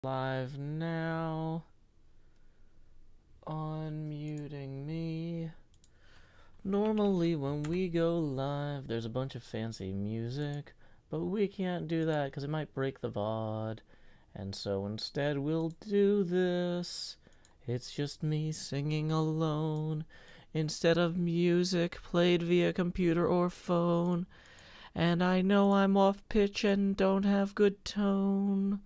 Live now. Unmuting me. Normally when we go live, there's a bunch of fancy music, but we can't do that because it might break the VOD. And so instead we'll do this. It's just me singing alone, instead of music played via computer or phone. And I know I'm off pitch and don't have good tone,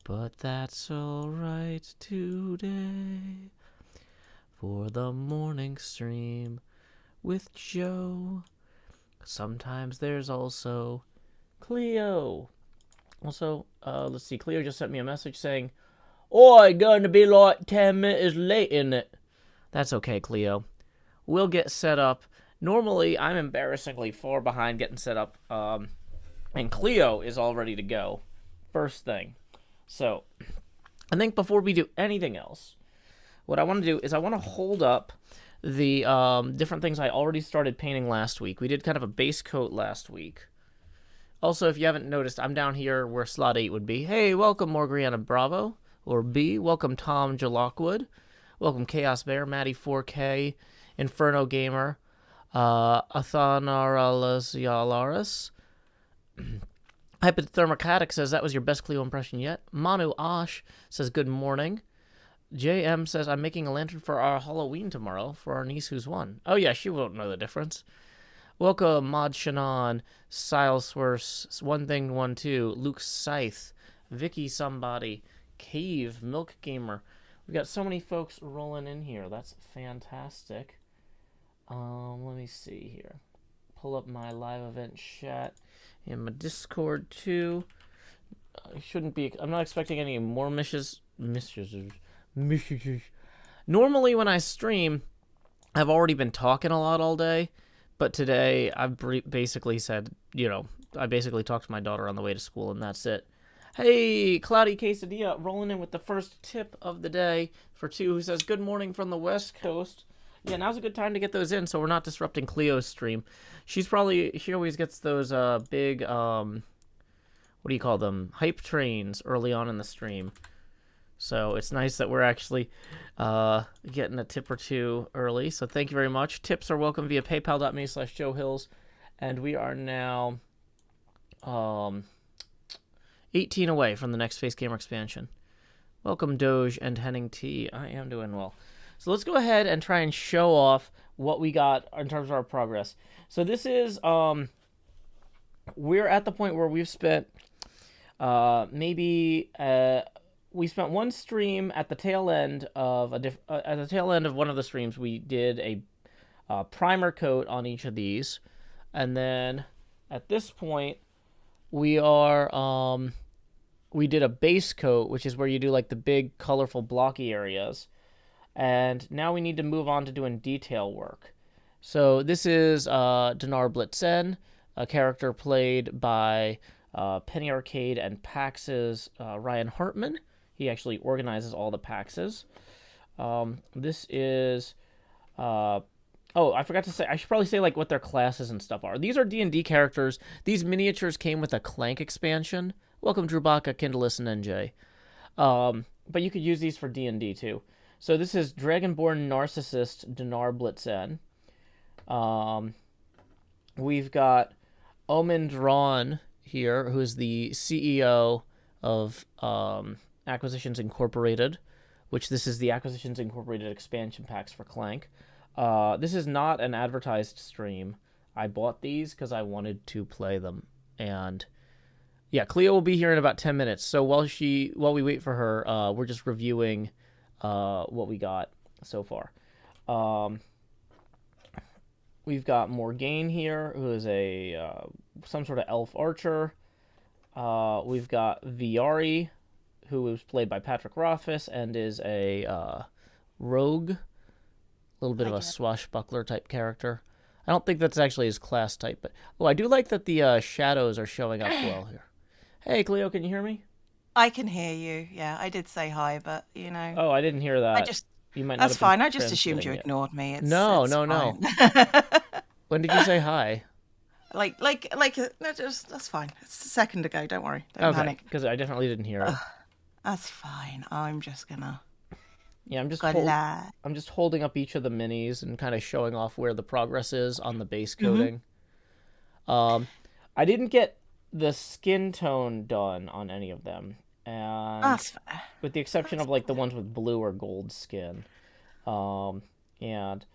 but that's alright today for the morning stream with Joe. Sometimes there's also Cleo. Also, let's see, Cleo just sent me a message saying, "Oi, gonna be like 10 minutes late in it." That's okay, Cleo. We'll get set up. Normally, I'm embarrassingly far behind getting set up, and Cleo is all ready to go. First thing. So, I think before we do anything else, what I want to do is I want to hold up the different things I already started painting last week. We did kind of a base coat last week. Also, if you haven't noticed, I'm down here where slot 8 would be. Hey, welcome Morgriana Bravo, or B. Welcome Tom Jalockwood. Welcome Chaos Bear, Maddie 4K, Inferno Gamer, Athanaralas Yalaris. Hypothermicatic says that was your best Cleo impression yet. Manu Ash says good morning. JM says I'm making a lantern for our Halloween tomorrow for our niece who's one. Oh yeah, she won't know the difference. Welcome Mod Shannon, Silesworth, One Thing 1-2, Luke Scythe, Vicky Somebody, Cave, Milk Gamer. We've got so many folks rolling in here. That's fantastic. Let me see here. Pull up my live event chat in my Discord too. I'm not expecting any more misses. Normally when I stream, I've already been talking a lot all day, but today I've basically said, I basically talked to my daughter on the way to school and that's it. Hey, Cloudy Quesadilla rolling in with the first tip of the day for 2, who says, good morning from the West Coast. Yeah, now's a good time to get those in so we're not disrupting Cleo's stream. She always gets those big, what do you call them, hype trains early on in the stream. So it's nice that we're actually getting a tip or 2 early. So thank you very much. Tips are welcome via paypal.me/JoeHills. And we are now 18 away from the next Face Gamer expansion. Welcome Doge and Henning T. I am doing well. So let's go ahead and try and show off what we got in terms of our progress. So this is, we're at the point where we've spent we spent one stream at the tail end of one of the streams. We did a primer coat on each of these, and then at this point we did a base coat, which is where you do like the big colorful blocky areas, and now we need to move on to doing detail work. So this is Dinar Blitzen, a character played by Penny Arcade and PAX's Ryan Hartman. He actually organizes all the PAXs. This is... oh, I forgot to say... I should probably say like what their classes and stuff are. These are D&D characters. These miniatures came with a Clank expansion. Welcome, Drubaka, Kindless, and NJ. But you could use these for D&D too. So this is Dragonborn Narcissist Dinar Blitzen. We've got Omen Drawn here, who is the CEO of Acquisitions Incorporated, which this is the Acquisitions Incorporated expansion packs for Clank. This is not an advertised stream. I bought these because I wanted to play them. And yeah, Cleo will be here in about 10 minutes. So while we wait for her, we're just reviewing what we got so far. We've got Morgaine here, who is some sort of elf archer. We've got Viari, who was played by Patrick Rothfuss and is a rogue, a little bit of a swashbuckler type character. I don't think that's actually his class type, but I do like that the shadows are showing up well here. Hey, Cleo, can you hear me? I can hear you. Yeah, I did say hi, but Oh, I didn't hear that. That's fine. I just assumed you ignored me. No. When did you say hi? That's fine. It's a second ago. Don't worry. Don't panic. Because I definitely didn't hear it. That's fine. I'm just gonna. Yeah, I'm just holding up each of the minis and kind of showing off where the progress is on the base coating. I didn't get the skin tone done on any of them, and That's fair. with the exception of like the ones with blue or gold skin. And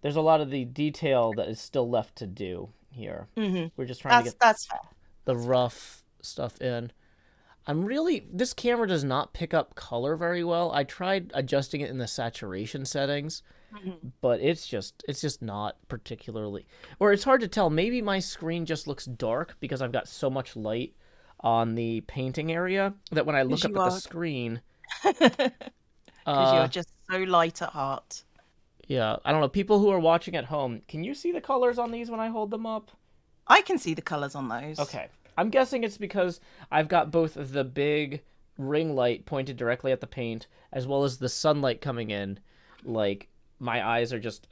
there's a lot of the detail that is still left to do here. We're just trying to get that's fair. the rough stuff in. This camera does not pick up color very well. I tried adjusting it in the saturation settings, but it's just not particularly, or it's hard to tell. Maybe my screen just looks dark because I've got so much light on the painting area that when I look up at the screen, because you're just so light at heart. Yeah, I don't know. People who are watching at home, can you see the colors on these when I hold them up? I can see the colors on those. Okay. I'm guessing it's because I've got both the big ring light pointed directly at the paint as well as the sunlight coming in. Like, my eyes are just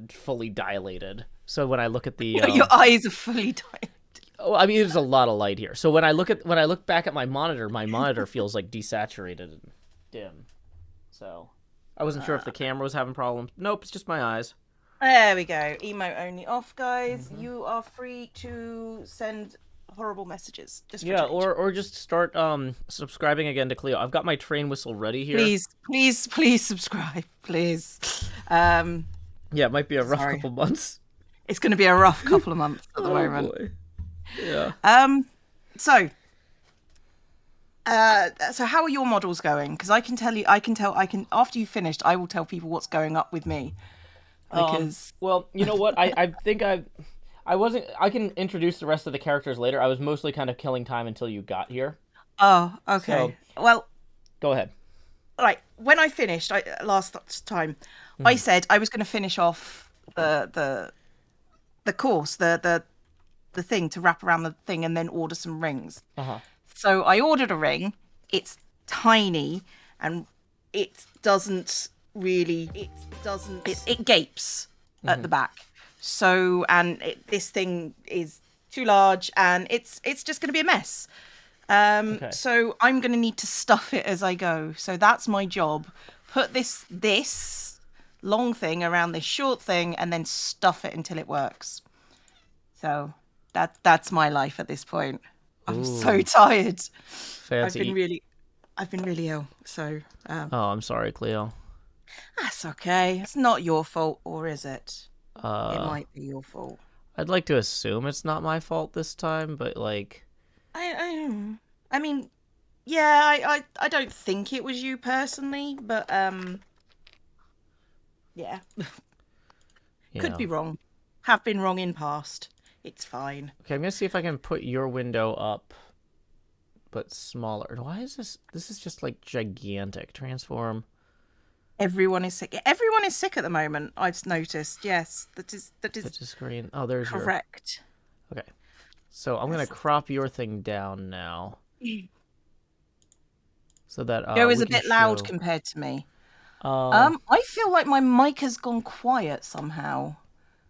fully dilated. So when I look at the... Your eyes are fully dilated. Oh, I mean, there's a lot of light here. So when I look back at my monitor feels like desaturated and dim. So I wasn't sure if the camera was having problems. Nope, it's just my eyes. There we go. Emote only off, guys. You are free to send horrible messages. Just for change. or just start subscribing again to Cleo. I've got my train whistle ready here. Please subscribe, please. Yeah, it might be a rough couple months. It's going to be a rough couple of months at the moment. Boy. Yeah. So how are your models going? Because I can after you've finished, I will tell people what's going up with me. Because well, you know what? I think I wasn't. I can introduce the rest of the characters later. I was mostly kind of killing time until you got here. Oh, okay. So, well, go ahead. All right. When I finished last time, I said I was going to finish off the course, the thing to wrap around the thing, and then order some rings. So I ordered a ring. It's tiny, and it doesn't really. It gapes at the back. So, and this thing is too large, and it's just going to be a mess. Okay. So I'm going to need to stuff it as I go. So that's my job. Put this long thing around this short thing, and then stuff it until it works. So that's my life at this point. I'm so tired. Fancy. I've been really ill. So. Oh, I'm sorry, Cleo. That's okay. It's not your fault, or is it? It might be your fault. I'd like to assume it's not my fault this time, but like... I mean, yeah, I don't think it was you personally, but, yeah. Could be wrong. Have been wrong in past. It's fine. Okay, I'm gonna see if I can put your window up, but smaller. Why is this? This is just, like, gigantic. Transform... Everyone is sick. Everyone is sick at the moment. I've noticed. Yes, that is the screen. Oh, there's correct. Okay, so I'm gonna crop your thing down now, so that Joe is a bit loud compared to me. I feel like my mic has gone quiet somehow.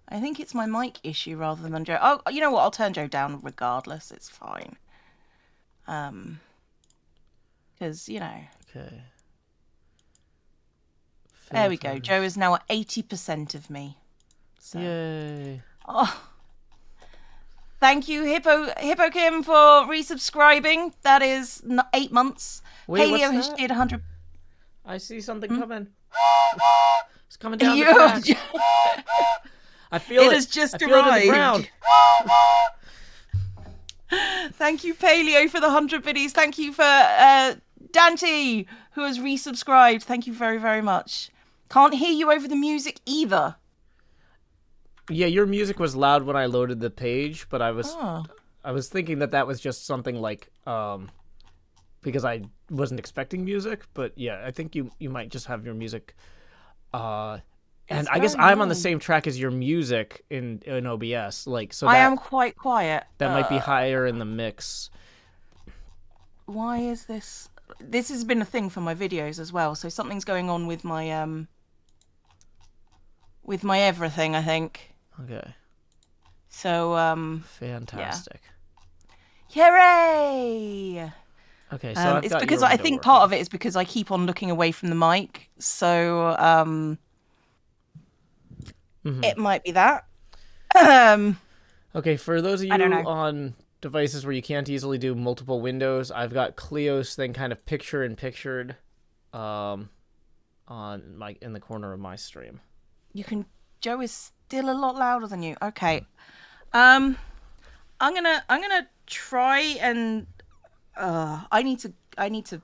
I think it's my mic issue rather than Joe. Oh, you know what? I'll turn Joe down regardless. It's fine. Because you know. Okay. There we go. Joe is now at 80% of me. So. Yay. Oh. Thank you, Hippo Kim, for resubscribing. That is 8 months. Wait, Paleo has shared 100. I see something coming. It's coming down the track. I feel it. It has just arrived. Thank you, Paleo, for the 100 biddies. Thank you for Dante, who has resubscribed. Thank you very, very much. Can't hear you over the music either. Yeah, your music was loud when I loaded the page, but I was thinking that was just something like because I wasn't expecting music. But yeah, I think you might just have your music. And I guess I'm on the same track as your music in OBS. Like so, I am quite quiet. That might be higher in the mix. Why is this? This has been a thing for my videos as well. So something's going on with my everything, I think. Okay. So fantastic. Yeah. Hooray! Okay, so I've It's got because your I window think part working. of it is because I keep on looking away from the mic, so Hmm. it might be that. Um, Okay, for those of I don't you know. on devices where you can't easily do multiple windows, I've got Cleo's thing kind of picture in pictured um, on my in the corner of my stream. You can. Joe is still a lot louder than you. Okay. Um, I'm gonna try and I need to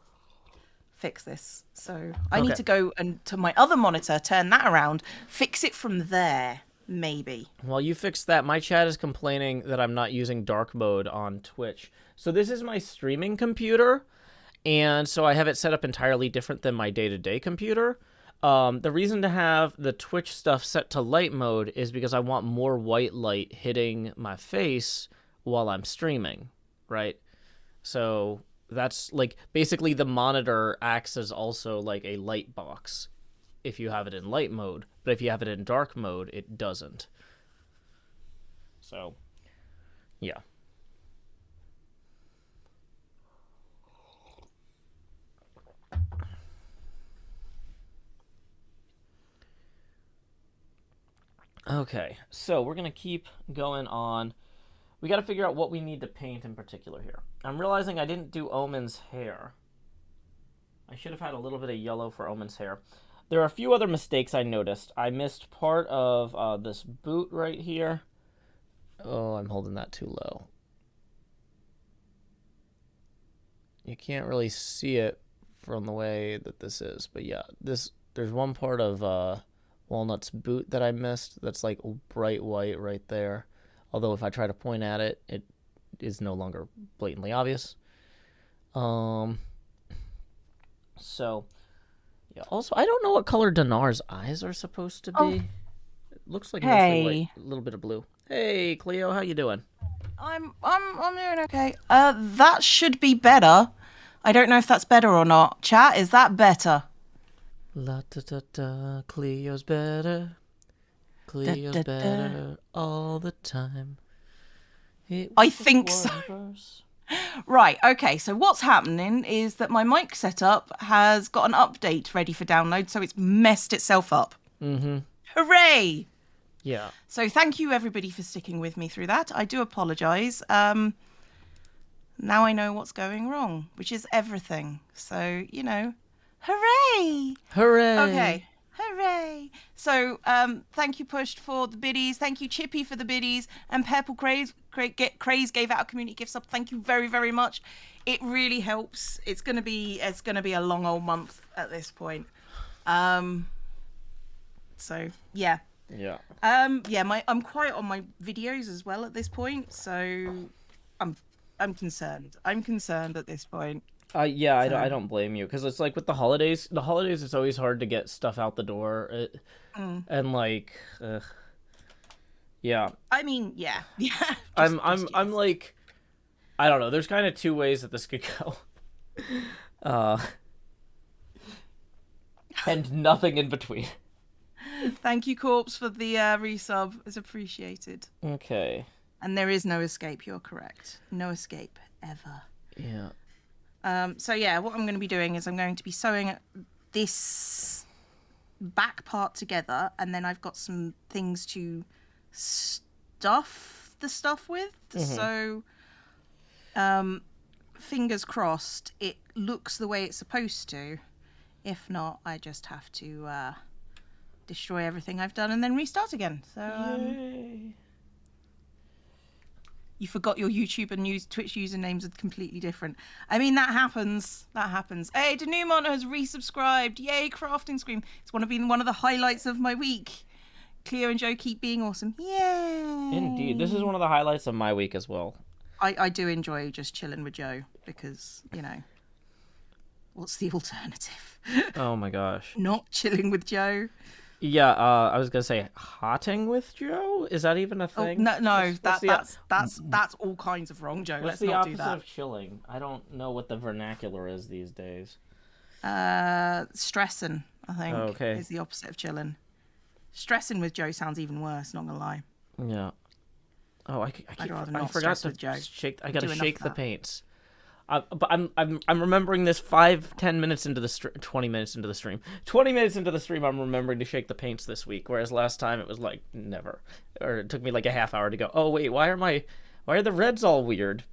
fix this. So I need Okay. to go and to my other monitor, turn that around, fix it from there, maybe. While you fix that, my chat is complaining that I'm not using dark mode on Twitch. So this is my streaming computer, and so I have it set up entirely different than my day-to-day computer. The reason to have the Twitch stuff set to light mode is because I want more white light hitting my face while I'm streaming, right? So that's like basically the monitor acts as also like a light box if you have it in light mode, but if you have it in dark mode, it doesn't. So, yeah. Okay, so we're going to keep going on. We got to figure out what we need to paint in particular here. I'm realizing I didn't do Omen's hair. I should have had a little bit of yellow for Omen's hair. There are a few other mistakes I noticed. I missed part of this boot right here. Oh, I'm holding that too low. You can't really see it from the way that this is, but yeah, there's one part of Walnut's boot that I missed that's like bright white right there. Although if I try to point at it, it is no longer blatantly obvious. Um, so yeah. Also, I don't know what color Dinar's eyes are supposed to Oh, be. It looks like mostly white, hey. a little bit of blue. Hey, Cleo, how you doing? I'm doing okay. That should be better. I don't know if that's better or not. Chat, is that better? La da da da, Cleo's better. Da, Cleo's da, da. better all the time. It I was just think so. one verse. Right, okay, so what's happening is that my mic setup has got an update ready for download, so it's messed itself up. Mm-hmm. Hooray! Yeah. So thank you everybody for sticking with me through that. I do apologise. Now I know what's going wrong, which is everything. So, hooray! Hooray! Okay. Hooray! So, thank you, Pushed, for the biddies. Thank you, Chippy, for the biddies. And Purple Craze gave out a community gift sub. Thank you very, very much. It really helps. It's gonna be a long old month at this point. So yeah. Yeah. Yeah, I'm quiet on my videos as well at this point, so I'm concerned. I'm concerned at this point. Yeah, So, I don't blame you because it's like with the holidays. The holidays, it's always hard to get stuff out the door, and like, yeah. I mean, yeah, yeah. I'm like, I don't know. There's kind of two ways that this could go, uh, and nothing in between. Thank you, Corpse, for the resub. It's appreciated. Okay. And there is no escape. You're correct. No escape ever. Yeah. So yeah, what I'm going to be doing is I'm going to be sewing this back part together, and then I've got some things to stuff the stuff with. So, fingers crossed, it looks the way it's supposed to. If not, I just have to destroy everything I've done and then restart again. So, Yay. you forgot your YouTube and Twitch usernames are completely different. I mean, that happens. That happens. Hey, Denumont has resubscribed. Yay, Crafting Scream. It's been one of the highlights of my week. Cleo and Joe keep being awesome. Yay. Indeed. This is one of the highlights of my week as well. I do enjoy just chilling with Joe because, what's the alternative? Oh my gosh. Not chilling with Joe. Yeah, I was gonna say hotting with Joe. Is that even a Oh, thing? no, What's that's all kinds of wrong, Joe. What's Let's the not do opposite that. of chilling? I don't know what the vernacular is these days. Stressing, I think, Okay. is the opposite of chilling. Stressing with Joe sounds even worse. Not gonna lie. Yeah. Oh, I I'd rather I not forgot stress to with Joe. shake. I gotta Do enough shake of the that. paints. But I'm remembering this 5-10 minutes into the 20 minutes into the stream. 20 minutes into the stream, I'm remembering to shake the paints this week. Whereas last time it was like never, or it took me like a half hour to go. Oh wait, why are the reds all weird?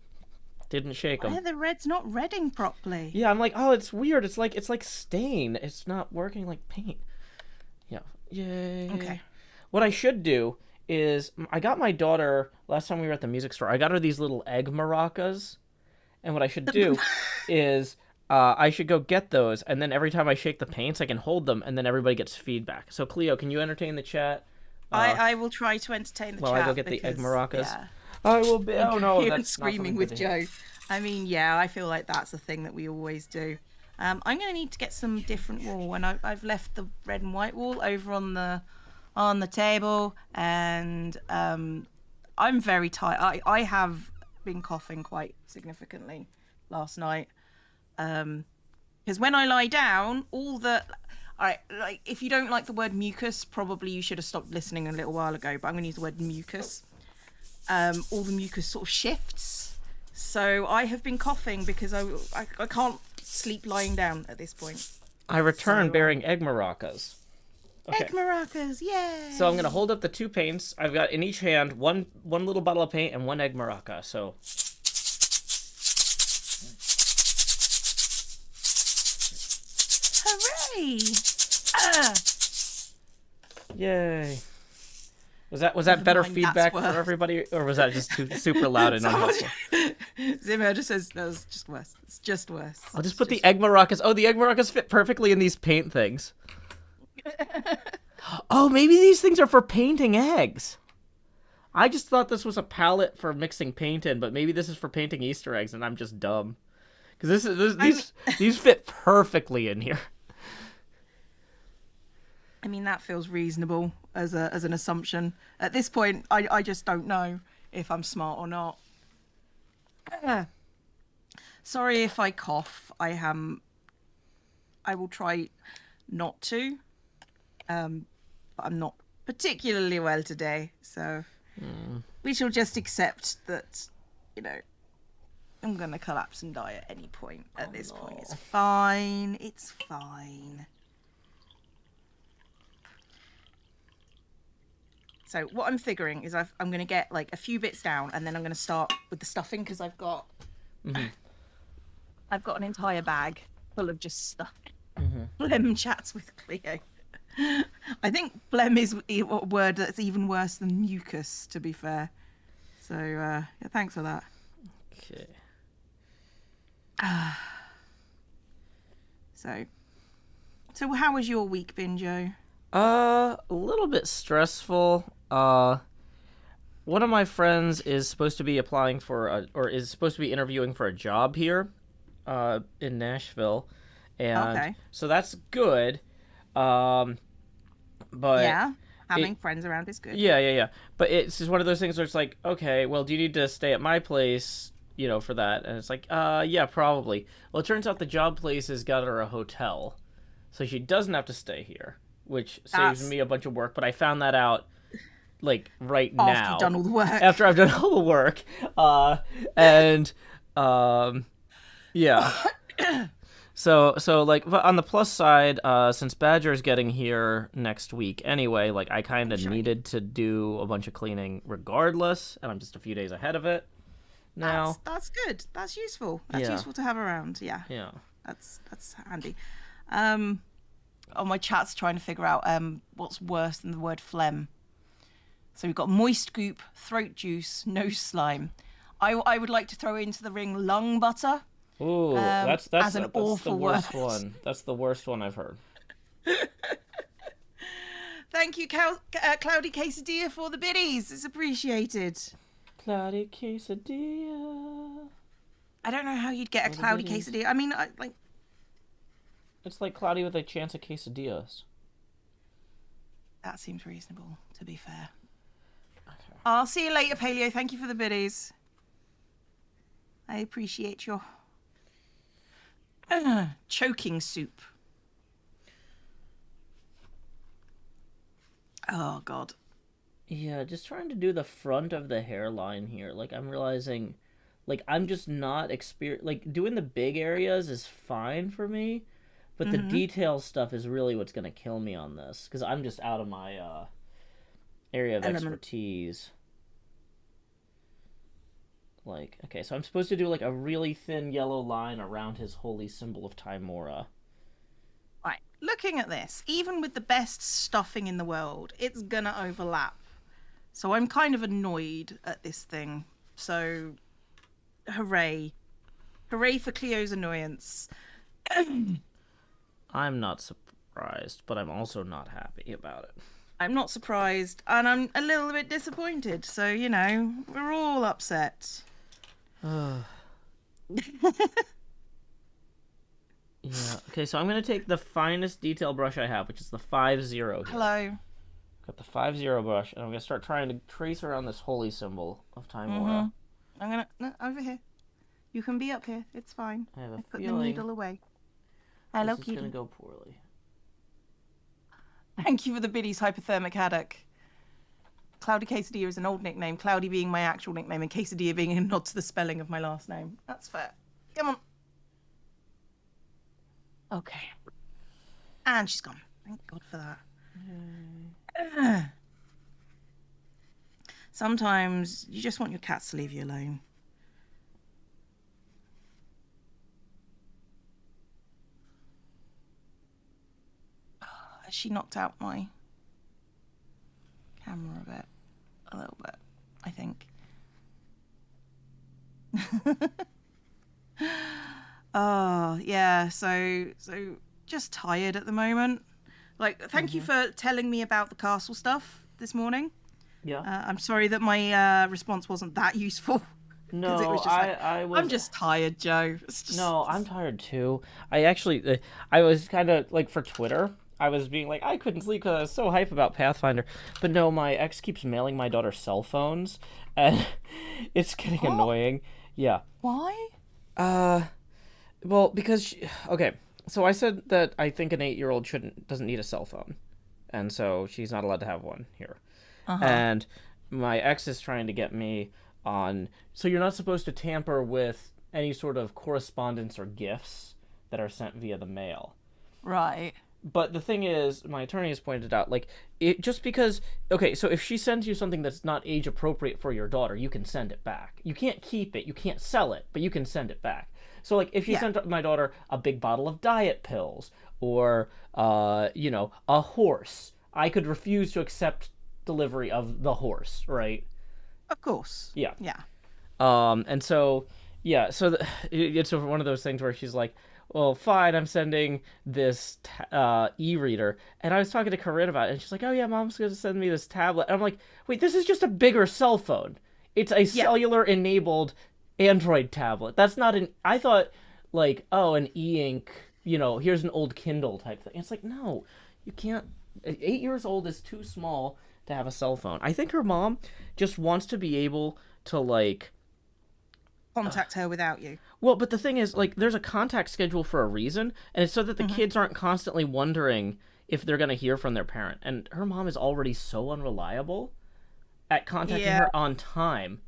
Didn't shake them. Why are the reds not redding properly? Yeah, I'm like, oh, it's weird. It's like stain. It's not working like paint. Yeah. Yay. Okay. What I should do is I got my daughter last time we were at the music store. I got her these little egg maracas, and what I should do is I should go get those, and then every time I shake the paints, I can hold them, and then everybody gets feedback. So Cleo, can you entertain the chat? I will try to entertain the chat. While I go get the egg maracas. Yeah. I will be. Oh no, You're that's screaming with Joe. I mean, yeah, I feel like that's a thing that we always do. I'm going to need to get some different wool, and I've left the red and white wool over on the table, and I'm very tired. I have been coughing quite significantly last night, because when I lie down, like if you don't like the word mucus, probably you should have stopped listening a little while ago. But I'm going to use the word mucus. All the mucus sort of shifts, so I have been coughing because I can't sleep lying down at this point. I return bearing egg maracas. Okay. Egg maracas, yay! So I'm gonna hold up the two paints. I've got in each hand one little bottle of paint and one egg maraca. So. Hooray! Yay! Was that better feedback for everybody, or was that just too super loud and unhelpful? Zimmer just says no, it's just worse. It's just worse. I'll just put the egg maracas. Oh, the egg maracas fit perfectly in these paint things. Oh, maybe these things are for painting eggs. I just thought this was a palette for mixing paint in, but maybe this is for painting Easter eggs, and I'm just dumb. Because these fit perfectly in here. I mean, that feels reasonable as an assumption. At this point, I just don't know if I'm smart or not. Sorry if I cough. I will try not to. But I'm not particularly well today, so we shall just accept that, I'm gonna collapse and die at any point. At this point, it's fine. It's fine. So what I'm figuring is I'm going to get like a few bits down, and then I'm going to start with the stuffing, because I've got an entire bag full of just stuff. Phlegm chats with Cleo. I think phlegm is a word that's even worse than mucus, to be fair. So yeah, thanks for that. Okay. So how was your week been, Joe? A little bit stressful. One of my friends is supposed to be applying for is supposed to be interviewing for a job here, in Nashville, and so that's good. But yeah, having friends around is good. Yeah. But it's just one of those things where it's like, okay, well, do you need to stay at my place, for that? And it's like, yeah, probably. Well, it turns out the job place has got her a hotel, so she doesn't have to stay here, which saves me a bunch of work. But I found that out like right now. After you've done all the work. After I've done all the work. Yeah. So like, but on the plus side, since Badger's getting here next week anyway, like I kind of needed to do a bunch of cleaning regardless, and I'm just a few days ahead of it now. That's good. That's useful. That's useful to have around. Yeah. Yeah. That's handy. Oh, my chat's trying to figure out what's worse than the word phlegm. So we've got moist goop, throat juice, nose slime. I would like to throw into the ring lung butter. Ooh, that's awful the worst word. one. That's the worst one I've heard. Thank you, Cloudy Quesadilla, for the biddies. It's appreciated. Cloudy Quesadilla. I don't know how you'd get a cloudy quesadilla. I mean, it's like cloudy with a chance of quesadillas. That seems reasonable, to be fair. Okay. I'll see you later, Paleo. Thank you for the biddies. I appreciate your choking soup. Oh, God. Yeah, just trying to do the front of the hairline here. Like, I'm realizing, like I'm just not like doing the big areas is fine for me, but the detail stuff is really what's gonna kill me on this because I'm just out of my area of Element. expertise. Like, okay, so I'm supposed to do like a really thin yellow line around his holy symbol of Timora. Right. Looking at this, even with the best stuffing in the world, it's gonna overlap. So I'm kind of annoyed at this thing. So, hooray. Hooray for Cleo's annoyance. I'm not surprised, but I'm also not happy about it. I'm not surprised, and I'm a little bit disappointed. So, you know, we're all upset. Yeah, okay, so I'm going to take the finest detail brush I have, which is the 5-0 here. Hello. Got the 5-0 brush, and I'm going to start trying to trace around this holy symbol of Timora. I'm gonna... No, over here. You can be up here. It's fine. I have a put the feeling needle away. Hello, this is kitty. going to go poorly. Thank you for the biddies, Hypothermic Haddock. Cloudy Quesadilla is an old nickname, Cloudy being my actual nickname, and Quesadilla being a nod to the spelling of my last name. That's fair. Come on. Okay. And she's gone. Thank God for that. Sometimes you just want your cats to leave you alone. Has she knocked out my camera a bit? A little bit, I think. Oh, yeah, so just tired at the moment. Like, thank you for telling me about the castle stuff this morning. Yeah. I'm sorry that my response wasn't that useful. No, it was just I'm just tired, Joe. No, I'm tired too. I actually, I was kind of like for Twitter, I was being like, I couldn't sleep because I was so hype about Pathfinder. But no, my ex keeps mailing my daughter cell phones, and it's getting annoying. Yeah. Why? Well, because okay, so I said that I think an 8-year-old doesn't need a cell phone, and so she's not allowed to have one here. And my ex is trying to get me on. So you're not supposed to tamper with any sort of correspondence or gifts that are sent via the mail. Right. But the thing is, my attorney has pointed out, like, it just because, okay, so if she sends you something that's not age appropriate for your daughter, you can send it back. You can't keep it, you can't sell it, but you can send it back. So, like, if she sent my daughter a big bottle of diet pills or, you know, a horse, I could refuse to accept delivery of the horse, right? Of course. Yeah. Yeah. And so, yeah, so it's one of those things where she's like, well, fine, I'm sending this e-reader. And I was talking to Corinne about it, and she's like, oh, yeah, Mom's going to send me this tablet. And I'm like, wait, this is just a bigger cell phone. It's a cellular-enabled Android tablet. That's not an... I thought, like, oh, an e-ink, you know, here's an old Kindle type thing. It's like, no, you can't... 8 years old is too small to have a cell phone. I think her mom just wants to be able to, like... Contact her without you. Well, but the thing is, like, there's a contact schedule for a reason, and it's so that the kids aren't constantly wondering if they're going to hear from their parent. And her mom is already so unreliable at contacting her on time.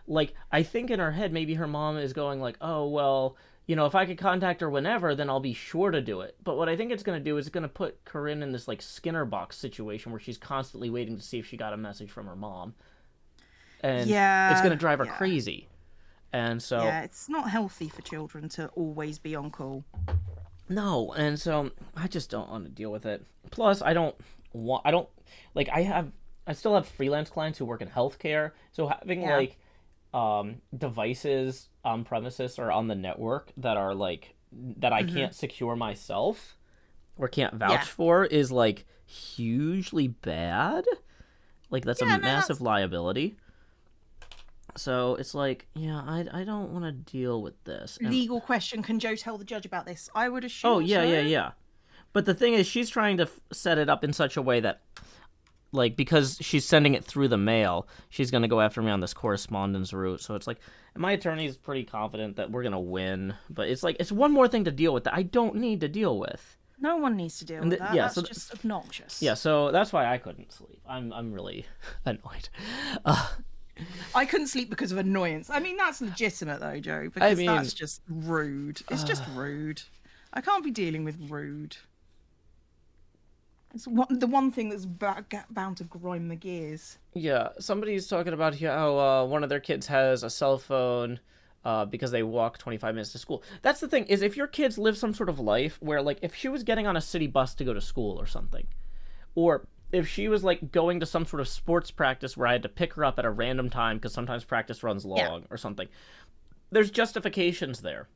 Like, I think in her head, maybe her mom is going like, oh, well, you know, if I could contact her whenever, then I'll be sure to do it. But what I think it's going to do is it's going to put Corinne in this, like, Skinner box situation where she's constantly waiting to see if she got a message from her mom. And it's going to drive her crazy. And so... Yeah, it's not healthy for children to always be on call. No, and so I just don't want to deal with it. Plus, I still have freelance clients who work in healthcare, so having, like, devices on premises or on the network that are, like, that I can't secure myself or can't vouch for is, like, hugely bad. Like, that's a massive liability. So it's like, yeah, I don't want to deal with this. Legal question: can Joe tell the judge about this? I would assume. Oh yeah, so. yeah. But the thing is, she's trying to set it up in such a way that, like, because she's sending it through the mail, she's gonna go after me on this correspondence route. So it's like, my attorney's pretty confident that we're gonna win, but it's like, it's one more thing to deal with that I don't need to deal with. No one needs to deal with that. Yeah, that's just obnoxious. Yeah, so that's why I couldn't sleep. I'm really annoyed. I couldn't sleep because of annoyance. I mean, that's legitimate though, Joe, I because mean, that's just rude. It's just rude. I can't be dealing with rude. It's the one thing that's bound to grind the gears. yeah, somebody's talking about how one of their kids has a cell phone because they walk 25 minutes to school. That's the thing, is if your kids live some sort of life where, like, if she was getting on a city bus to go to school or something, or if she was, like, going to some sort of sports practice where I had to pick her up at a random time because sometimes practice runs Yeah. long or something, there's justifications there.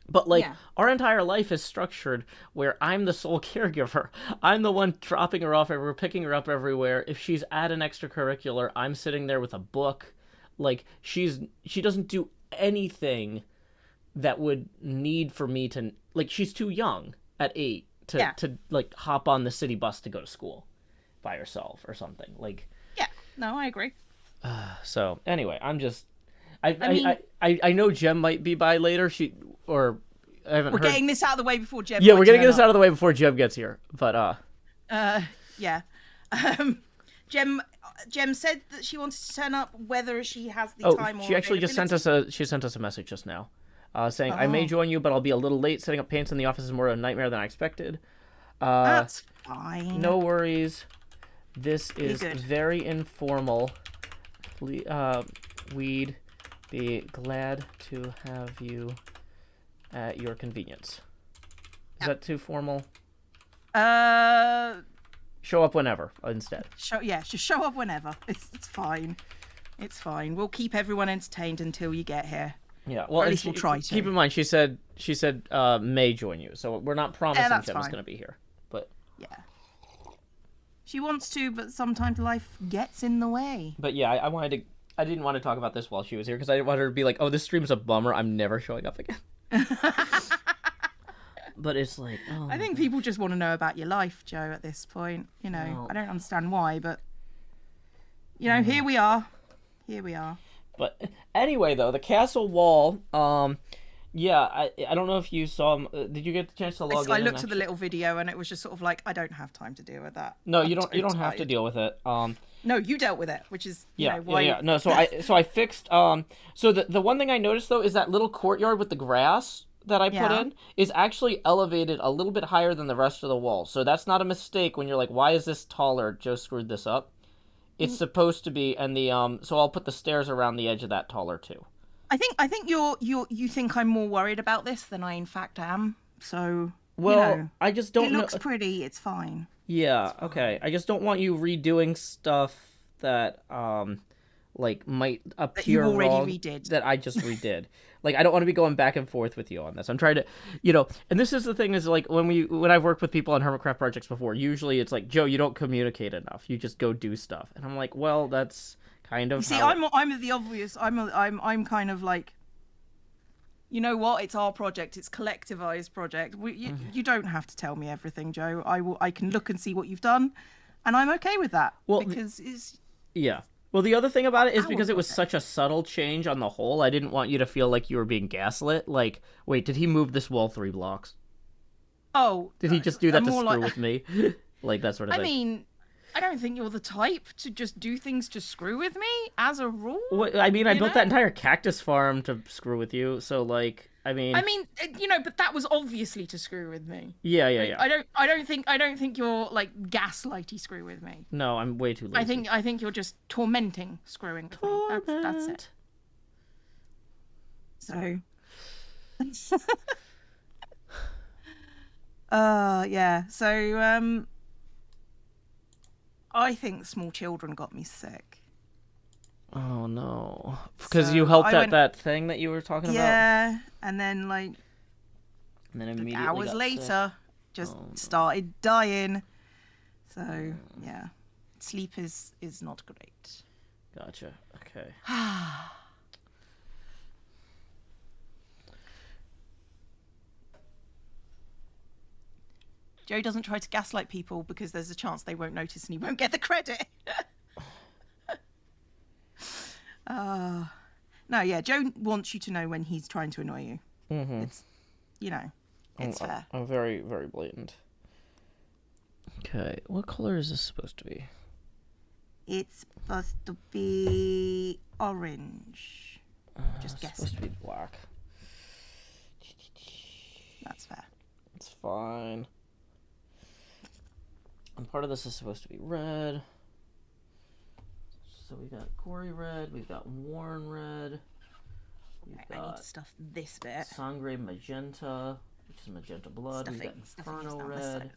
But, like, Yeah. our entire life is structured where I'm the sole caregiver. I'm the one dropping her off everywhere, picking her up everywhere. If she's at an extracurricular, I'm sitting there with a book. Like, she doesn't do anything that would need for me to, like, she's too young at 8 Yeah. to like, hop on the city bus to go to school by herself or something. Like, Yeah. No, I agree. so, anyway, I'm just... I mean, I know Jem might be by later. Or I haven't we're heard. getting this out of the way before Jem. Yeah, we're gonna get this out of the way before Jem gets here. But Yeah. Jem said that she wanted to turn up whether she has the time or she actually just sent us a message just now, saying I may join you, but I'll be a little late. Setting up paints in the office is more of a nightmare than I expected. That's fine. No worries. This is good. very informal. We'd be glad to have you at your convenience. Is that too formal? Show up whenever instead. Just show up whenever. It's fine. It's fine. We'll keep everyone entertained until you get here. Yeah, well, or at least we'll try to. Keep in mind, she said may join you, so we're not promising that's Jem is fine. going to be here, but Yeah. She wants to, but sometimes life gets in the way. But yeah, I didn't want to talk about this while she was here because I didn't want her to be like, oh, this stream's a bummer. I'm never showing up again. But it's like, oh. I think people just want to know about your life, Joe, at this point. You know, Well, I don't understand why, but, you know, here we are. Here we are. But anyway, though, the castle wall, yeah, I don't know if you saw, did you get the chance to log in? I looked at the little video and it was just sort of like, I don't have time to deal with that. No, I'm you don't have to tired. deal with it. No, you dealt with it, which is, you know, why... Yeah. No, so I fixed, so the one thing I noticed, though, is that little courtyard with the grass that I put in is actually elevated a little bit higher than the rest of the wall. So that's not a mistake when you're like, why is this taller? Joe screwed this up. It's supposed to be, and the so I'll put the stairs around the edge of that taller too. I think you think I'm more worried about this than I in fact am. So, Well, you know, I just don't it know. looks pretty. It's fine. Yeah, okay. I just don't want you redoing stuff that like might appear already wrong redid. that I just redid. Like, I don't want to be going back and forth with you on this. I'm trying to, you know, and this is the thing is, like, when I've worked with people on Hermitcraft projects before, usually it's like, Joe, you don't communicate enough. You just go do stuff. And I'm like, well, that's kind of See, I'm the obvious. I'm kind of like, you know what? It's our project. It's collectivized project. You don't have to tell me everything, Joe. I can look and see what you've done, and I'm okay with that. Well, because it's yeah. Well, the other thing about it is Our because it was project. such a subtle change on the whole, I didn't want you to feel like you were being gaslit. Like, wait, did he move this wall 3 blocks? Did he just do that to screw with me? Like, that sort of I thing. mean, I don't think you're the type to just do things to screw with me, as a rule. I mean, I built that know? entire cactus farm to screw with you, so, like, I mean, you know, but that was obviously to screw with me. yeah. I don't think you're like gaslighty screw with me. No, I'm way too lazy. I think you're just tormenting screwing with me. That's it. So yeah. So I think small children got me sick. Oh no, because So you helped I at went- that thing that you were talking about. Yeah, and then like And then immediately hours got later, just started dying. So yeah, sleep is not great. sick. Gotcha. Okay. Joe doesn't try to gaslight people because there's a chance they won't notice and he won't get the credit. No, yeah, Joe wants you to know when he's trying to annoy you. Mm-hmm. It's, you know, it's fair. I'm very, very blatant. Okay, what color is this supposed to be? It's supposed to be orange. Just It's guessing. supposed to be black. That's fair. It's fine. And part of this is supposed to be red. So we got gory red, we've got worn red. I need to stuff this bit. Sangre magenta, which is magenta blood. We've got inferno red.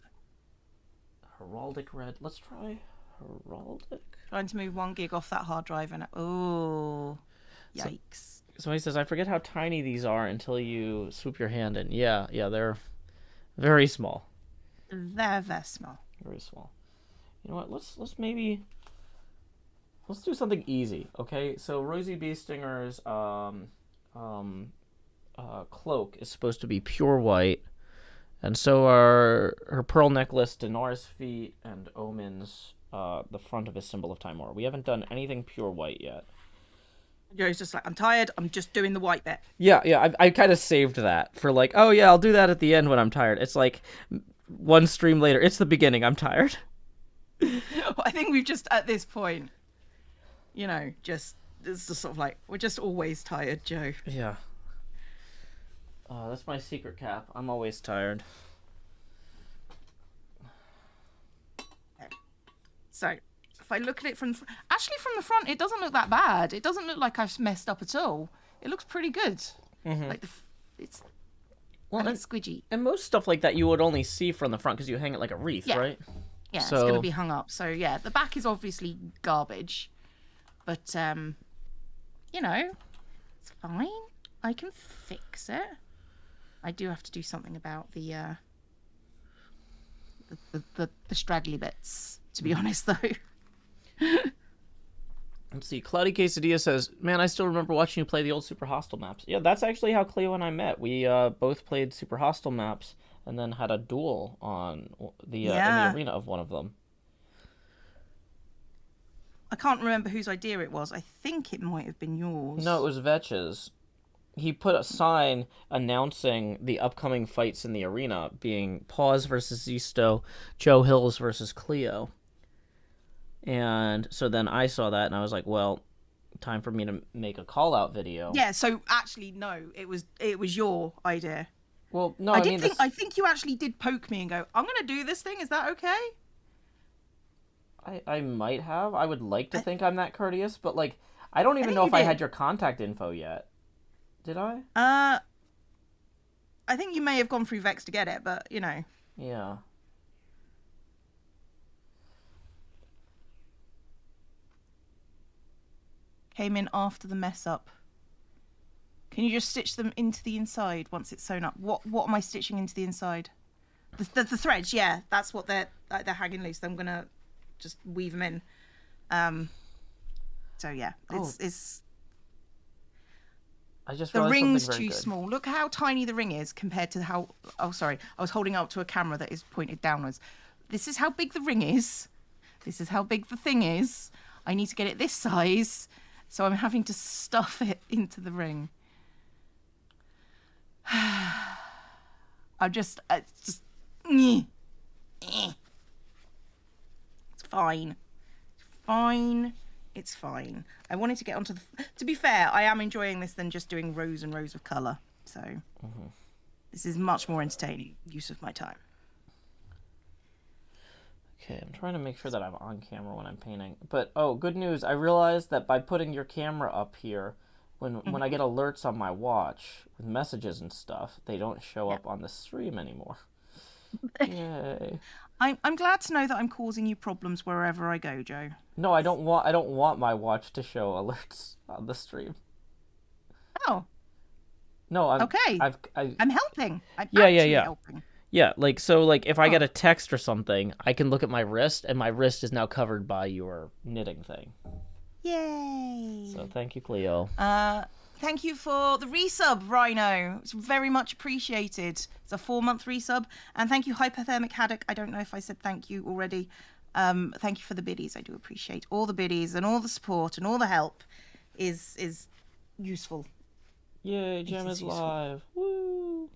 Heraldic red. Let's try heraldic. Trying to move 1 gig off that hard drive and oh, yikes. Somebody says, I forget how tiny these are until you swoop your hand in. Yeah, they're very small. They're very small. Very small. You know what? Let's do something easy, okay? So Rosie Beestinger's cloak is supposed to be pure white, and so are her pearl necklace, Dinar's feet, and Omen's the front of his symbol of Timor. We haven't done anything pure white yet. Joe's just like, I'm tired. I'm just doing the white bit. Yeah. I kind of saved that for like, oh yeah, I'll do that at the end when I'm tired. It's like one stream later. It's the beginning. I'm tired. I think we've just at this point, you know, it's just sort of like we're just always tired, Joe. Yeah. That's my secret cap. I'm always tired. So if I look at it from the front, it doesn't look that bad. It doesn't look like I've messed up at all. It looks pretty good. Mm-hmm. Like it's squidgy. And most stuff like that you would only see from the front because you hang it like a wreath, right? Yeah, so... it's going to be hung up. So yeah, the back is obviously garbage, but you know, it's fine. I can fix it. I do have to do something about the straggly bits. To be honest, though. Let's see. Cloudy Quesadilla says, "Man, I still remember watching you play the old Super Hostile maps." Yeah, that's actually how Cleo and I met. We both played Super Hostile maps and then had a duel on the in the arena of one of them. I can't remember whose idea it was. I think it might have been yours. No, it was Vetch's. He put a sign announcing the upcoming fights in the arena, being Paws versus Zisto, Joe Hills versus Cleo. And so then I saw that and I was like, well, time for me to make a call out video. Yeah, so actually no, it was your idea. Well, no, I think you actually did poke me and go, I'm going to do this thing. Is that okay? I might have. I would like to think I'm that courteous, but like I don't even know if I had your contact info yet. Did I? I think you may have gone through Vex to get it, but you know. Yeah. Came in after the mess up. Can you just stitch them into the inside once it's sewn up? What am I stitching into the inside? The threads, yeah, that's what they're hanging loose. I'm gonna just weave them in. So yeah, it's. I just the ring's too small. Look how tiny the ring is compared to how. Oh, sorry, I was holding it up to a camera that is pointed downwards. This is how big the ring is. This is how big the thing is. I need to get it this size, so I'm having to stuff it into the ring. It's fine. It's fine. I wanted to get onto the... To be fair, I am enjoying this than just doing rows and rows of colour. So This is much more entertaining use of my time. Okay, I'm trying to make sure that I'm on camera when I'm painting. But, good news. I realized that by putting your camera up here, when I get alerts on my watch with messages and stuff, they don't show up on the stream anymore. Yay. I'm glad to know that I'm causing you problems wherever I go, Joe. No, I don't want my watch to show alerts on the stream. Oh. No, I'm okay. I'm helping. I'm helping. Yeah, like if I get a text or something, I can look at my wrist and my wrist is now covered by your knitting thing. Yay. So thank you, Cleo. Thank you for the resub, Rhino. It's very much appreciated. It's a 4-month resub. And thank you, Hypothermic Haddock. I don't know if I said thank you already. Thank you for the biddies. I do appreciate all the biddies and all the support and all the help is useful. Yay, Gem is live. Woo!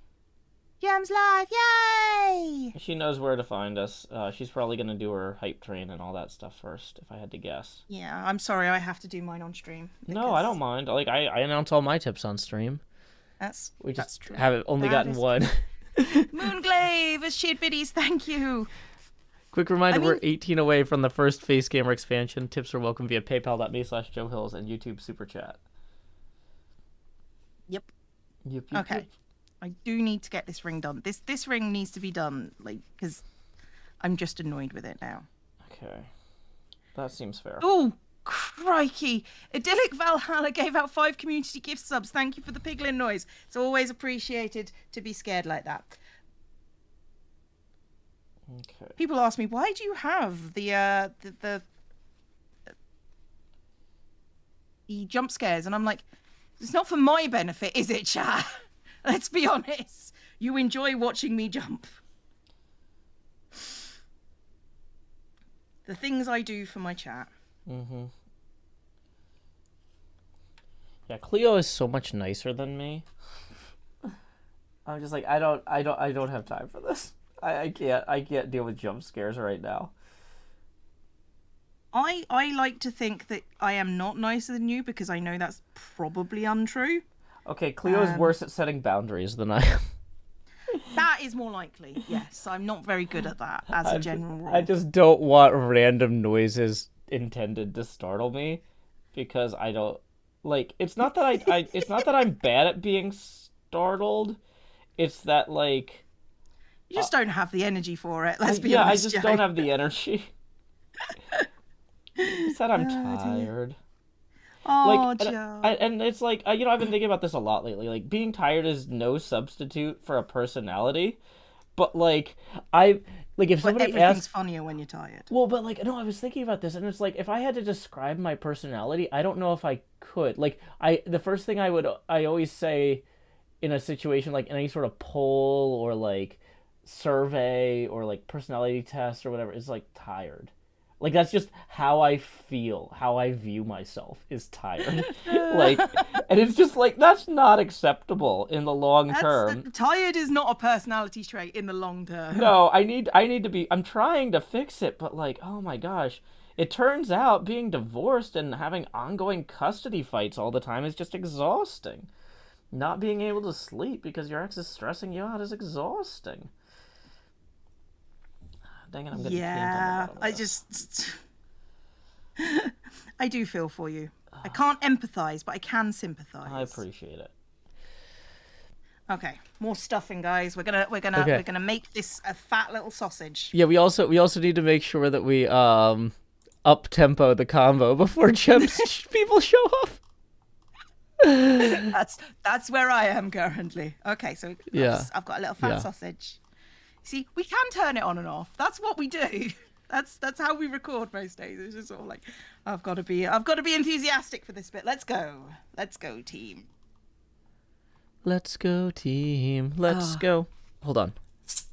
Gem's live! Yay! She knows where to find us. She's probably gonna do her hype train and all that stuff first, if I had to guess. Yeah, I'm sorry, I have to do mine on stream. No, I don't mind. Like I announce all my tips on stream. We That's just true. haven't only gotten one. Moonglaive, as shade biddies, thank you. Quick reminder, we're 18 away from the first Face Gamer expansion. Tips are welcome via paypal.me/JoeHills and YouTube Super Chat. Yep. Yep. Okay. Yep. I do need to get this ring done. This ring needs to be done, like, because I'm just annoyed with it now. Okay. That seems fair. Oh, crikey. Idyllic Valhalla gave out 5 community gift subs. Thank you for the piglin noise. It's always appreciated to be scared like that. Okay. People ask me, why do you have the jump scares? And I'm like, it's not for my benefit, is it, chat? Let's be honest. You enjoy watching me jump. The things I do for my chat. Mm-hmm. Yeah, Cleo is so much nicer than me. I'm just like, I don't have time for this. I can't deal with jump scares right now. I like to think that I am not nicer than you because I know that's probably untrue. Okay, Cleo's worse at setting boundaries than I am. That is more likely, yes. I'm not very good at that as a general rule. I just don't want random noises intended to startle me because I don't like. It's not that it's not that I'm bad at being startled. It's that like you just don't have the energy for it. Let's be honest. I just don't have the energy. It's that I'm tired. Oh, like, Joe. And it's like, I've been thinking about this a lot lately. Like, being tired is no substitute for a personality. But, like, if somebody everything's asks... funnier when you're tired. Well, but, like, no, I was thinking about this, and it's like, if I had to describe my personality, I don't know if I could. Like, the first thing I always say in a situation, like, in any sort of poll or, like, survey or, like, personality test or whatever, is, like, tired. Like, that's just how I feel, how I view myself, is tired. Like, and it's just like, that's not acceptable in the long term. Tired is not a personality trait in the long term. No, I need to be, I'm trying to fix it, but like, oh my gosh. It turns out being divorced and having ongoing custody fights all the time is just exhausting. Not being able to sleep because your ex is stressing you out is exhausting. Dang it, I'm getting I do feel for you. I can't empathize, but I can sympathize. I appreciate it. Okay, more stuffing, guys. We're gonna make this a fat little sausage. Yeah, we also need to make sure that we up tempo the combo before Gem's people show up. That's where I am currently. Okay, so I've got a little fat sausage. See, we can turn it on and off. That's what we do. That's how we record most days. It's just sort of like, I've got to be enthusiastic for this bit. Let's go, team. Let's go, team. Let's go. Hold on.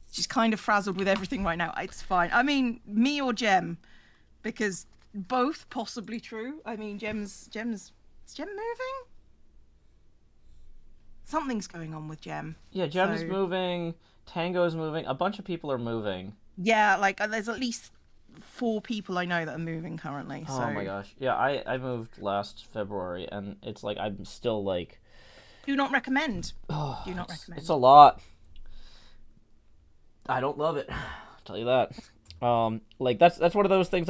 She's kind of frazzled with everything right now. It's fine. I mean, me or Gem, because both possibly true. I mean, is Gem moving? Something's going on with Gem. Yeah, Gem's moving. Tango's moving. A bunch of people are moving. Yeah, like there's at least 4 people I know that are moving currently. So. Oh my gosh. Yeah, I moved last February, and it's like I'm still like. Do not recommend. Do not recommend. It's a lot. I don't love it. I'll tell you that. Like that's one of those things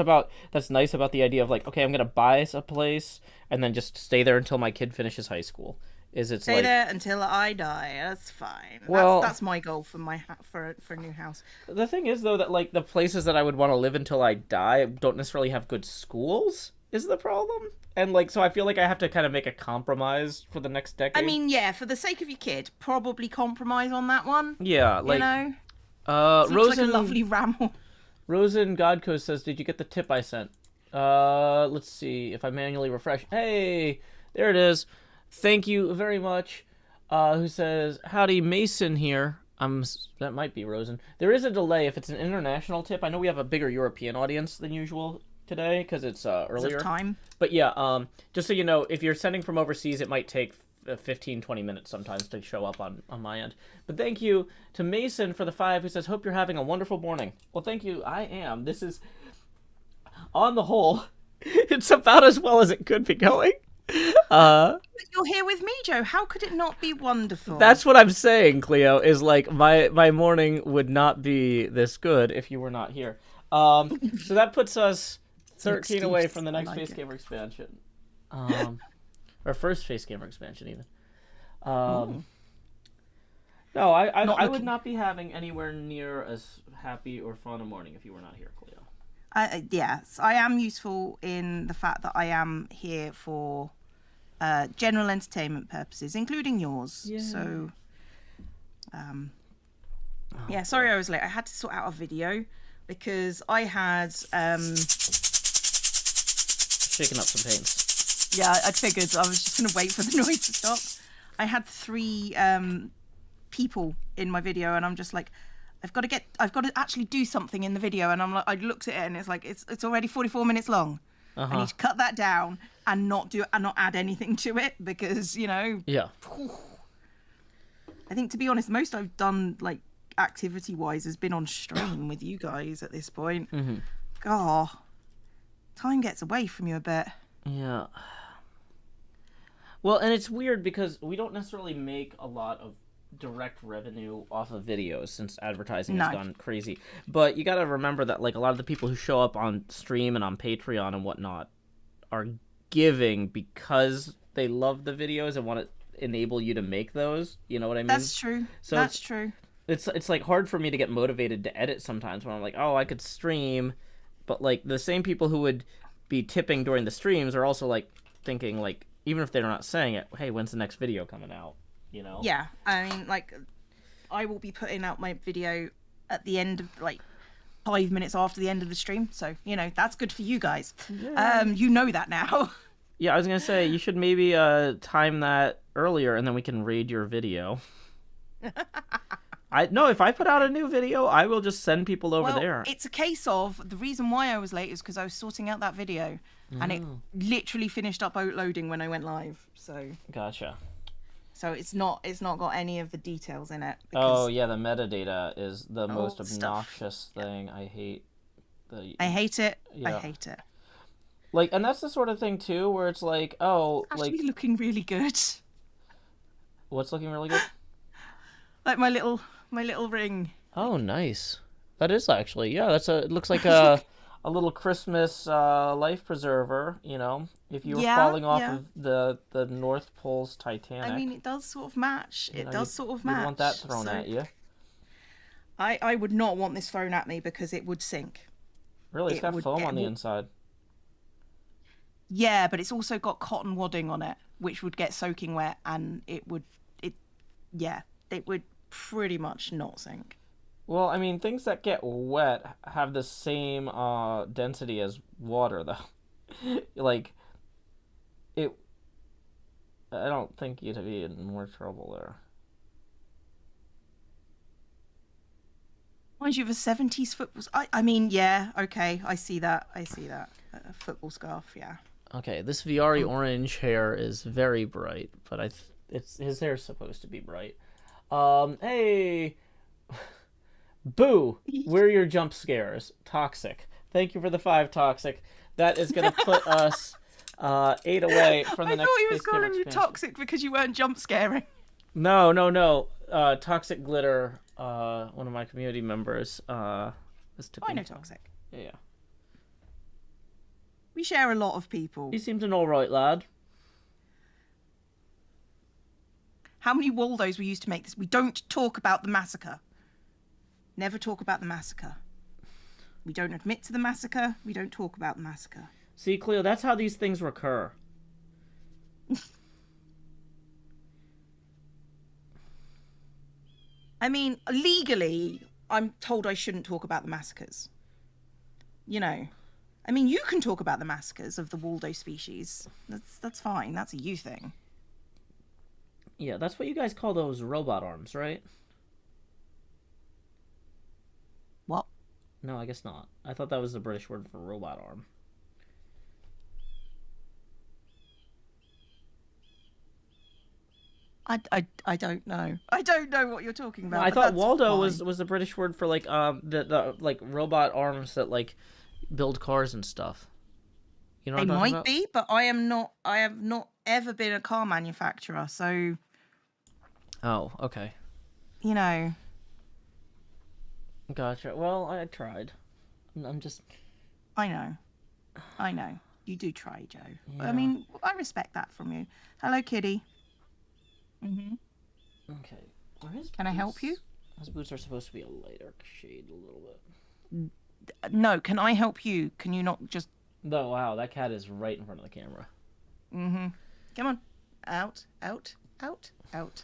that's nice about the idea of like, okay, I'm gonna buy a place and then just stay there until my kid finishes high school. Stay there until I die. That's fine. Well, that's my goal for for a new house. The thing is though that like the places that I would want to live until I die don't necessarily have good schools. Is the problem? And like so I feel like I have to kind of make a compromise for the next decade. I mean, yeah, for the sake of your kid, probably compromise on that one. Yeah, like Rosen, like a lovely ramble. Rosen Godco says, "Did you get the tip I sent?" Let's see if I manually refresh. Hey, there it is. Thank you very much. Who says, howdy, Mason here. That might be Rosen. There is a delay if it's an international tip. I know we have a bigger European audience than usual today because it's earlier. Time. But yeah, just so you know, if you're sending from overseas, it might take 15, 20 minutes sometimes to show up on my end. But thank you to Mason for the 5, who says, hope you're having a wonderful morning. Well, thank you. I am. This is, on the whole, it's about as well as it could be going. But you're here with me, Joe. How could it not be wonderful? That's what I'm saying, Cleo, is like my morning would not be this good if you were not here. So that puts us 13 away from the next Face Gamer expansion. Or first Face Gamer expansion, even. No, I would not be having anywhere near as happy or fun a morning if you were not here, Cleo. Yes, I am useful in the fact that I am here for general entertainment purposes, including yours. Yeah. So, yeah, sorry I was late. I had to sort out a video because I had... shaking up some paints. Yeah, I figured I was just going to wait for the noise to stop. I had 3 people in my video, and I'm just like, I've got to actually do something in the video, and I'm like, I looked at it and it's like it's already 44 minutes long. I need to cut that down and not add anything to it because, you know. Yeah. I think, to be honest, most I've done like activity wise has been on stream with you guys at this point. God, time gets away from you a bit. Yeah. Well, and it's weird because we don't necessarily make a lot of direct revenue off of videos since advertising has gone crazy. But you got to remember that like a lot of the people who show up on stream and on Patreon and whatnot are giving because they love the videos and want to enable you to make those. You know what I mean? That's true. So that's true. It's like hard for me to get motivated to edit sometimes when I'm like, oh, I could stream, but like the same people who would be tipping during the streams are also like thinking like, even if they're not saying it, hey, when's the next video coming out? You know? Yeah, I mean, like, I will be putting out my video at the end of, like, 5 minutes after the end of the stream. So, you know, that's good for you guys. Yeah. You know that now. Yeah, I was going to say, you should maybe time that earlier, and then we can raid your video. No, if I put out a new video, I will just send people over there. It's a case of, the reason why I was late is because I was sorting out that video, and it literally finished uploading when I went live. So Gotcha. So it's not got any of the details in it. Oh yeah, the metadata is the most obnoxious thing. I hate I hate it. Yeah. I hate it. Like, and that's the sort of thing too, where it's like, oh, it's actually looking really good. What's looking really good? Like my little ring. Oh, nice. That is actually, yeah. It looks like a little Christmas life preserver. You know, if you were falling off of the North Pole's Titanic. I mean, it does sort of match. It does sort of match. You want that thrown at you? I would not want this thrown at me because it would sink. Really, it's got foam on the inside. Yeah, but it's also got cotton wadding on it, which would get soaking wet, and it would pretty much not sink. Well, I mean, things that get wet have the same density as water, though. Like, I don't think you'd be in more trouble there. Mind you, have a 70s football... I mean, yeah, okay, I see that. A football scarf, yeah. Okay, this Viari orange hair is very bright, but his hair's supposed to be bright. Hey... Boo! We're your jump scares. Toxic. Thank you for the 5, Toxic. That is going to put us 8 away from the next. I thought he was calling you Toxic because you weren't jump scaring. No. Toxic Glitter, one of my community members, is I know Toxic. Yeah. We share a lot of people. He seems an alright lad. How many Waldos we used to make this? We don't talk about the massacre. Never talk about the massacre. We don't admit to the massacre. We don't talk about the massacre. See, Cleo, that's how these things recur. I mean, legally, I'm told I shouldn't talk about the massacres. You know. I mean, you can talk about the massacres of the Waldo species. That's fine. That's a you thing. Yeah, that's what you guys call those robot arms, right? What? No, I guess not. I thought that was the British word for robot arm. I don't know. I don't know what you're talking No, about, I but thought that's Waldo fine. was the British word for like the like robot arms that like build cars and stuff. You know what They I'm talking might about? be, but I am not. I have not ever been a car manufacturer, so Oh, okay. you know. Gotcha. Well, I tried. I'm just I know. I know. You do try, Joe. I yeah. mean, I respect that from you. Hello, Kitty. Hmm. Okay. Are his Can I help you? boots? His boots are supposed to be a lighter shade, a little bit. No. Can I help you? Can you not just? No, wow, that cat is right in front of the camera. Hmm. Come on. Out. Out. Out. Out.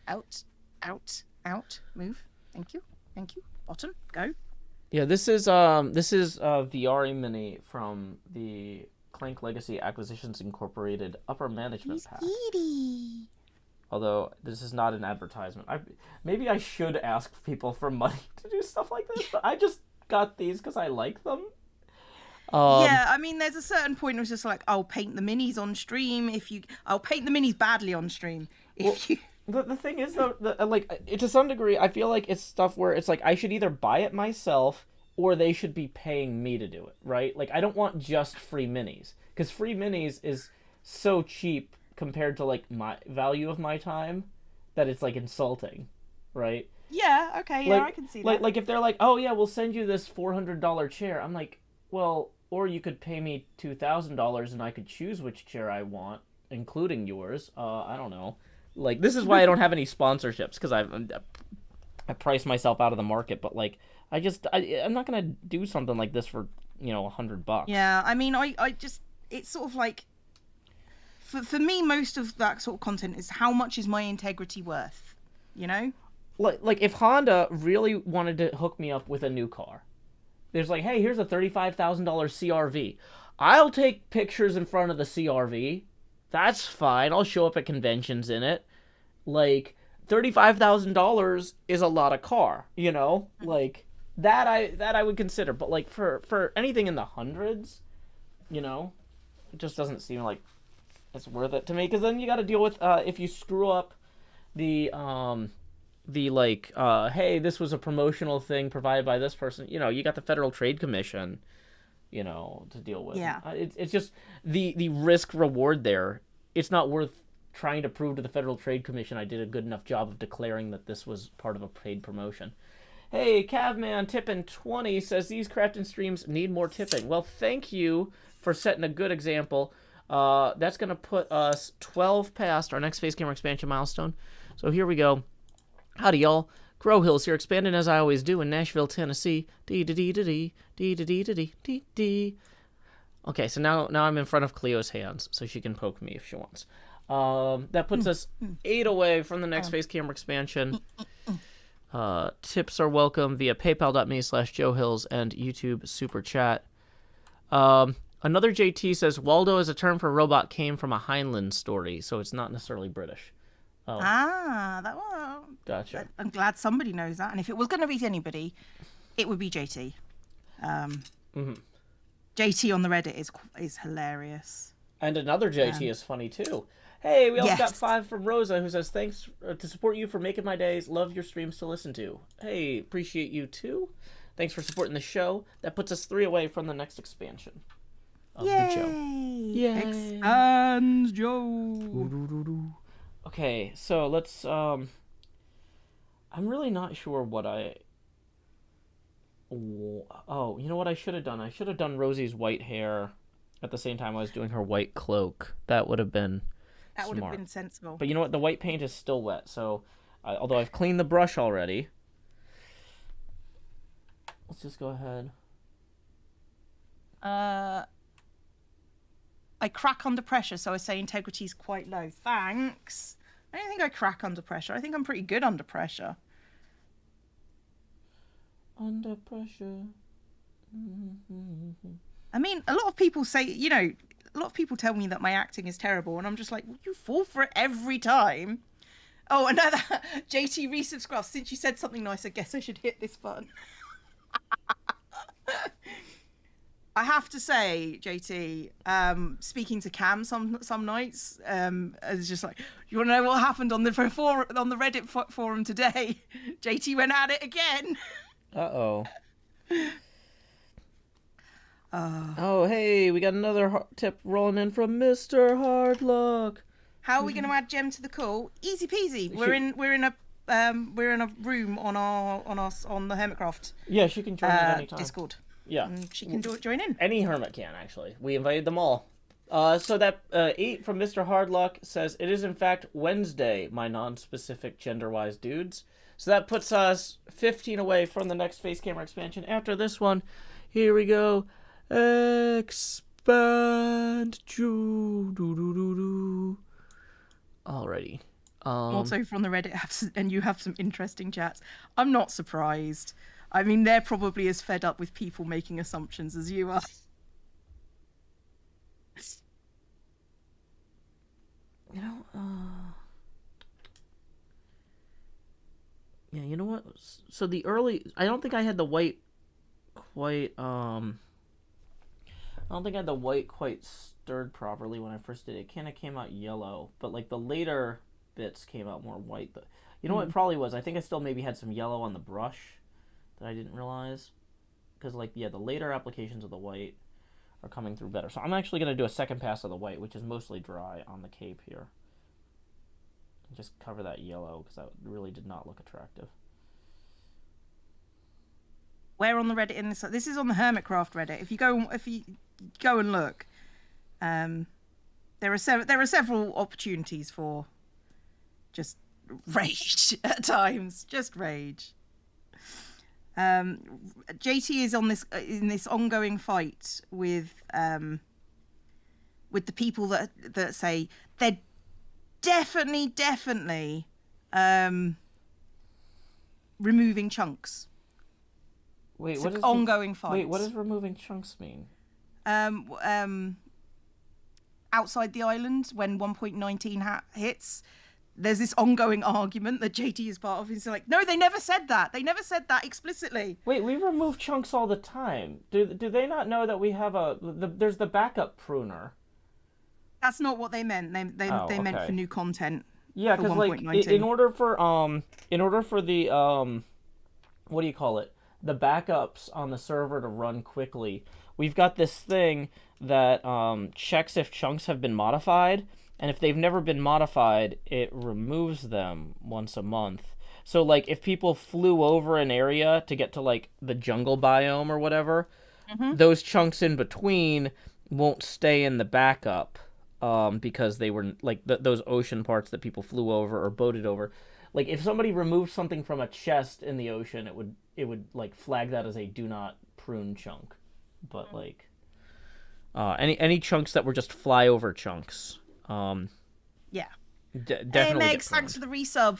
Out. Out. Out. Move. Thank you. Thank you. Bottom. Go. Yeah, this is VR Mini from the Clank Legacy Acquisitions Incorporated Upper Management He's Pack. Edie. Although this is not an advertisement. Maybe I should ask people for money to do stuff like this, but I just got these because I like them. Um, Yeah, I mean, there's a certain point where it's just like, I'll paint the minis on stream if you. I'll paint the minis badly on stream well, if you. the thing is though, to some degree, I feel like it's stuff where it's like I should either buy it myself or they should be paying me to do it, right? Like I don't want just free minis because free minis is so cheap compared to like my value of my time that it's like insulting, right? Yeah. Okay. Yeah, I can see that. Like if they're like, oh yeah, we'll send you this $400 chair. I'm like, well, or you could pay me $2,000 and I could choose which chair I want, including yours. I don't know. Like this is why I don't have any sponsorships because I price myself out of the market. But like I'm not gonna do something like this for $100. Yeah. I mean, I just. It's sort of like. For me, most of that sort of content is how much is my integrity worth? You know. Like if Honda really wanted to hook me up with a new car, there's like, hey, here's a $35,000 CRV. I'll take pictures in front of the CRV. That's fine. I'll show up at conventions in it. Like $35,000 is a lot of car, Like that I would consider. But like for anything in the hundreds, it just doesn't seem like it's worth it to me. Because then you got to deal with if you screw up the like hey, this was a promotional thing provided by this person, you got the Federal Trade Commission to deal with. Yeah. It's just the risk reward there. It's not worth trying to prove to the Federal Trade Commission I did a good enough job of declaring that this was part of a paid promotion. Hey, Cavman Tippin 20 says these crafting streams need more tipping. Well, thank you for setting a good example. That's gonna put us 12 past our next face camera expansion milestone. So here we go. Howdy, y'all. Grow Hills here, expanding as I always do in Nashville, Tennessee. Dee-dee-dee-dee-dee, Okay, so now I'm in front of Cleo's hands, so she can poke me if she wants. That puts us 8 away from the next face camera expansion. Tips are welcome via paypal.me/JoeHills and YouTube Super Chat. Another JT says, Waldo as a term for robot came from a Heinlein story, so it's not necessarily British. Oh. That one. Gotcha. I'm glad somebody knows that. And if it was going to be anybody, it would be JT. JT on the Reddit is hilarious. And another JT is funny too. Hey, we also Yes. got 5 from Rosa, who says, thanks to support you for making my days. Love your streams to listen to. Hey, appreciate you too. Thanks for supporting the show. That puts us 3 away from the next expansion of the show. Yay! Expands Joe. Okay, so let's I'm really not sure what oh, you know what I should have done? I should have done Rosie's white hair at the same time I was doing her white cloak. That would have been That would smart. have been sensible. But you know what? The white paint is still wet, so although I've cleaned the brush already, let's just go ahead. I crack under pressure, so I say integrity is quite low. Thanks. I don't think I crack under pressure. I think I'm pretty good under pressure. Under pressure. I mean, a lot of people say, a lot of people tell me that my acting is terrible, and I'm just like, well, you fall for it every time. Oh, another JT resubscribe. Since you said something nice, I guess I should hit this button. I have to say, JT, speaking to Cam some nights, it's just like, you want to know what happened on the Reddit forum today? JT went at it again. Uh-oh. Oh, hey, we got another tip rolling in from Mr. Hardluck. How are we going to add Jem to the call? Easy peasy. We're in a room on the Hermitcraft. Yeah, she can join at any time. Discord. Yeah, and she can join in. Any hermit can, actually. We invited them all. So that 8 from Mr. Hardluck says, it is in fact Wednesday, my non-specific gender-wise dudes. So that puts us 15 away from the next face camera expansion. After this one, here we go. Expand. Alrighty. Also from the Reddit apps, and you have some interesting chats. I'm not surprised. I mean, they're probably as fed up with people making assumptions as you are. You know, yeah, you know what? So I don't think I had the white quite, I don't think I had the white quite stirred properly when I first did it. It kind of came out yellow, but like the later bits came out more white. You know what it probably was? I think I still maybe had some yellow on the brush that I didn't realize. Because, like, yeah, the later applications of the white are coming through better. So I'm actually going to do a second pass of the white, which is mostly dry on the cape here. Just cover that yellow, because that really did not look attractive. Where on the Reddit in this? This is on the Hermitcraft Reddit. If you go and look, there are several opportunities for just rage at times. Just rage. JT is on in this ongoing fight with the people that say they're definitely removing chunks. Wait, it's what an is ongoing fight? Wait, what does removing chunks mean? Outside the island, when 1.19 hits, there's this ongoing argument that JT is part of. He's like, no, they never said that. They never said that explicitly. Wait, we remove chunks all the time. Do they not know that we have there's the backup pruner? That's not what they meant. They meant for new content. Yeah, because like in order for the what do you call it? The backups on the server to run quickly, we've got this thing that checks if chunks have been modified, and if they've never been modified, it removes them once a month. So like if people flew over an area to get to like the jungle biome or whatever, those chunks in between won't stay in the backup because they were like those ocean parts that people flew over or boated over. Like if somebody removed something from a chest in the ocean, it would like flag that as a do not prune chunk. But like any chunks that were just flyover chunks. Yeah. Definitely. Hey Meg, thanks for the resub.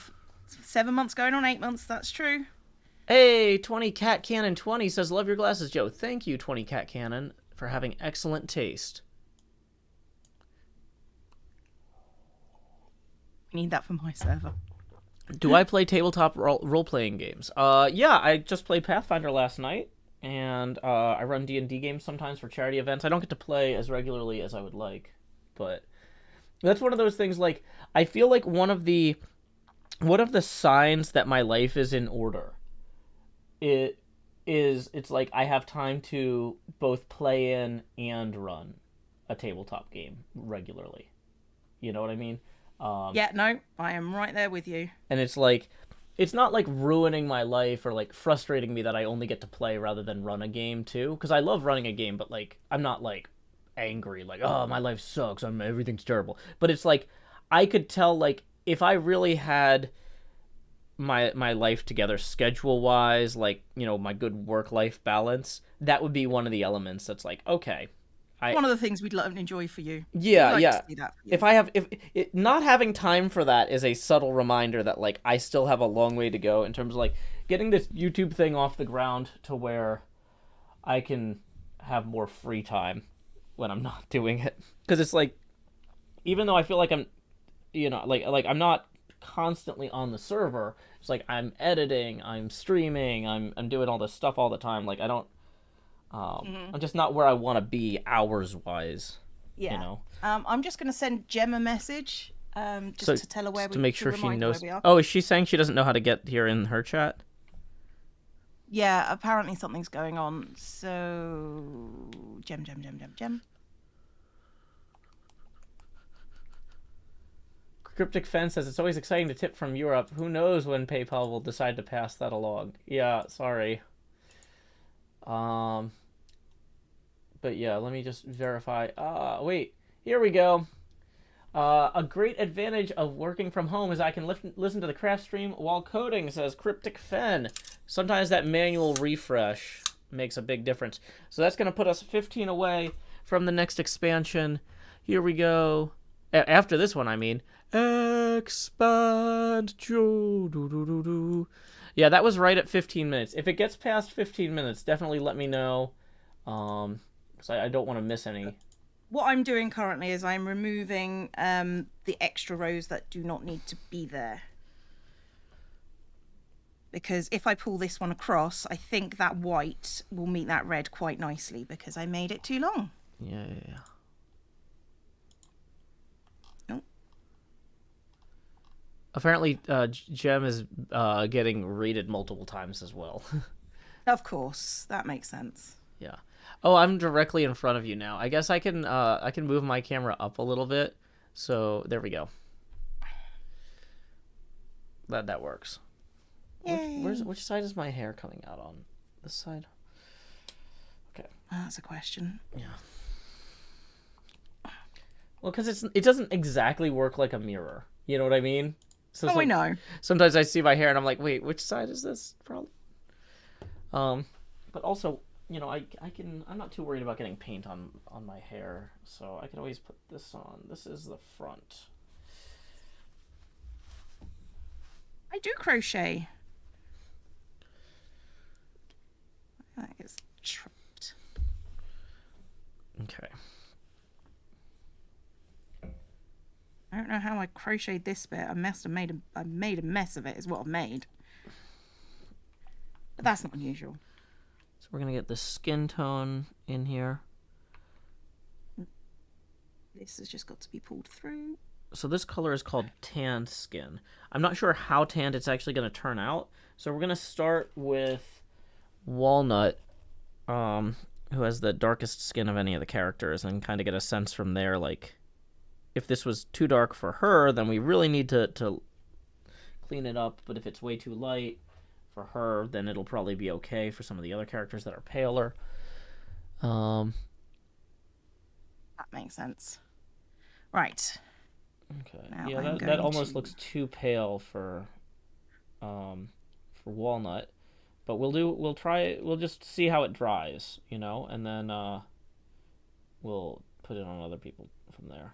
7 months going on 8 months. That's true. Hey, 20 Cat Cannon 20 says, "Love your glasses, Joe." Thank you, 20 Cat Cannon, for having excellent taste. I need that for my server. Do I play tabletop role-playing games? Yeah, I just played Pathfinder last night, and I run D&D games sometimes for charity events. I don't get to play as regularly as I would like, but that's one of those things, like, I feel like one of the signs that my life is in order, it's like I have time to both play in and run a tabletop game regularly. You know what I mean? Yeah, no, I am right there with you. And it's like, it's not like ruining my life or like frustrating me that I only get to play rather than run a game too. Because I love running a game, but like I'm not like angry, like, oh, my life sucks, everything's terrible. But it's like I could tell, like, if I really had my life together schedule wise, like, you know, my good work life balance, that would be one of the elements that's like, okay. One of the things we'd love and enjoy for you. Yeah, yeah. To see that for you. If not having time for that is a subtle reminder that like I still have a long way to go in terms of like getting this YouTube thing off the ground to where I can have more free time when I'm not doing it. Because it's like, even though I feel like I'm, you know, like I'm not constantly on the server, it's like I'm editing, I'm streaming, I'm doing all this stuff all the time. Like I I'm just not where I want to be hours wise, you Yeah. know. I'm just going to send Jem a message, just So to tell her where just to we make to sure she remind her where knows. we are. Oh, is she saying she doesn't know how to get here in her chat? Yeah, apparently something's going on. So Jem. Cryptic Fence says it's always exciting to tip from Europe. Who knows when PayPal will decide to pass that along? Yeah, sorry. Um, but yeah, let me just verify. Wait, here we go. A great advantage of working from home is I can listen to the craft stream while coding, says Cryptic Fen. Sometimes that manual refresh makes a big difference. So that's going to put us 15 away from the next expansion. Here we go. After this one, I mean. Expand. Yeah, that was right at 15 minutes. If it gets past 15 minutes, definitely let me know. Because I don't want to miss any. What I'm doing currently is I'm removing the extra rows that do not need to be there. Because if I pull this one across, I think that white will meet that red quite nicely because I made it too long. Yeah. Oh. Apparently, Gem is getting rated multiple times as well. Of course, that makes sense. Yeah. Oh, I'm directly in front of you now. I guess I can move my camera up a little bit. So there we go. That works. Which side is my hair coming out on? This side? Okay. That's a question. Yeah. Well, because it doesn't exactly work like a mirror. You know what I mean? So I know. Sometimes I see my hair and I'm like, wait, which side is this? Probably. But also, you know, I'm not too worried about getting paint on my hair, so I can always put this on. This is the front. I do crochet. That is trapped. Okay. I don't know how I crocheted this bit. I made a mess of it is what I've made. But that's not unusual. So we're gonna get the skin tone in here. This has just got to be pulled through. So this color is called tanned skin. I'm not sure how tanned it's actually gonna turn out. So we're gonna start with Walnut, who has the darkest skin of any of the characters, and kind of get a sense from there, like, if this was too dark for her, then we really need to clean it up. But if it's way too light for her, then it'll probably be okay for some of the other characters that are paler. That makes sense. Right. Okay. Now yeah, that almost looks too pale for Walnut. But we'll just see how it dries, you know, and then we'll put it on other people from there.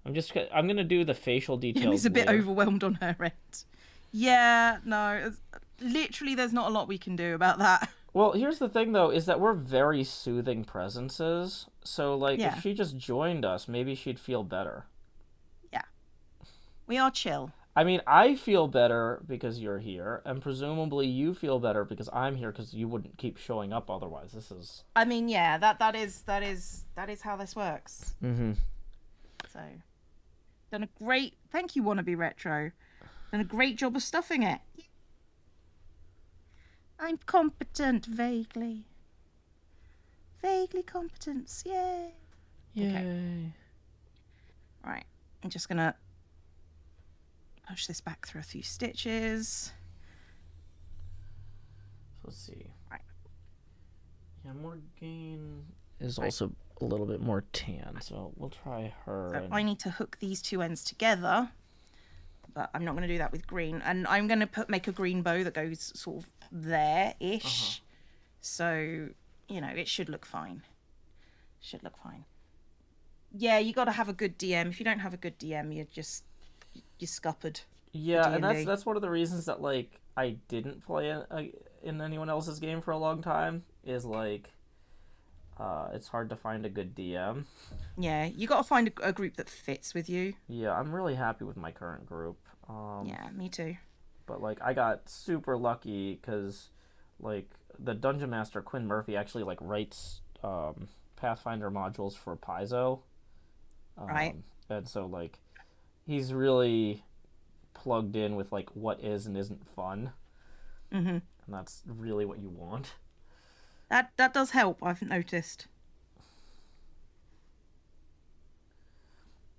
I'm gonna do the facial details. He's a bit later. overwhelmed on her end. Yeah, no, literally, there's not a lot we can do about that. Well, here's the thing, though, is that we're very soothing presences. So, like, Yeah. if she just joined us, maybe she'd feel better. Yeah, we are chill. I mean, I feel better because you're here, and presumably you feel better because I'm here, because you wouldn't keep showing up otherwise. This is. I mean, yeah, that is how this works. Mm-hmm. So, done a great. Thank you, Wannabe Retro. Done a great job of stuffing it. I'm competent, vaguely. Vaguely competence, yay. Yay. Okay. Right, I'm just gonna push this back through a few stitches. Let's see. Right. Yeah, Morgaine is also a little bit more tan, so we'll try her. So I need to hook these two ends together, but I'm not going to do that with green. And I'm going to make a green bow that goes sort of there-ish. So, you know, it should look fine. Should look fine. Yeah, you got to have a good DM. If you don't have a good DM, you're scuppered. Yeah, and that's one of the reasons that, like, I didn't play in anyone else's game for a long time, is, like, it's hard to find a good DM. Yeah, you got to find a group that fits with you. Yeah, I'm really happy with my current group. Yeah, me too. But like I got super lucky because like the dungeon master Quinn Murphy actually like writes Pathfinder modules for Paizo, Right. and so like he's really plugged in with like what is and isn't fun, Mm-hmm. and that's really what you want. That does help, I've noticed.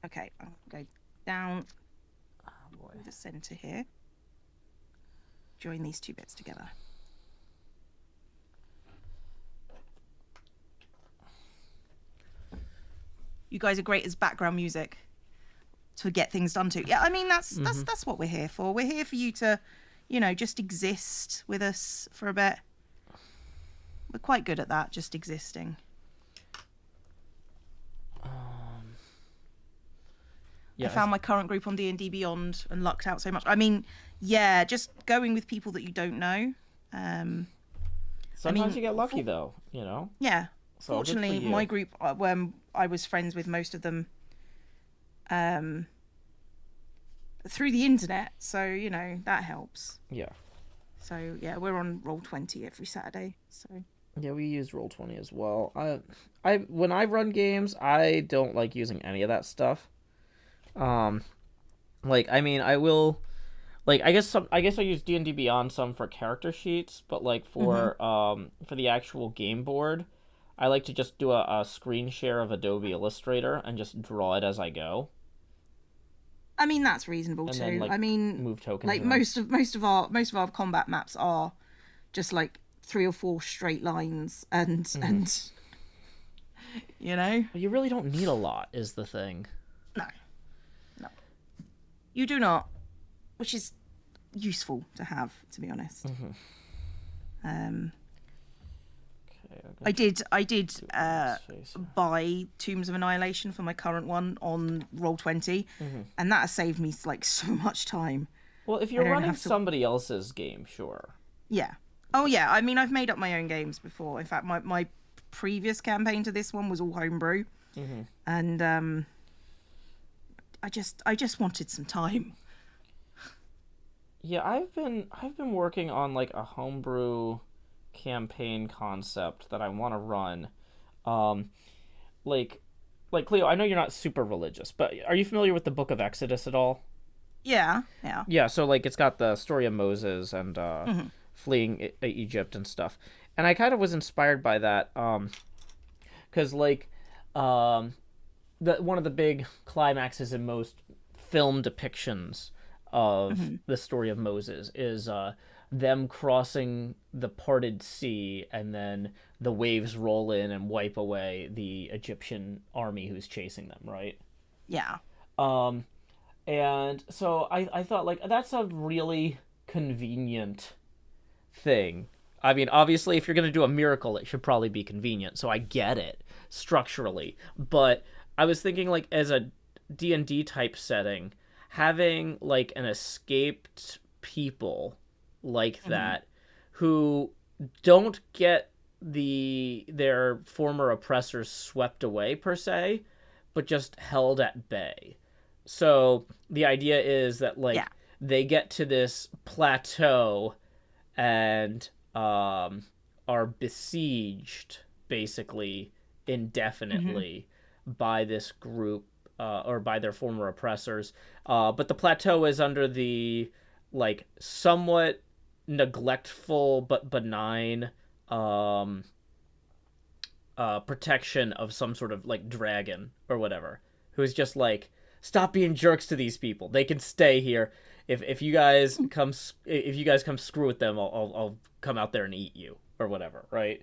Okay, I'll go down Oh boy. the center here. Join these two bits together. You guys are great as background music to get things done to. Yeah, I mean that's what we're here for. We're here for you to, just exist with us for a bit. We're quite good at that, just existing. Yeah, I found my current group on D&D Beyond and lucked out so much. I mean, yeah, just going with people that you don't know. sometimes you get lucky though, Yeah. So good for Fortunately, you. my group, when I was friends with most of them through the internet, so that helps. Yeah. So yeah, we're on Roll20 every Saturday. So Yeah, we use Roll20 as well. I when I run games, I don't like using any of that stuff. Um, like I mean, I will like I guess I use D&D Beyond some for character sheets, but like hmm for the actual game board, I like to just do a screen share of Adobe Illustrator and just draw it as I go, I mean that's reasonable and then too. like I mean, move tokens like around. most of our combat maps are just like 3 or 4 straight lines, and But you really don't need a lot, is the thing. no, no, you do not, which is useful to have, to be honest. Um, Okay, I did his face. buy Tombs of Annihilation for my current one on Roll20, and that has saved me like so much time. Well, if I you're don't running have to. somebody else's game, sure. Yeah. Oh yeah. I mean, I've made up my own games before. In fact, my previous campaign to this one was all homebrew, and I just wanted some time. Yeah, I've been working on like a homebrew campaign concept that I want to run. Um, like like Cleo, I know you're not super religious, but are you familiar with the Book of Exodus at all? Yeah. Yeah. Yeah, so like it's got the story of Moses and hmm fleeing Egypt and stuff. And I kind of was inspired by that cuz like um the one of the big climaxes in most film depictions of hmm the story of Moses is them crossing the parted sea and then the waves roll in and wipe away the Egyptian army who's chasing them, right? Yeah. Um, and so I thought like that's a really convenient thing. I mean, obviously, if you're going to do a miracle, it should probably be convenient. So I get it structurally, but I was thinking like as a D&D type setting, having like an escaped people like hmm that who don't get their former oppressors swept away per se, but just held at bay. So the idea is that Yeah. like they get to this plateau and are besieged basically hmm indefinitely by this group or by their former oppressors. But the plateau is under the like somewhat neglectful but benign um, protection of some sort of like dragon or whatever, who's just like, stop being jerks to these people. They can stay here. If you guys come screw with them, I'll come out there and eat you or whatever, right?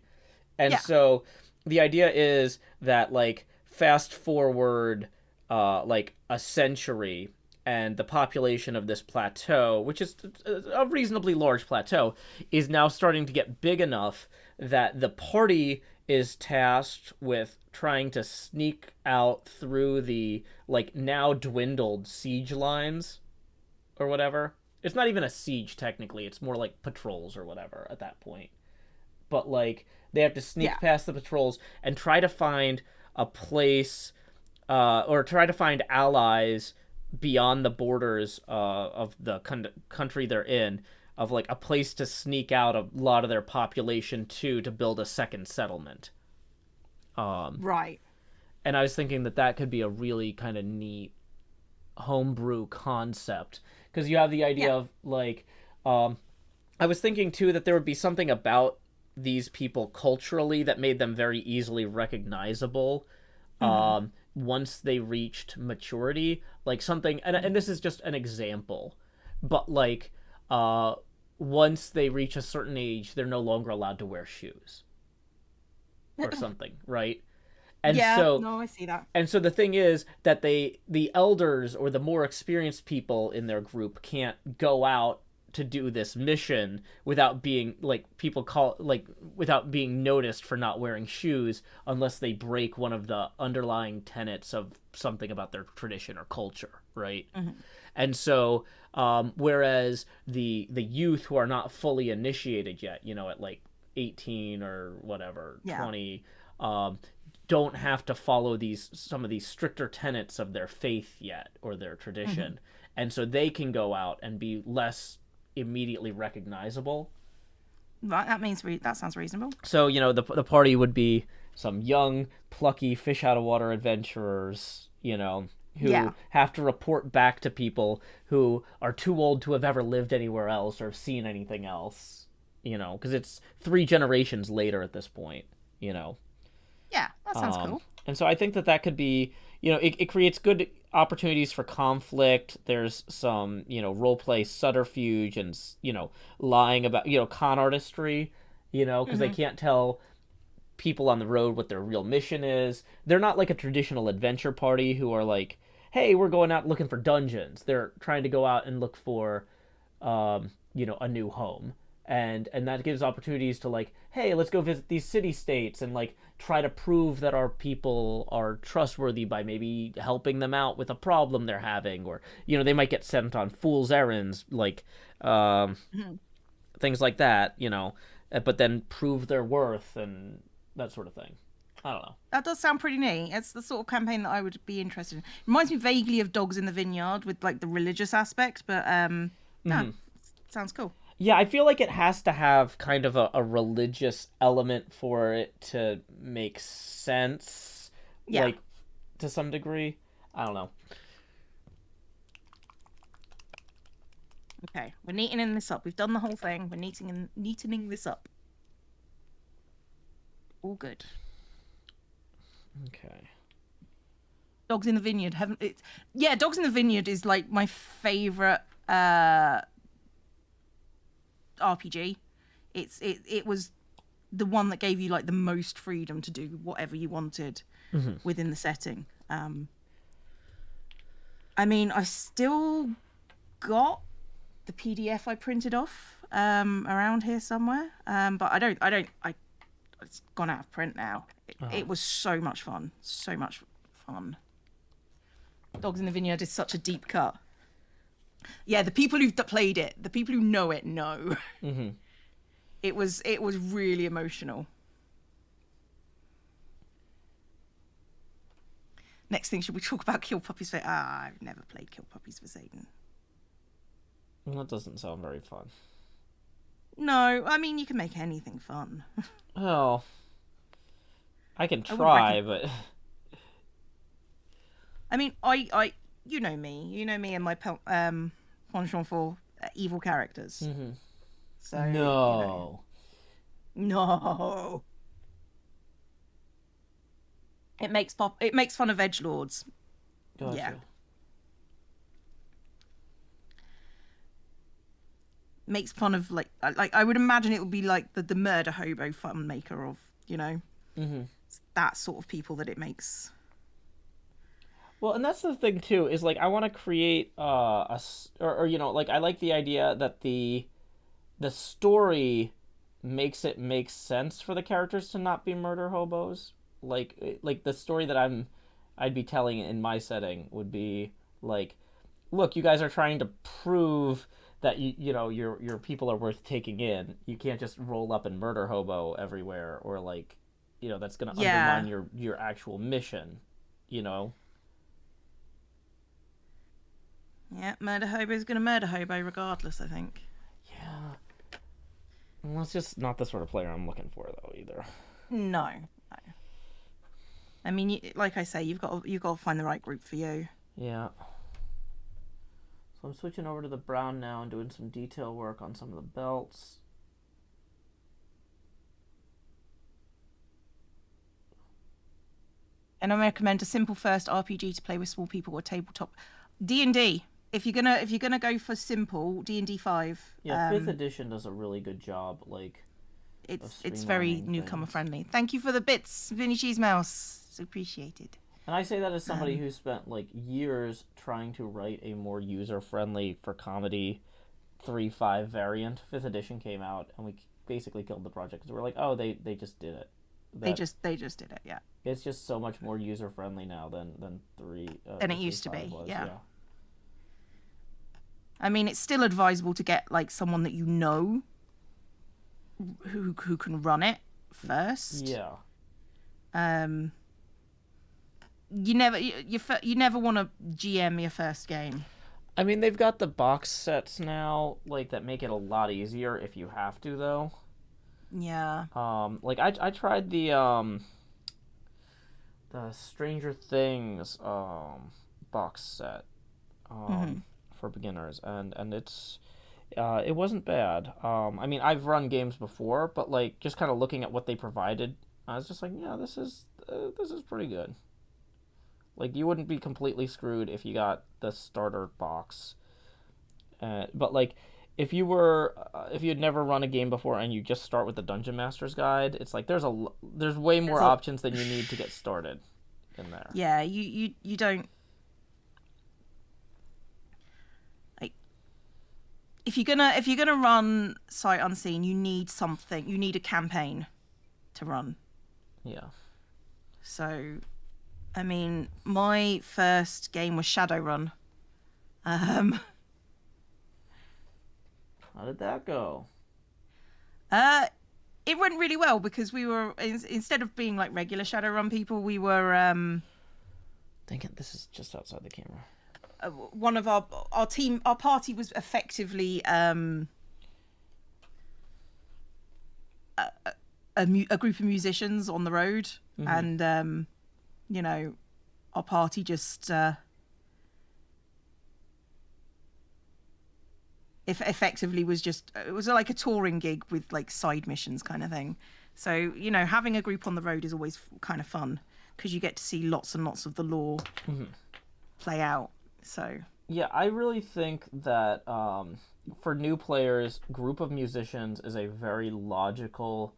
And Yeah. so the idea is that like fast forward like a century and the population of this plateau, which is a reasonably large plateau, is now starting to get big enough that the party is tasked with trying to sneak out through the like now dwindled siege lines or whatever. It's not even a siege technically, it's more like patrols or whatever at that point. But like they have to Yeah. sneak past the patrols and try to find a place or try to find allies beyond the borders of the country they're in, of like a place to sneak out a lot of their population to build a second settlement. Right. And I was thinking that that could be a really kind of neat homebrew concept, because you have the idea Yeah. of like, I was thinking too that there would be something about these people culturally that made them very easily recognizable Hmm. once they reached maturity, like something, and this is just an example, but like uh once they reach a certain age they're no longer allowed to wear shoes or something, right? and Yeah. so No, I see that. and so the thing is that the elders or the more experienced people in their group can't go out to do this mission without being like people call like without being noticed for not wearing shoes unless they break one of the underlying tenets of something about their tradition or culture, right? Hmm. And so whereas the youth who are not fully initiated yet, at like 18 or whatever, Yeah. 20, um, don't have to follow some of these stricter tenets of their faith yet or their Hmm. tradition, and so they can go out and be less immediately recognizable. Right. That sounds reasonable. So the party would be some young, plucky, fish out of water adventurers, who Yeah. have to report back to people who are too old to have ever lived anywhere else or have seen anything else. Because it's 3 generations later at this point. You know, Yeah. That sounds cool. and so I think that that could be, it creates good opportunities for conflict. There's some, role play subterfuge and, lying about, con artistry, because they Hmm. can't tell people on the road what their real mission is. They're not like a traditional adventure party who are like, hey, we're going out looking for dungeons. They're trying to go out and look for a new home. And that gives opportunities to like, hey, let's go visit these city states and like try to prove that our people are trustworthy by maybe helping them out with a problem they're having, or they might get sent on fool's errands, like um, Hmm. things like that, but then prove their worth and that sort of thing. I don't know. That does sound pretty neat. It's the sort of campaign that I would be interested in. Reminds me vaguely of Dogs in the Vineyard with like the religious aspect, but no, sounds cool. Yeah, I feel like it has to have kind of a religious element for it to make sense, Yeah. like to some degree. I don't know. Okay, we're neatening this up. We've done the whole thing. We're neatening this up. All good. Okay. Dogs in the Vineyard haven't it? Yeah, Dogs in the Vineyard is like my favorite RPG. It was the one that gave you like the most freedom to do whatever you wanted within the setting. I mean, I still got the PDF I printed off around here somewhere, but it's gone out of print now. It was so much fun, so much fun. Dogs in the Vineyard is such a deep cut. Yeah, the people who've played it, the people who know it know. Mm-hmm. It was really emotional. Next thing, should we talk about Kill Puppies for? I've never played Kill Puppies for Satan. That doesn't sound very fun. No, I mean you can make anything fun. Oh, I can I wouldn't try, recommend. but I mean, you know me and my penchant for evil characters. mm-hmm. So No. no, it makes fun of edge lords. Yeah, Gotcha. makes fun of like I would imagine it would be like the murder hobo fun maker of Mm-hmm. it's that sort of people that it makes. Well, and that's the thing too, is like I want to create or like I like the idea that the story makes it make sense for the characters to not be murder hobos. Like the story that I'd be telling in my setting would be like, look, you guys are trying to prove that your people are worth taking in. You can't just roll up and murder hobo everywhere, or like, that's going to Yeah, undermine your actual mission, you know. Yeah, murder hobo's gonna murder hobo regardless, I think. Yeah. Well, it's just not the sort of player I'm looking for, though, either. No, no. I mean, like I say, you've got to find the right group for you. Yeah. So I'm switching over to the brown now and doing some detail work on some of the belts. And I recommend a simple first RPG to play with small people or tabletop. D&D. If you're gonna go for simple, D&D 5. Yeah, 5th edition does a really good job. Like, it's very newcomer things. friendly. Thank you for the bits, Vinny Cheese Mouse. It's appreciated. And I say that as somebody who spent like years trying to write a more user friendly for comedy 3.5 variant. 5th edition came out, and we basically killed the project because we're like, oh, they just did it. They just did it. Yeah. It's just so much more user friendly now than 3. Than it used to be. Was, yeah. I mean, it's still advisable to get like someone that you know who can run it first. Yeah. You never want to GM your first game. I mean, they've got the box sets now, like, that make it a lot easier if you have to, though. Yeah. Like I tried the Stranger Things box set for beginners, and it wasn't bad. I mean, I've run games before, but like just kind of looking at what they provided, I was just like, yeah, this is pretty good. Like, you wouldn't be completely screwed if you got the starter box, but like, if you had never run a game before and you just start with the Dungeon Master's Guide, it's like there's way more options than you need to get started in there. Yeah, you don't. Like, if you're gonna run Sight Unseen, you need something. You need a campaign to run. Yeah. So, I mean, my first game was Shadowrun. How did that go? It went really well because we were, instead of being like regular Shadowrun people, we were Thinking this is just outside the camera. One of our party was effectively a group of musicians on the road, and you know, our party just effectively was just, it was like a touring gig with like side missions kind of thing. So, you know, having a group on the road is always kind of fun because you get to see lots and lots of the lore play out. So yeah, I really think that for new players, group of musicians is a very logical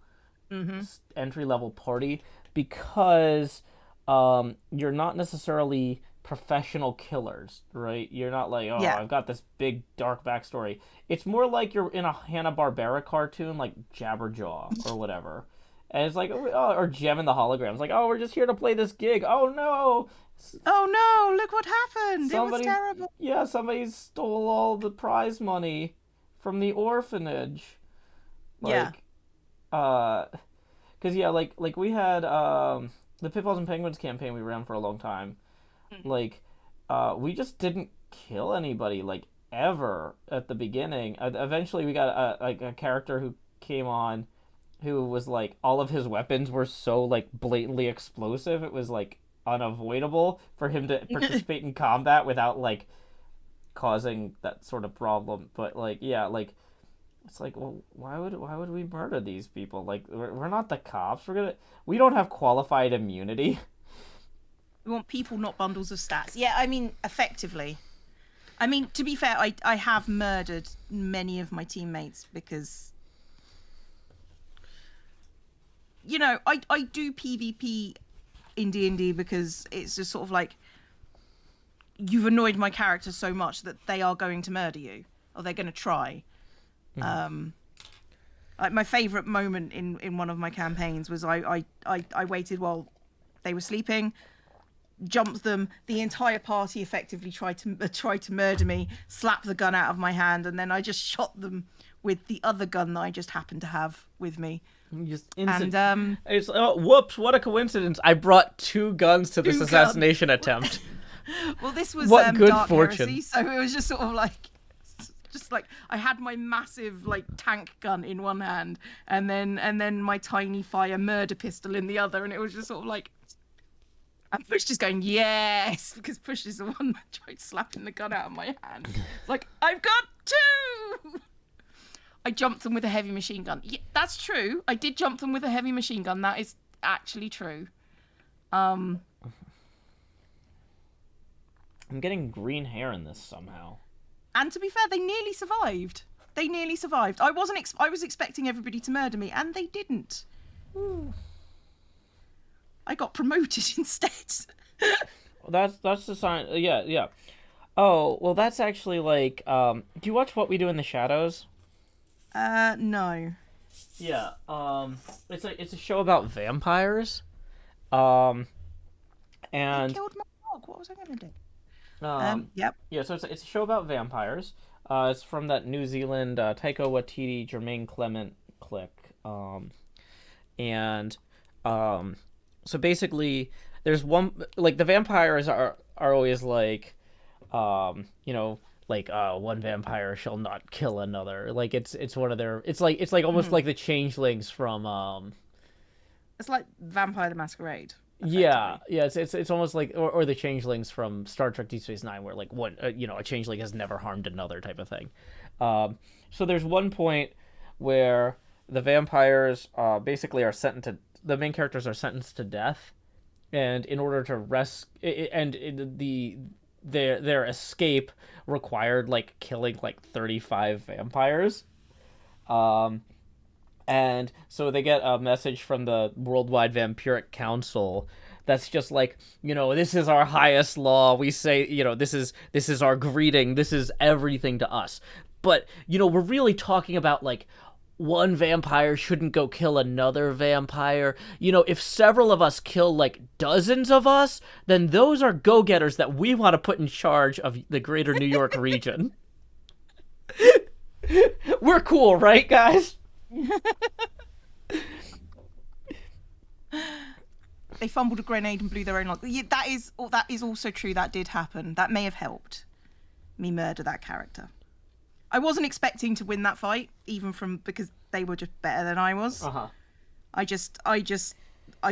entry-level party because you're not necessarily professional killers, right? You're not like, oh, yeah, I've got this big dark backstory. It's more like you're in a Hanna-Barbera cartoon, like Jabberjaw or whatever. And it's like, oh, or Gem and the Holograms. Like, oh, we're just here to play this gig. Oh, no. Oh, no, look what happened. It was terrible. Yeah, somebody stole all the prize money from the orphanage. Like, yeah. Because, yeah, like we had the Pitfalls and Penguins campaign we ran for a long time. Like, we just didn't kill anybody, like, ever at the beginning. Eventually we got a character who came on who was, like, all of his weapons were so, like, blatantly explosive, it was, like, unavoidable for him to participate in combat without, like, causing that sort of problem. But, like, yeah, like, it's like, well, why would we murder these people? Like, we're not the cops. We don't have qualified immunity. We want people, not bundles of stats. Yeah, I mean, effectively. I mean, to be fair, I have murdered many of my teammates because, you know, I do PvP in D&D because it's just sort of like, you've annoyed my character so much that they are going to murder you, or they're going to try. Like, my favourite moment in one of my campaigns was I waited while they were sleeping, jumped them. The entire party effectively tried to murder me, slap the gun out of my hand, and then I just shot them with the other gun that I just happened to have with me. It's whoops! What a coincidence! I brought 2 guns to this assassination attempt. Well, this was What good Dark fortune. Heresy, so it was just sort of like, I had my massive like tank gun in one hand, and then my tiny fire murder pistol in the other, and it was just sort of like, and Push is going yes, because Push is the one that tried slapping the gun out of my hand. It's like, I've got two. I jumped them with a heavy machine gun. Yeah, that's true. I did jump them with a heavy machine gun. That is actually true. I'm getting green hair in this somehow. And to be fair, they nearly survived. They nearly survived. I was expecting everybody to murder me, and they didn't. Ooh. I got promoted instead. That's the sign. Yeah. Oh, well, that's actually like. Do you watch What We Do in the Shadows? No. Yeah. It's a show about vampires. They And killed my dog. What was I going to do? Yep. Yeah. So it's a show about vampires. It's from that New Zealand Taika Waititi, Jermaine Clement click. And so basically, there's one like the vampires are always like, one vampire shall not kill another. Like it's one of their. It's like almost like the changelings from. It's like Vampire the Masquerade. Yeah. It's almost like or the changelings from Star Trek: Deep Space Nine, where like one a changeling has never harmed another type of thing. So there's one point where the vampires basically are sentenced to the main characters are sentenced to death, and in order to their escape required like killing like 35 vampires. And so they get a message from the Worldwide Vampiric Council that's just like, this is our highest law. We say, this is our greeting. This is everything to us. But, we're really talking about like one vampire shouldn't go kill another vampire. If several of us kill like dozens of us, then those are go-getters that we want to put in charge of the greater New York region. We're cool, right, guys? They fumbled a grenade and blew their own lung. Yeah, that is also true. That did happen. That may have helped me murder that character. I wasn't expecting to win that fight, because they were just better than I was. I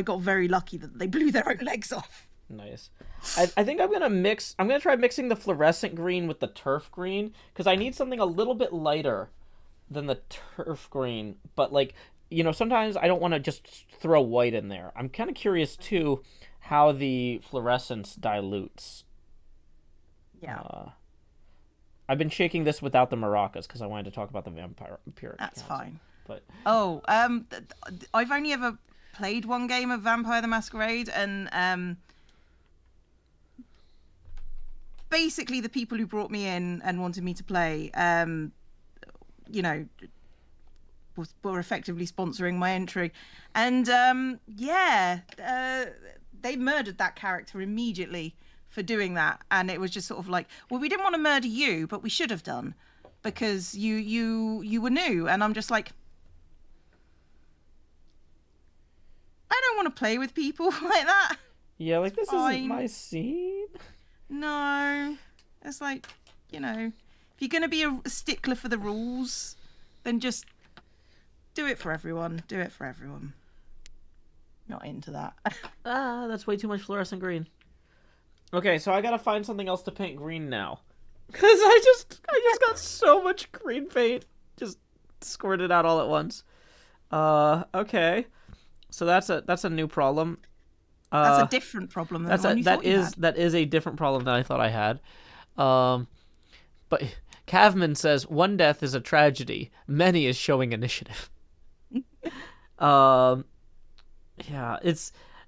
got very lucky that they blew their own legs off. Nice. I think I'm gonna try mixing the fluorescent green with the turf green, because I need something a little bit lighter than the turf green, but like, sometimes I don't want to just throw white in there. I'm kind of curious too how the fluorescence dilutes. Yeah. I've been shaking this without the maracas because I wanted to talk about the vampire. That's fine. But I've only ever played one game of Vampire the Masquerade, and basically the people who brought me in and wanted me to play, were effectively sponsoring my entry, and they murdered that character immediately for doing that, and it was just sort of like, well, we didn't want to murder you, but we should have done, because you were new. And I'm just like, I don't want to play with people like that. Yeah, like this isn't my scene. No, it's like, if you're gonna be a stickler for the rules, then just do it for everyone. Do it for everyone. Not into that. That's way too much fluorescent green. Okay, so I gotta find something else to paint green now. Cause I just got so much green paint. Just squirted out all at once. Okay. So that's a new problem. That's a different problem than the one you thought you had. That is a different problem than I thought I had. But Cavman says one death is a tragedy. Many is showing initiative.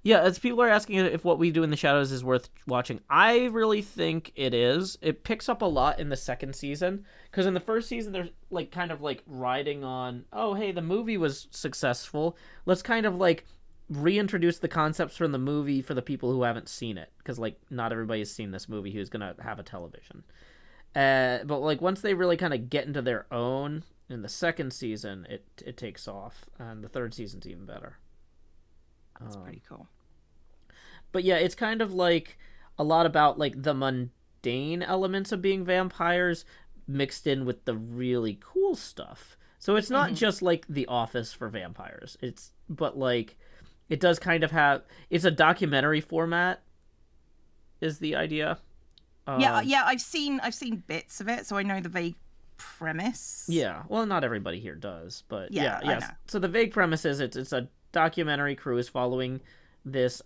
It's people are asking if What We Do in the Shadows is worth watching. I really think it is. It picks up a lot in the second season, because in the first season they're like kind of like riding on, oh hey, the movie was successful. Let's kind of like reintroduce the concepts from the movie for the people who haven't seen it, because like not everybody's seen this movie who's gonna have a television. But like once they really kind of get into their own in the second season, it takes off, and the third season's even better. That's pretty cool. But yeah, it's kind of like a lot about like the mundane elements of being vampires mixed in with the really cool stuff. So it's not Hmm. just like The Office for vampires. But like it does kind of have, it's a documentary format is the idea. Yeah, Um yeah, I've seen bits of it, so I know the vague premise. yeah, well not everybody here does, but Yeah, I yes. know. So the vague premise is it's a documentary crew is following this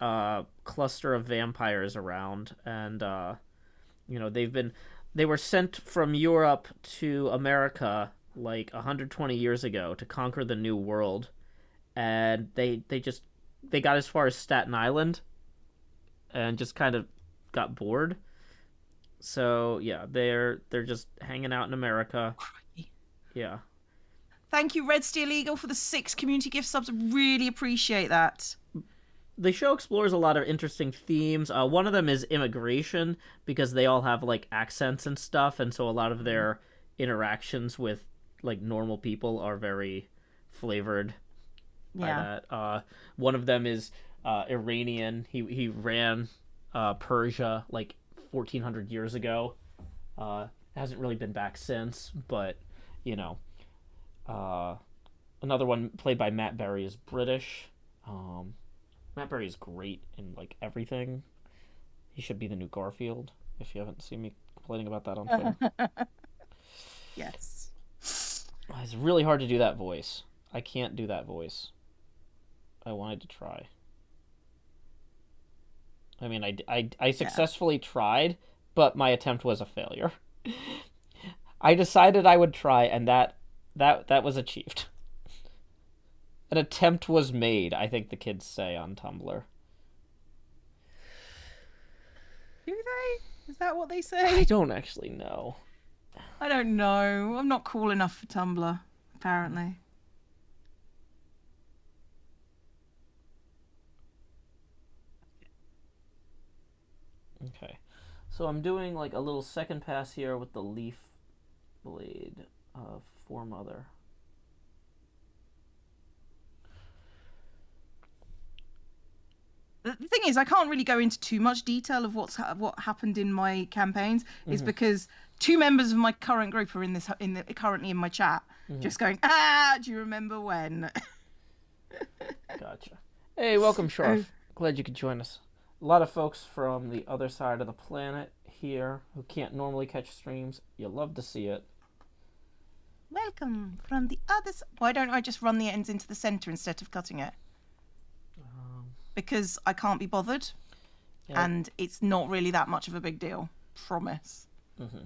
cluster of vampires around, and they were sent from Europe to America like 120 years ago to conquer the new world, and they got as far as Staten Island and just kind of got bored. So yeah, they're just hanging out in America. Crikey. Yeah. Thank you, Red Steel Eagle, for the 6 community gift subs. Really appreciate that. The show explores a lot of interesting themes. One of them is immigration because they all have like accents and stuff, and so a lot of their interactions with like normal people are very flavored by Yeah. that. One of them is Iranian. He ran Persia like 1400 years ago. Hasn't really been back since, but you know. Uh, Another one played by Matt Berry is British. Matt Berry is great in like everything. He should be the new Garfield. If you haven't seen me complaining about that on Twitter, Yes. it's really hard to do that voice. I can't do that voice. I wanted to try. I mean, I Yeah. successfully tried, but my attempt was a failure. I decided I would try, and that was achieved. An attempt was made, I think the kids say on Tumblr. Do they? Is that what they I say? don't actually know. I don't know. I'm not cool enough for Tumblr, apparently. Okay. So I'm doing like a little second pass here with the leaf blade of Foremother. The thing is, I can't really go into too much detail of what happened in my campaigns, is Mm-hmm. because 2 members of my current group are currently in my chat, Mm-hmm. just going, do you remember when? Gotcha. Hey, welcome, Oh, Sharf. Glad you could join us. A lot of folks from the other side of the planet here who can't normally catch streams. You'll love to see it. welcome from the other side. Why don't I just run the ends into the center instead of cutting it? Because I can't be bothered, Yeah. and it's not really that much of a big deal. Promise. Mm-hmm.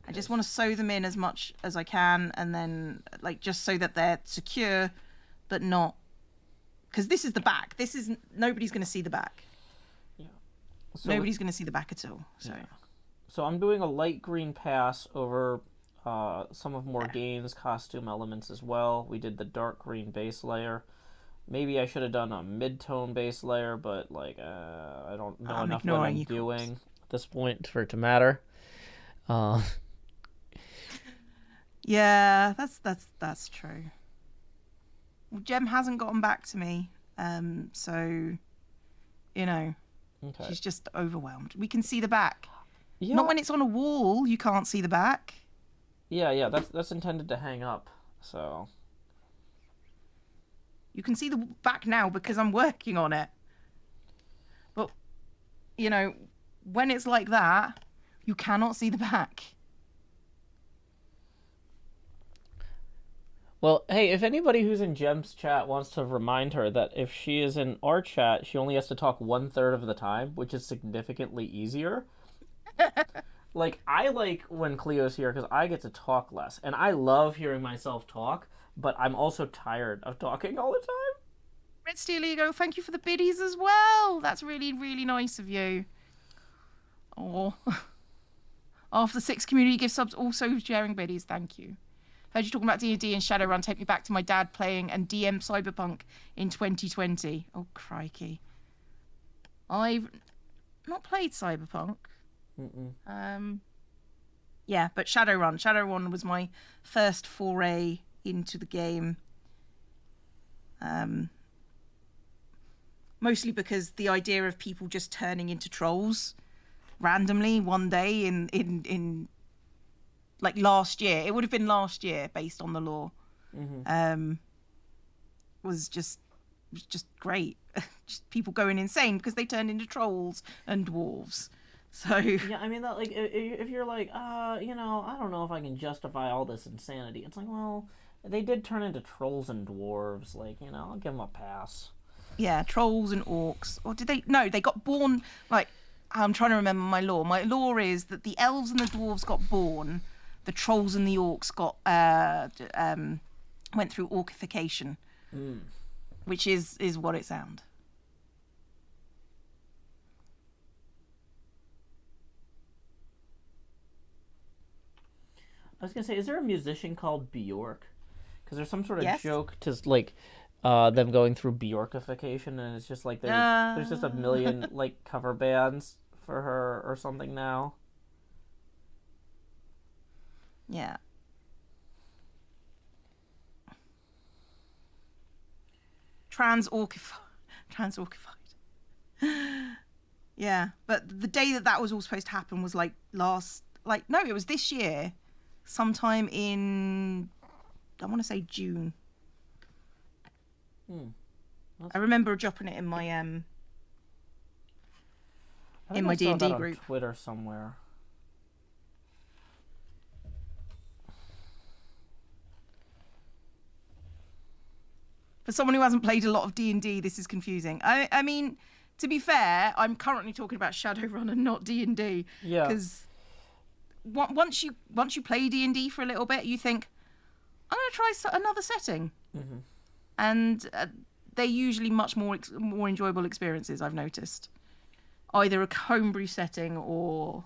I just want to sew them in as much as I can, and then like just so that they're secure, but not, because this is the back. This is nobody's going to see the back. Yeah. So Nobody's going to see the back at all. So yeah. So I'm doing a light green pass over some of Morgane's costume elements as well. We did the dark green base layer. Maybe I should have done a mid-tone base layer, but like I don't know I'm enough what ignoring I'm you, doing Corpse. at this point for it to matter. Uh, Yeah, that's true. Well, Jem hasn't gotten back to me, so you know okay. she's just overwhelmed. We can see the back. Yeah. Not when it's on a wall. You can't see the back. Yeah. That's intended to hang up. So You can see the back now because I'm working on it. But when it's like that, you cannot see the back. well, hey, if anybody who's in Jem's chat wants to remind her that if she is in our chat, she only has to talk 1/3 of the time, which is significantly easier. Like I like when Cleo's here because I get to talk less, and I love hearing myself talk. But I'm also tired of talking all the time. Red Steel Ego, thank you for the biddies as well. That's really, really nice of you. Oh, after the 6 community gift subs, also sharing biddies. Thank you. Heard you talking about D&D and Shadowrun. Take me back to my dad playing and DM Cyberpunk in 2020. Oh, crikey. I've not played Cyberpunk. Mm-mm. Yeah, but Shadowrun. Shadowrun was my first foray into the game. mostly because the idea of people just turning into trolls randomly one day in like last year, it would have been last year based on the lore, was just great. Just people going insane because they turned into trolls and dwarves. So Yeah, I mean that like if you're like, you know, I don't know if I can justify all this insanity. It's like, well, they did turn into trolls and dwarves. Like, you know, I'll give them a pass. yeah, trolls and orcs. Or did they? No, they got born. Like, I'm trying to remember my lore. My lore is that the elves and the dwarves got born. The trolls and the orcs got went through orcification, which is what it sounds. I was gonna say, is there a musician called Bjork? Because there's some sort of Yes. joke to like them going through Bjorkification, and it's just like there's just a million like cover bands for her or something now. Yeah. Trans-orcified. Yeah, but the day that was all supposed to happen was like no, it was this year, sometime in, I want to say June. I remember dropping it in my I think I saw D&D that on group. Twitter somewhere. For someone who hasn't played a lot of D&D, this is confusing. I mean, to be fair, I'm currently talking about Shadowrun and not D&D. Yeah. Because once you play D&D for a little bit, you think, I'm going to try another setting. And they're usually much more enjoyable experiences, I've noticed. Either a homebrew setting or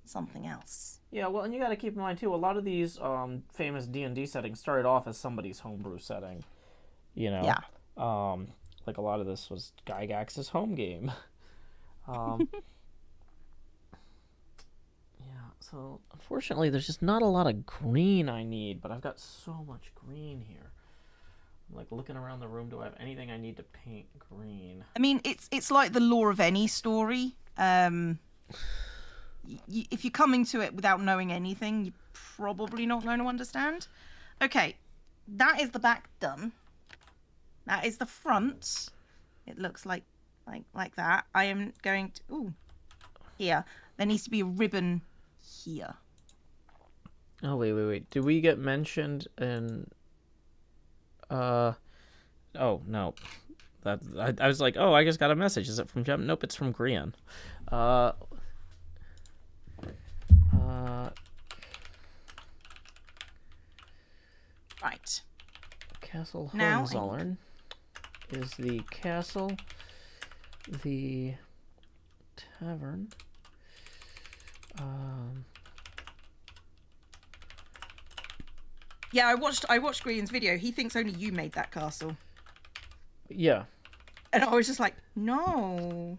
something else. Yeah, well, and you got to keep in mind too. A lot of these famous D&D settings started off as somebody's homebrew setting. You know, Yeah. like a lot of this was Gygax's home game. Yeah, so unfortunately, there's just not a lot of green I need, but I've got so much green here. I'm like looking around the room. Do I have anything I need to paint green? I mean, it's like the lore of any story. If you're coming to it without knowing anything, you're probably not going to understand. Okay, that is the back done. That is the front. It looks like that. I am going to here. There needs to be a ribbon here. Oh wait. Did we get mentioned in? Oh no, that I was like, oh, I just got a message. Is it from Jem? Nope, it's from Grian. Right. Castle Now Hohenzollern is the castle, the tavern. Yeah, I watched Green's video. He thinks only you made that castle. Yeah. And I was just like, no.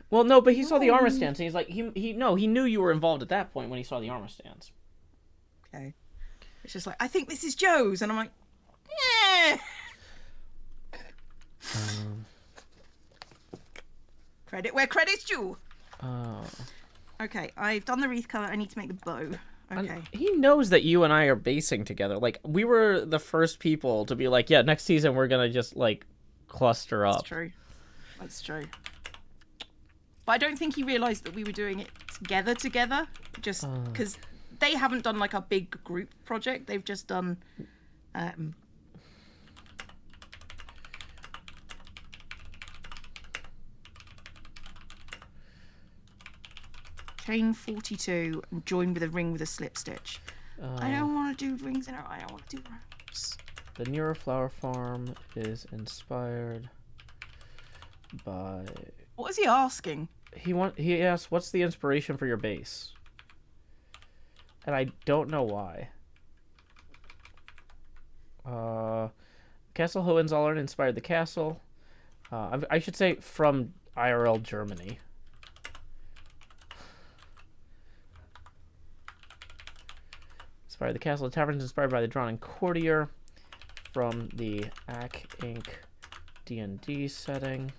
Well, no, but he saw the armor stands, and he's like, he knew you were involved at that point when he saw the armor stands. Okay. It's just like, I think this is Joe's, and I'm like, yeah. Credit where credit's due. Okay, I've done the wreath color. I need to make the bow. Okay. He knows that you and I are basing together. Like, we were the first people to be like, yeah, next season we're gonna just like cluster up. That's true. But I don't think he realised that we were doing it together. Just because they haven't done like a big group project. They've just done. Chain 42 and join with a ring with a slip stitch. I don't want to do rings in it. I don't want to do ropes. The Nero Flower Farm is inspired by. What is he asking? He asked, "What's the inspiration for your base?" And I don't know why. Castle Hohenzollern inspired the castle. I should say from IRL Germany. Inspired the castle. The tavern is inspired by the Drawn and Courtier. from the Ack Inc. D&D setting.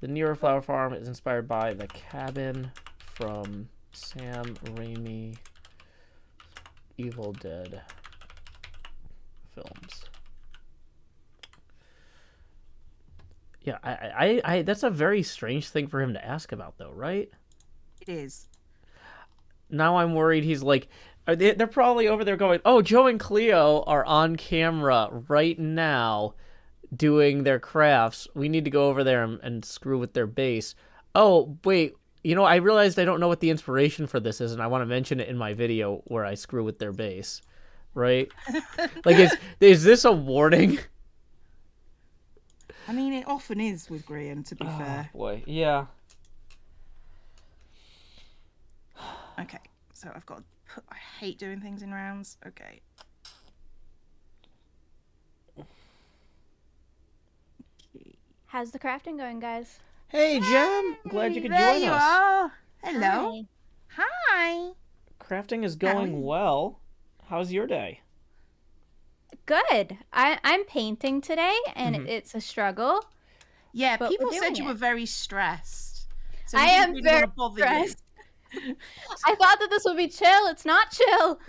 The Nero Flower Farm is inspired by the cabin from Sam Raimi Evil Dead films. Yeah, I that's a very strange thing for him to ask about, though, right? It is. Now I'm worried he's like, they're probably over there going, oh, Joe and Cleo are on camera right now doing their crafts. We need to go over there and screw with their base. Oh, wait, I realized I don't know what the inspiration for this is, and I want to mention it in my video where I screw with their base, right? Like, is this a warning? I mean, it often is with Graham, to be fair. Boy, yeah. Okay, so I've got to put... I hate doing things in rounds. Okay. How's the crafting going, guys? Hey, Jem! Glad you could there join you us. Are. Hello. Hi. Hi. Crafting is going well. How's your day? Good. I'm painting today, and it's a struggle. Yeah, but people we're said doing you it. were very stressed. So I we didn't am really very want to bother you. stressed. I thought that this would be chill. It's not chill.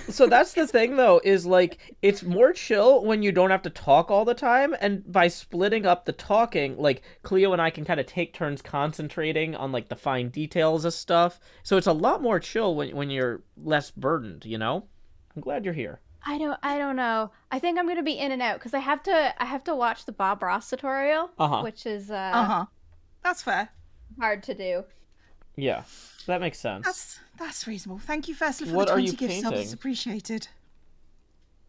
So that's the thing, though, is like it's more chill when you don't have to talk all the time, and by splitting up the talking, like Cleo and I can kind of take turns concentrating on like the fine details of stuff. So it's a lot more chill when you're less burdened. I'm glad you're here. I don't know. I think I'm gonna be in and out because I have to watch the Bob Ross tutorial, which is That's fair. hard to do. Yeah, that makes sense. That's reasonable. Thank you, firstly, for What the are 20 you gift subs. painting? It's appreciated.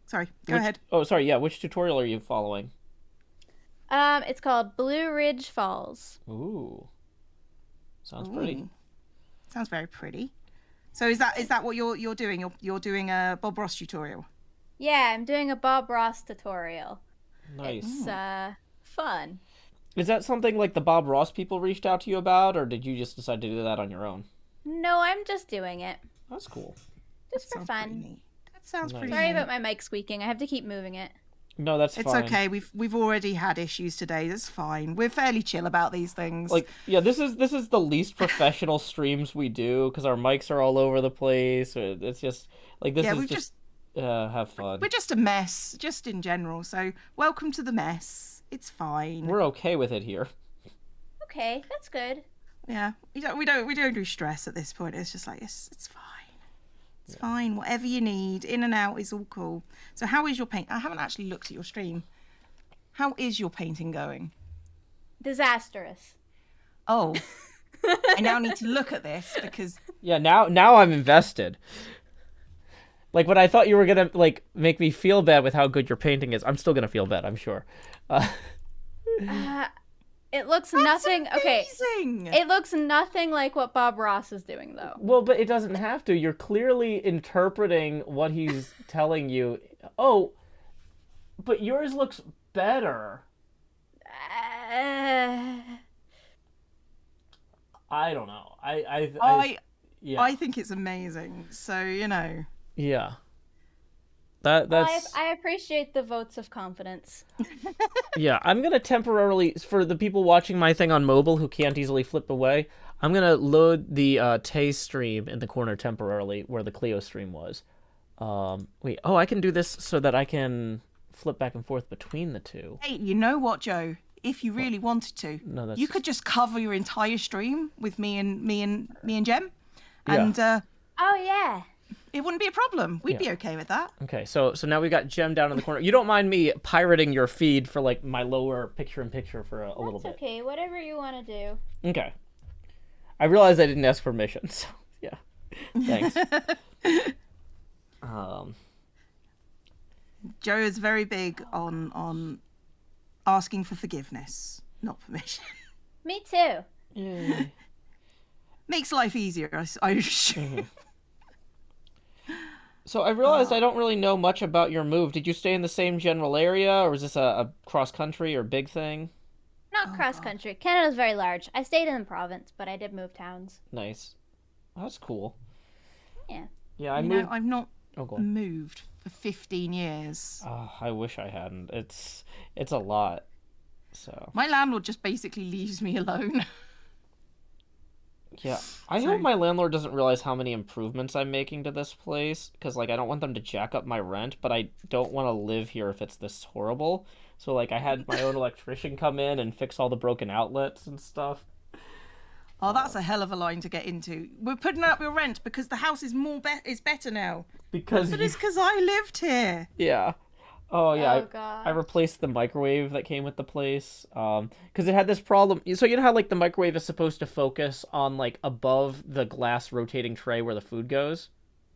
Sorry, go ahead. Oh, sorry. Yeah, which tutorial are you following? It's called Blue Ridge Falls. Ooh, sounds pretty. Ooh. Sounds very pretty. So is that what you're doing? You're doing a Bob Ross tutorial. Yeah, I'm doing a Bob Ross tutorial. Nice. It's fun. Is that something like the Bob Ross people reached out to you about, or did you just decide to do that on your own? No, I'm just doing it. That's cool. Just for Sounds pretty fun. neat. That sounds Nice. pretty Sorry neat. about my mic squeaking. I have to keep moving it. No, that's It's fine. okay. We've already had issues today. That's fine. We're fairly chill about these things. Like, yeah, this is the least professional streams we do because our mics are all over the place. It's just like this is just have fun. We're just a mess, just in general. So welcome to the mess. It's fine. We're okay with it here. Okay, that's good. Yeah, we don't do stress at this point. It's just like it's fine. It's fine. Whatever you need, in and out is all cool. So how is your paint? I haven't actually looked at your stream. How is your painting going? Disastrous. Oh, I now need to look at this because Yeah, now I'm invested. Like when I thought you were gonna like make me feel bad with how good your painting is, I'm still gonna feel bad, I'm sure. It looks nothing. Okay, amazing. it looks nothing like what Bob Ross is doing, though. Well, but it doesn't have to. You're clearly interpreting what he's telling you. Oh, but yours looks better. I don't know. I think it's amazing. So yeah. That's I appreciate the votes of confidence. yeah. I'm gonna temporarily, for the people watching my thing on mobile who can't easily flip away, I'm gonna load the Tay stream in the corner temporarily where the Cleo stream was. Wait. Oh, I can do this so that I can flip back and forth between the two. Hey, you know what, Joe? If you really wanted to, No, you could just cover your entire stream with me and Jem, Yeah. and Oh yeah. it wouldn't be a problem. We'd be okay with that. Okay, so now we've got Jem down in the corner. You don't mind me pirating your feed for like my lower picture-in-picture for a little bit? That's okay. Whatever you want to do. Okay. I realized I didn't ask permission, so yeah. Thanks. Joe is very big on asking for forgiveness, not permission. Me too. Yay. Makes life easier, I assume. So I realized I don't really know much about your move. Did you stay in the same general area, or was this a cross-country or big thing? Not cross country. Canada's very large. I stayed in the province, but I did move towns. Nice. That's cool. Yeah. Yeah, I You moved. know, Oh, go on. moved for 15 years. I wish I hadn't. It's a lot. So My landlord just basically leaves me alone. yeah, I hope my landlord doesn't realize how many improvements I'm making to this place, because like I don't want them to jack up my rent, but I don't want to live here if it's this horrible. So like I had my own electrician come in and fix all the broken outlets and stuff. Oh, that's a hell of a line to get into. We're putting up your rent because the house is is better now. Because it's because I lived here. Yeah. Oh yeah, Oh, God. I replaced the microwave that came with the place, because it had this problem. So you know how like the microwave is supposed to focus on like above the glass rotating tray where the food goes?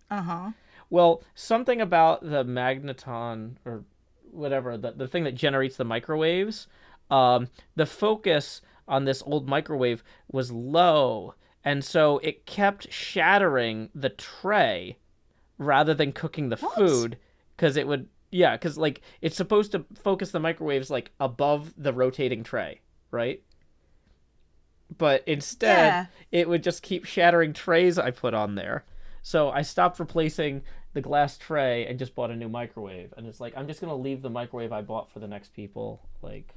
Uh-huh. Well, something about the magneton or whatever, the thing that generates the microwaves, the focus on this old microwave was low, and so it kept shattering the tray rather than cooking the food, because it would, yeah, because like it's supposed to focus the microwaves like above the rotating tray, right? But instead it would just keep shattering trays I put on there. So I stopped replacing the glass tray and just bought a new microwave, and it's like I'm just gonna leave the microwave I bought for the next people, like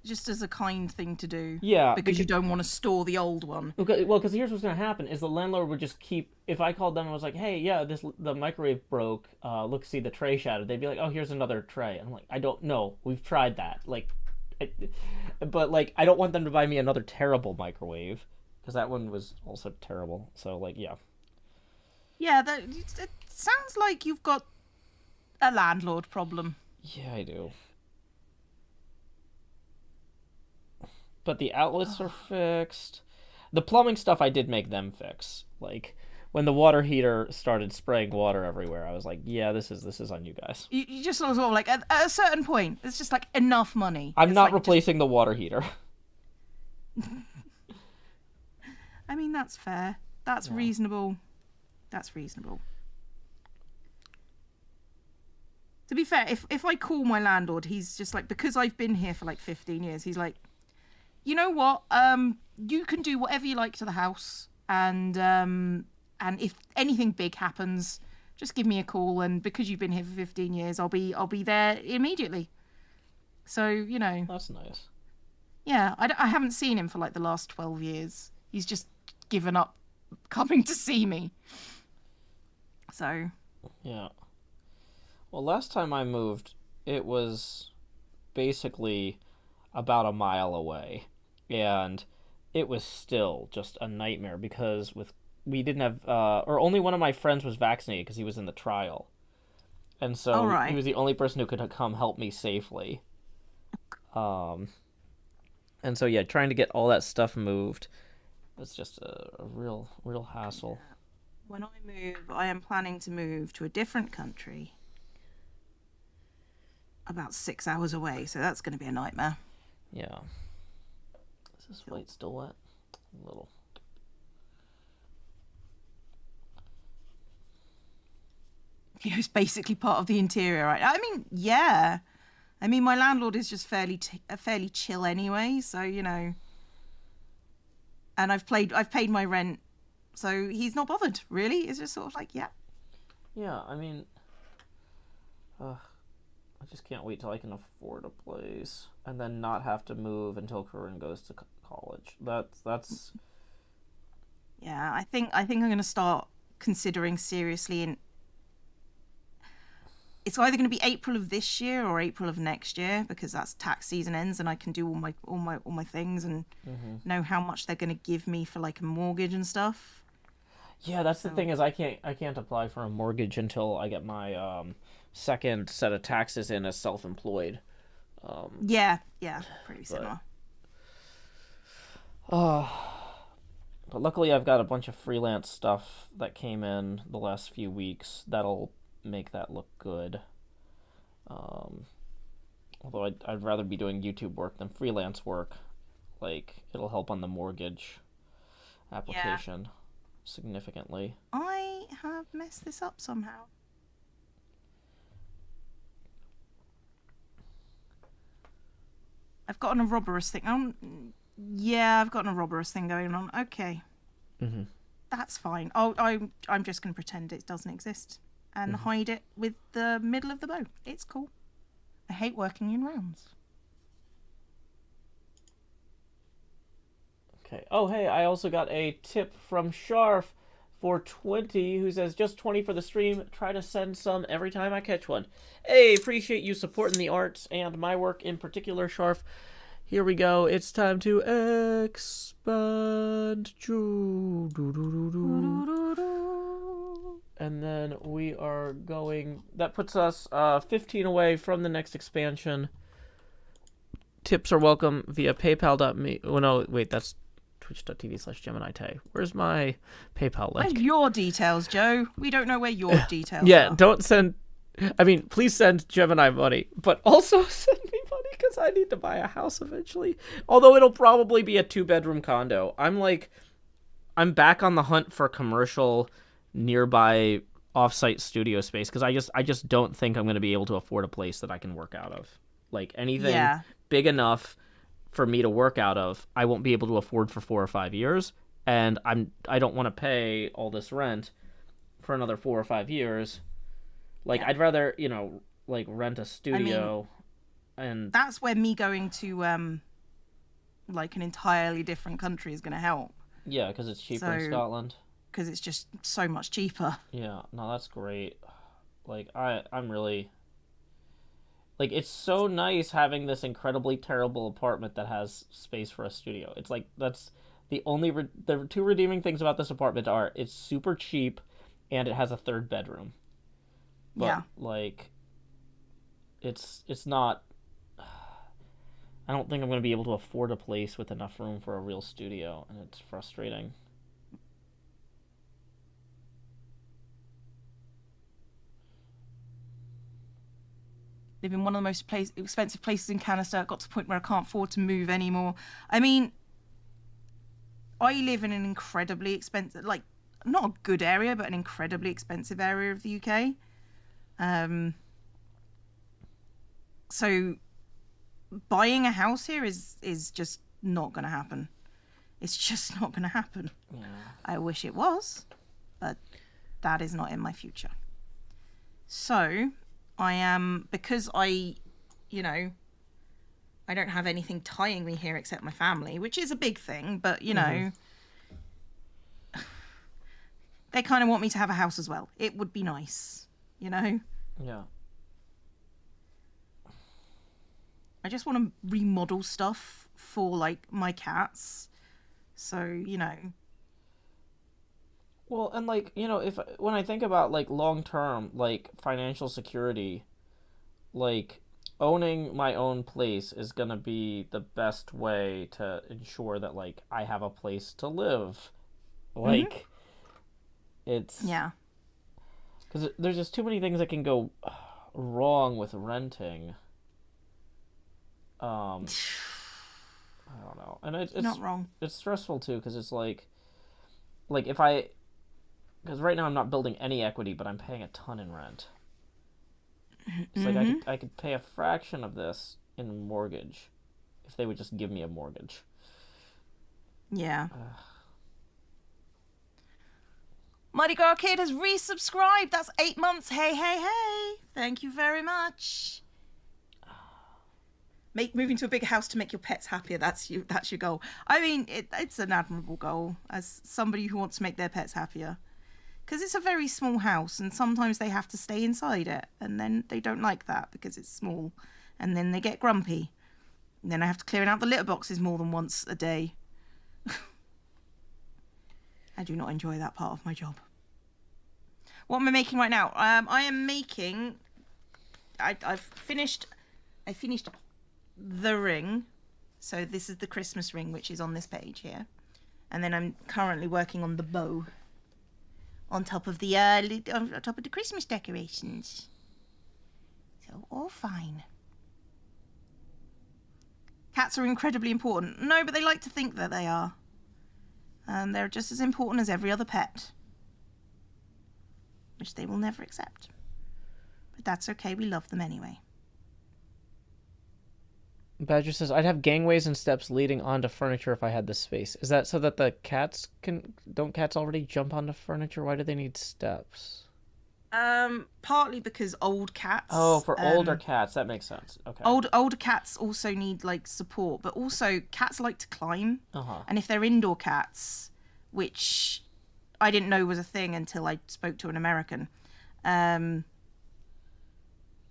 just as a kind thing to do. Yeah, because you don't want to store the old one. Okay, well, because here's what's gonna happen: is the landlord would just keep. If I called them and was like, "Hey, yeah, the microwave broke. Look, see the tray shattered." They'd be like, "Oh, here's another tray." And I'm like, "I don't know. We've tried that. Like, but like, I don't want them to buy me another terrible microwave because that one was also terrible." So like, yeah. Yeah, it sounds like you've got a landlord problem. Yeah, I do. But the outlets are fixed. The plumbing stuff I did make them fix. Like when the water heater started spraying water everywhere, I was like, "Yeah, this is on you guys." You just sort of like at a certain point, it's just like enough money. I'm not replacing the water heater. I mean, that's fair. That's reasonable. That's reasonable. To be fair, if I call my landlord, he's just like, because I've been here for like 15 years, he's like, you know what? You can do whatever you like to the house, and if anything big happens, just give me a call. And because you've been here for 15 years, I'll be there immediately. So you know, that's nice. Yeah, I haven't seen him for like the last 12 years. He's just given up coming to see me. So. Yeah. Well, last time I moved, it was basically about a mile away, and it was still just a nightmare because we didn't have or only one of my friends was vaccinated because he was in the trial, and so he was the only person who could come help me safely. And so yeah, trying to get all that stuff moved was just a real hassle. When I move, I am planning to move to a different country about 6 hours away, so that's going to be a nightmare. Yeah. Is this white still wet? A little. You know, it's basically part of the interior, right? I mean, yeah. I mean, my landlord is just fairly chill anyway, so you know. And I've paid my rent, so he's not bothered. Really, it's just sort of like, yeah. Yeah, I mean, I just can't wait till I can afford a place and then not have to move until Corinne goes to college. That's. Yeah, I think I'm going to start considering seriously. In it's either going to be April of this year or April of next year, because that's tax season ends and I can do all my things and know how much they're going to give me for like a mortgage and stuff. Yeah, that's the thing is I can't apply for a mortgage until I get my second set of taxes in as self-employed. Yeah, pretty similar. But luckily I've got a bunch of freelance stuff that came in the last few weeks that'll make that look good. Although I'd rather be doing YouTube work than freelance work. Like, it'll help on the mortgage application significantly. I have messed this up somehow. I've got an Ouroboros thing. I've got an Ouroboros thing going on. Okay. That's fine. I'm just going to pretend it doesn't exist. and hide it with the middle of the bow. It's cool. I hate working in rounds. Okay. Oh, hey, I also got a tip from Sharf for 20, who says, just 20 for the stream. Try to send some every time I catch one. Hey, appreciate you supporting the arts and my work in particular, Sharf. Here we go. It's time to expand. And then we are going... That puts us 15 away from the next expansion. Tips are welcome via paypal.me. Oh, no, wait, that's twitch.tv/GeminiTay. Where's my PayPal link? Where's your details, Joe? We don't know where your details are. Yeah, don't send... I mean, please send Gemini money, but also send me money because I need to buy a house eventually. Although it'll probably be a 2-bedroom condo. I'm back on the hunt for commercial nearby off-site studio space because I just don't think I'm going to be able to afford a place that I can work out of. Like anything big enough for me to work out of, I won't be able to afford for 4 or 5 years, and I don't want to pay all this rent for another 4 or 5 years. Like I'd rather, like rent a studio. And that's where me going to like an entirely different country is going to help. Yeah, because it's cheaper in Scotland. Because it's just so much cheaper. Yeah, no, that's great. Like I'm really... Like, it's so nice having this incredibly terrible apartment that has space for a studio. It's like, that's the only... The 2 redeeming things about this apartment are it's super cheap and it has a 3rd bedroom. But, like, it's not... I don't think I'm going to be able to afford a place with enough room for a real studio, and it's frustrating. Live in one of the most expensive places in Canada. Got to the point where I can't afford to move anymore. I mean, I live in an incredibly expensive, like, not a good area, but an incredibly expensive area of the UK. So buying a house here is just not going to happen. It's just not going to happen. Yeah. I wish it was, but that is not in my future. So I am, because I don't have anything tying me here except my family, which is a big thing, but they kind of want me to have a house as well. It would be nice, Yeah. I just want to remodel stuff for, like, my cats. So, Well, and, like, when I think about, like, long-term, like, financial security, like, owning my own place is going to be the best way to ensure that, like, I have a place to live. Like, it's... Yeah. Because there's just too many things that can go wrong with renting. I don't know. And it's not wrong. It's stressful, too, because it's like if I... Because right now I'm not building any equity, but I'm paying a ton in rent. It's like I could pay a fraction of this in mortgage if they would just give me a mortgage. Yeah. Mighty Girl Kid has resubscribed. That's 8 months. Hey, hey, hey. Thank you very much. Moving to a bigger house to make your pets happier. That's your goal. I mean, it's an admirable goal as somebody who wants to make their pets happier. Because it's a very small house and sometimes they have to stay inside it. And then they don't like that because it's small. And then they get grumpy. And then I have to clear out the litter boxes more than once a day. I do not enjoy that part of my job. What am I making right now? I am making... I finished the ring. So this is the Christmas ring, which is on this page here. And then I'm currently working on the bow. On top of the Christmas decorations. So all fine. Cats are incredibly important. No, but they like to think that they are. And they're just as important as every other pet. Which they will never accept. But that's okay, we love them anyway. Badger says, I'd have gangways and steps leading onto furniture if I had the space. Is that so that the cats can... Don't cats already jump onto furniture? Why do they need steps? Partly because old cats. Oh, for older cats, that makes sense. Okay. Older cats also need like support, but also cats like to climb. And if they're indoor cats, which I didn't know was a thing until I spoke to an American,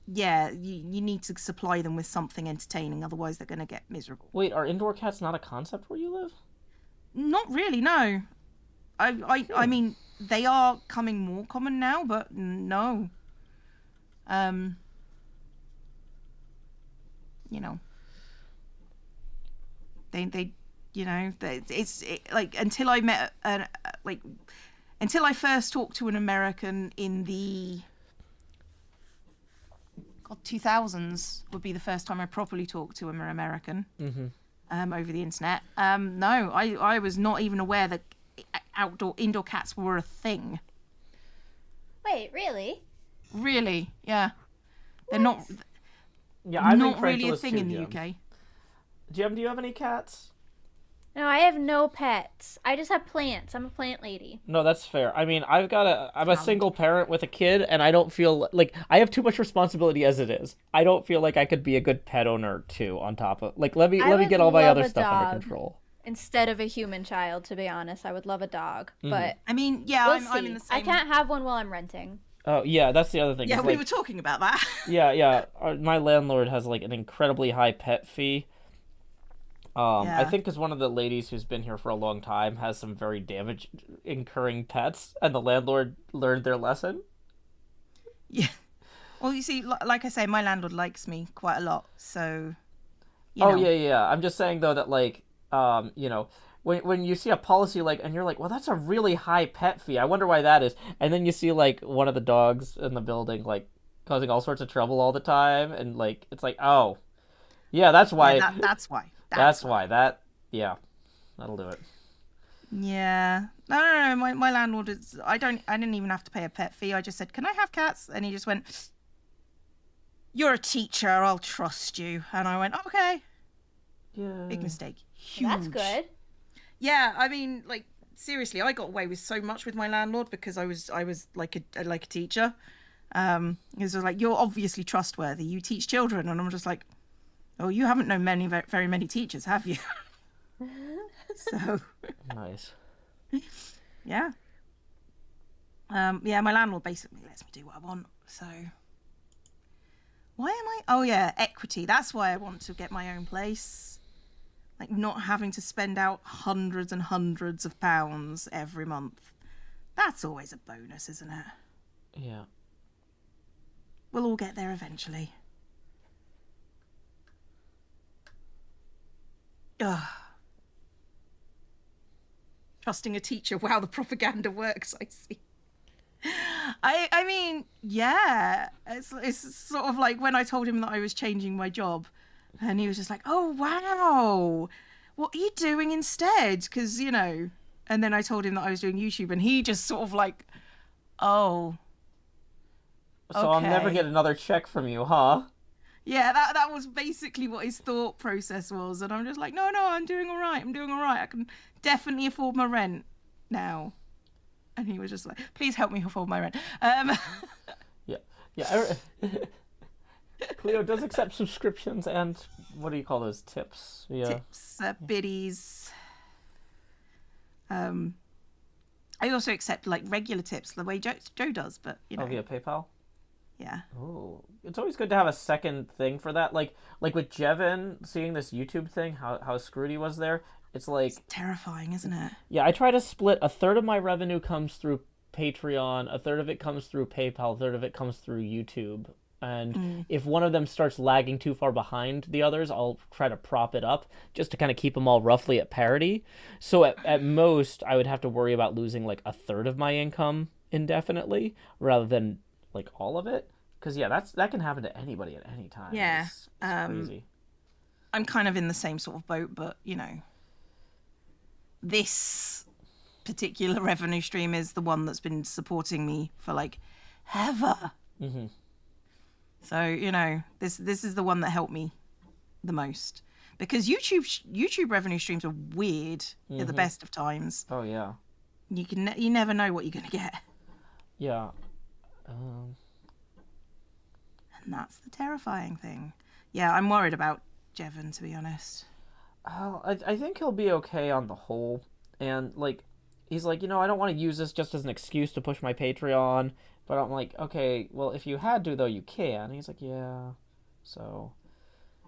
yeah, you need to supply them with something entertaining, otherwise they're going to get miserable. Wait, are indoor cats not a concept where you live? Not really, no. I mean, they are coming more common now, but no. You know, they you know, it's like until I met like until I first talked to an American in the 2000s would be the first time I properly talked to an American over the internet. No, I was not even aware that indoor cats were a thing. Wait, really? Really? Yeah. They're not. Yeah, I'm not really a thing in the UK. Jim, do you have any cats? No, I have no pets. I just have plants. I'm a plant lady. No, that's fair. I mean, I'm a single parent with a kid, and I don't feel like I have too much responsibility as it is. I don't feel like I could be a good pet owner too. On top of let me get all my other stuff under control. Instead of a human child, to be honest, I would love a dog. But I mean, yeah, I'm in the same. I can't have one while I'm renting. Oh yeah, that's the other thing. Yeah, we were talking about that. Yeah. My landlord has like an incredibly high pet fee. I think because one of the ladies who's been here for a long time has some very damage incurring pets, and the landlord learned their lesson. Yeah. Well, you see, like I say, my landlord likes me quite a lot, so. Yeah. I'm just saying though that when you see a policy and you're like, well, that's a really high pet fee. I wonder why that is. And then you see one of the dogs in the building causing all sorts of trouble all the time, and it's like, oh, yeah, that's why. Yeah, that's why. That's why. That'll do it. Yeah. No. My landlord is. I didn't even have to pay a pet fee. I just said, "Can I have cats?" And he just went, "You're a teacher. I'll trust you." And I went, "Okay." Yeah. Big mistake. Huge. That's good. Yeah. I mean, seriously, I got away with so much with my landlord because I was like a teacher. He was like, "You're obviously trustworthy. You teach children," and I'm just like, "Oh, you haven't known very many teachers, have you?" So nice. Yeah. Yeah, my landlord basically lets me do what I want. So why am I? Oh yeah, equity. That's why I want to get my own place. Not having to spend out hundreds and hundreds of pounds every month. That's always a bonus, isn't it? Yeah. We'll all get there eventually. Ugh. Trusting a teacher. Wow, the propaganda works, I see. I mean, yeah. It's sort of like when I told him that I was changing my job, and he was just like, "Oh, wow. What are you doing instead?" Because, and then I told him that I was doing YouTube, and he just sort of "Oh. So okay. I'll never get another check from you, huh? Yeah, that was basically what his thought process was. And I'm just like, no, I'm doing all right. I can definitely afford my rent now. And he was just like, please help me afford my rent. Yeah. Cleo does accept subscriptions and what do you call those? Tips? Yeah. Tips, biddies. I also accept regular tips the way Joe does, but Oh, via PayPal? Yeah. Oh, it's always good to have a second thing for that. Like with Jevin seeing this YouTube thing, how screwed he was there. It's terrifying, isn't it? Yeah, I try to split. A third of my revenue comes through Patreon, a third of it comes through PayPal, a third of it comes through YouTube. And if one of them starts lagging too far behind the others, I'll try to prop it up just to kind of keep them all roughly at parity. So at most, I would have to worry about losing a third of my income indefinitely rather than all of it, because that can happen to anybody at any time. Yeah. It's crazy. I'm kind of in the same sort of boat, but this particular revenue stream is the one that's been supporting me for ever. So this is the one that helped me the most, because YouTube revenue streams are weird at the best of times. Oh yeah. You never know what you're gonna get. Yeah. Um, And that's the terrifying thing. Yeah, I'm worried about Jevon, to be honest. I think he'll be okay on the whole. And, like, he's like, I don't want to use this just as an excuse to push my Patreon. But I'm like, okay, well, if you had to, though, you can. And he's like, yeah. So.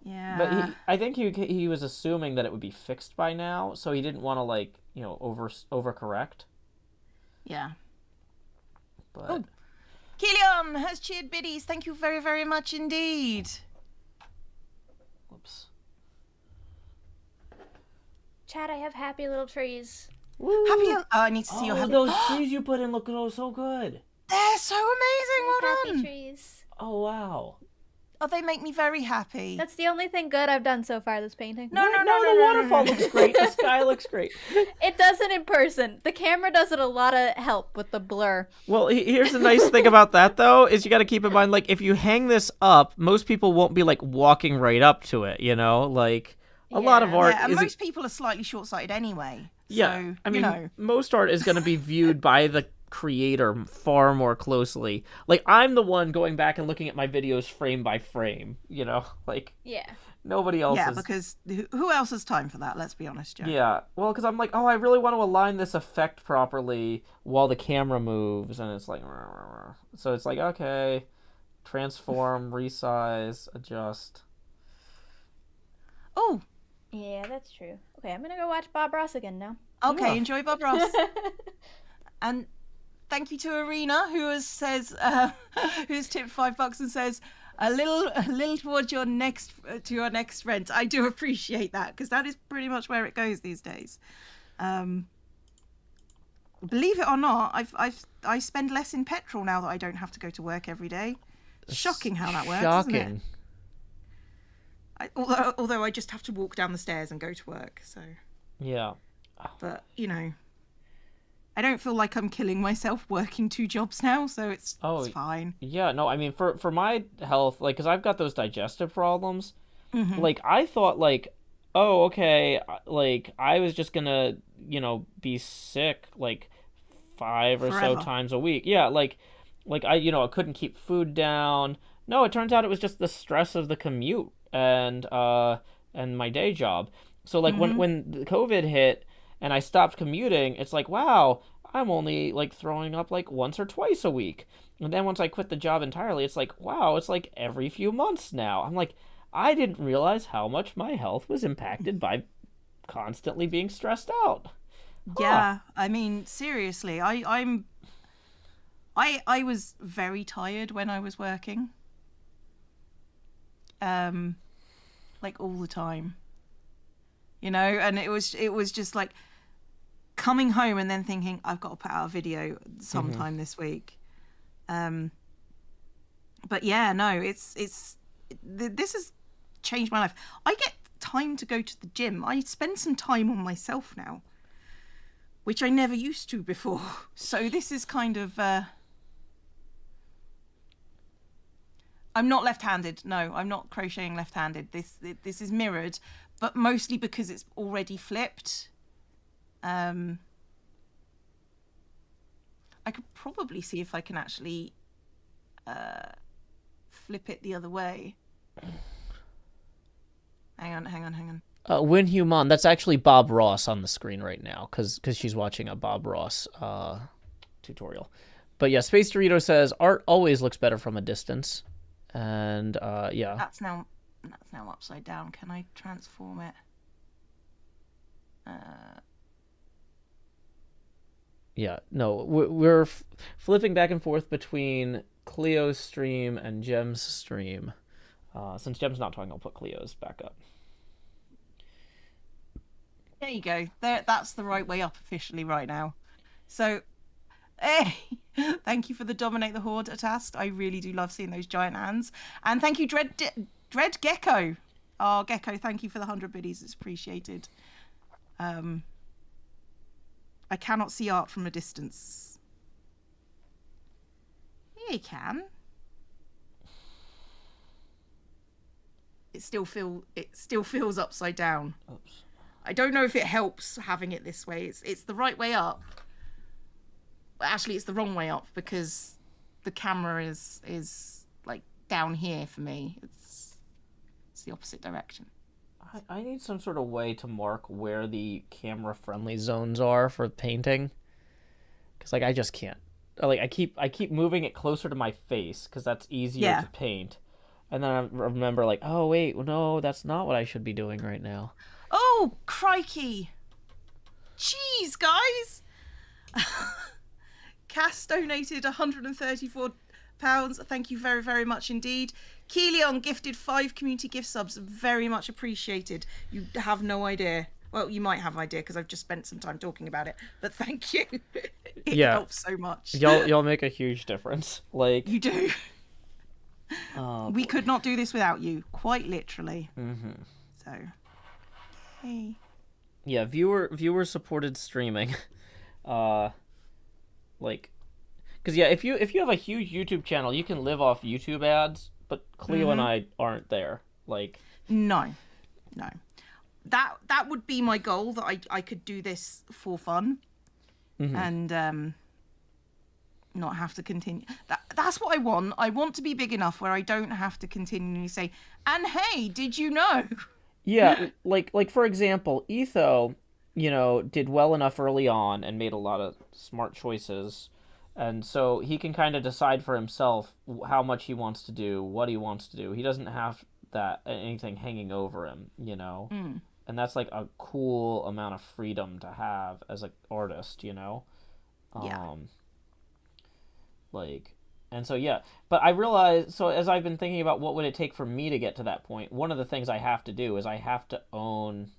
Yeah. But I think he was assuming that it would be fixed by now. So he didn't want to, like, overcorrect. Yeah. But. Oh. Keelion has cheered biddies. Thank you very, very much indeed. Whoops. Chat, I have happy little trees. Woo. Happy little... Oh, I need to see your happy... those trees you put in look so good. They're so amazing. Well happy done. trees. Oh, wow. Oh, they make me very happy. That's the only thing good I've done so far this painting. No, the waterfall looks great. The sky looks great. It doesn't in person. The camera does it a lot of help with the blur. Well, here's the nice thing about that, though, is you got to keep in mind, like, if you hang this up, most people won't be, like, walking right up to it, Like, a lot of art and most people are slightly short-sighted anyway. Yeah, so, I mean, most art is going to be viewed by the creator far more closely. Like, I'm the one going back and looking at my videos frame by frame, Like, yeah. Nobody else Yeah, is... because who else has time for that? Let's be honest, Joe. Yeah, well, because I'm like, I really want to align this effect properly while the camera moves, and it's like... So it's like, okay, transform, resize, adjust. Oh! Yeah, that's true. Okay, I'm gonna go watch Bob Ross again now. Okay, Yeah. enjoy Bob Ross. And thank you to Arena, who's tipped $5 and says a little towards your next rent. I do appreciate that, because that is pretty much where it goes these days. Believe it or not, I spend less in petrol now that I don't have to go to work every day. Shocking how that works, isn't it? Although I just have to walk down the stairs and go to work, so... Yeah. But, I don't feel like I'm killing myself working 2 jobs now, so it's fine. Yeah, no, I mean, for my health, like, because I've got those digestive problems, Mm-hmm. like, I thought, like, oh, okay, like, I was just gonna, be sick, like, 5 or Forever. so times a week. Yeah, like I couldn't keep food down. No, it turns out it was just the stress of the commute and my day job. So, like, when the COVID hit and I stopped commuting, it's like, wow, I'm only, like, throwing up, like, once or twice a week. And then once I quit the job entirely, it's like, wow, it's, like, every few months now. I'm like, I didn't realize how much my health was impacted by constantly being stressed out. Yeah, I mean, seriously, I was very tired when I was working. Like, all the time. And it was just like coming home and then thinking, I've got to put out a video sometime this week. But yeah, no, this has changed my life. I get time to go to the gym. I spend some time on myself now, which I never used to before. So this is kind of... I'm not left-handed. No, I'm not crocheting left-handed. This is mirrored, but mostly because it's already flipped. I could probably see if I can actually flip it the other way. Hang on. Win Human, that's actually Bob Ross on the screen right now, because she's watching a Bob Ross tutorial. But yeah, Space Dorito says, art always looks better from a distance. And yeah. That's now upside down. Can I transform it? Yeah, no, we're flipping back and forth between Cleo's stream and Jem's stream. Since Jem's not talking, I'll put Cleo's back up. There you go. That's the right way up officially right now. So, hey, thank you for the Dominate the Horde task. I really do love seeing those giant hands. And thank you, Dread Gecko. Oh, Gecko, thank you for the 100 biddies. It's appreciated. I cannot see art from a distance. Yeah, you can. It still feels upside down. Oops. I don't know if it helps having it this way. It's the right way up. But actually, it's the wrong way up because the camera is like down here for me. It's the opposite direction. I need some sort of way to mark where the camera-friendly zones are for painting. Because, like, I just can't. Like, I keep moving it closer to my face because that's easier to paint. And then I remember, like, oh, wait, no, that's not what I should be doing right now. Oh, crikey. Jeez, guys. Cass donated £134. Thank you very, very much indeed. Keelion gifted 5 community gift subs. Very much appreciated. You have no idea. Well, you might have an idea because I've just spent some time talking about it. But thank you. It helps so much. Y'all make a huge difference. Like, you do. We could not do this without you, quite literally. Mm-hmm. So, hey. Yeah, viewer supported streaming. Like, because if you have a huge YouTube channel, you can live off YouTube ads. But Cleo and I aren't there. Like, no. That would be my goal, that I could do this for fun, and not have to continue. That's what I want. I want to be big enough where I don't have to continually say, and hey, did you know? Yeah, like for example, Etho, did well enough early on and made a lot of smart choices. And so he can kind of decide for himself how much he wants to do, what he wants to do. He doesn't have anything hanging over him, And that's like a cool amount of freedom to have as an artist, Yeah. Like, and so, yeah. But I realized, so as I've been thinking about what would it take for me to get to that point, one of the things I have to do is I have to own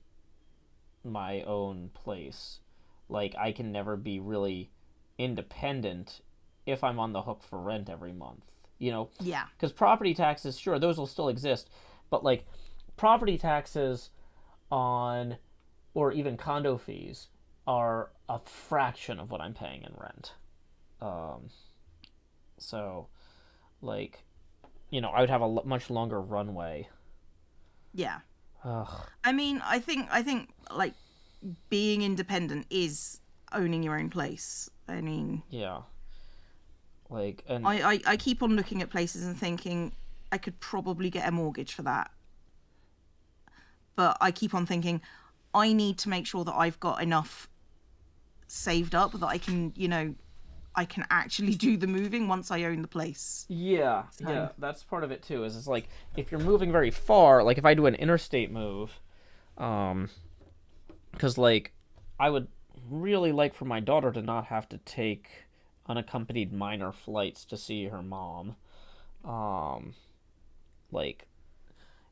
my own place. Like, I can never be really independent if I'm on the hook for rent every month, Yeah. Because property taxes, sure, those will still exist, but like property taxes on, or even condo fees, are a fraction of what I'm paying in rent. So, like, I would have a much longer runway. Yeah. Ugh. I mean, I think like being independent is owning your own place. I mean, yeah. Like, and I keep on looking at places and thinking I could probably get a mortgage for that. But I keep on thinking I need to make sure that I've got enough saved up that I can, I can actually do the moving once I own the place. Yeah, yeah, that's part of it too. Is it's like if you're moving very far, like if I do an interstate move, because like I would really like for my daughter to not have to take unaccompanied minor flights to see her mom. Like,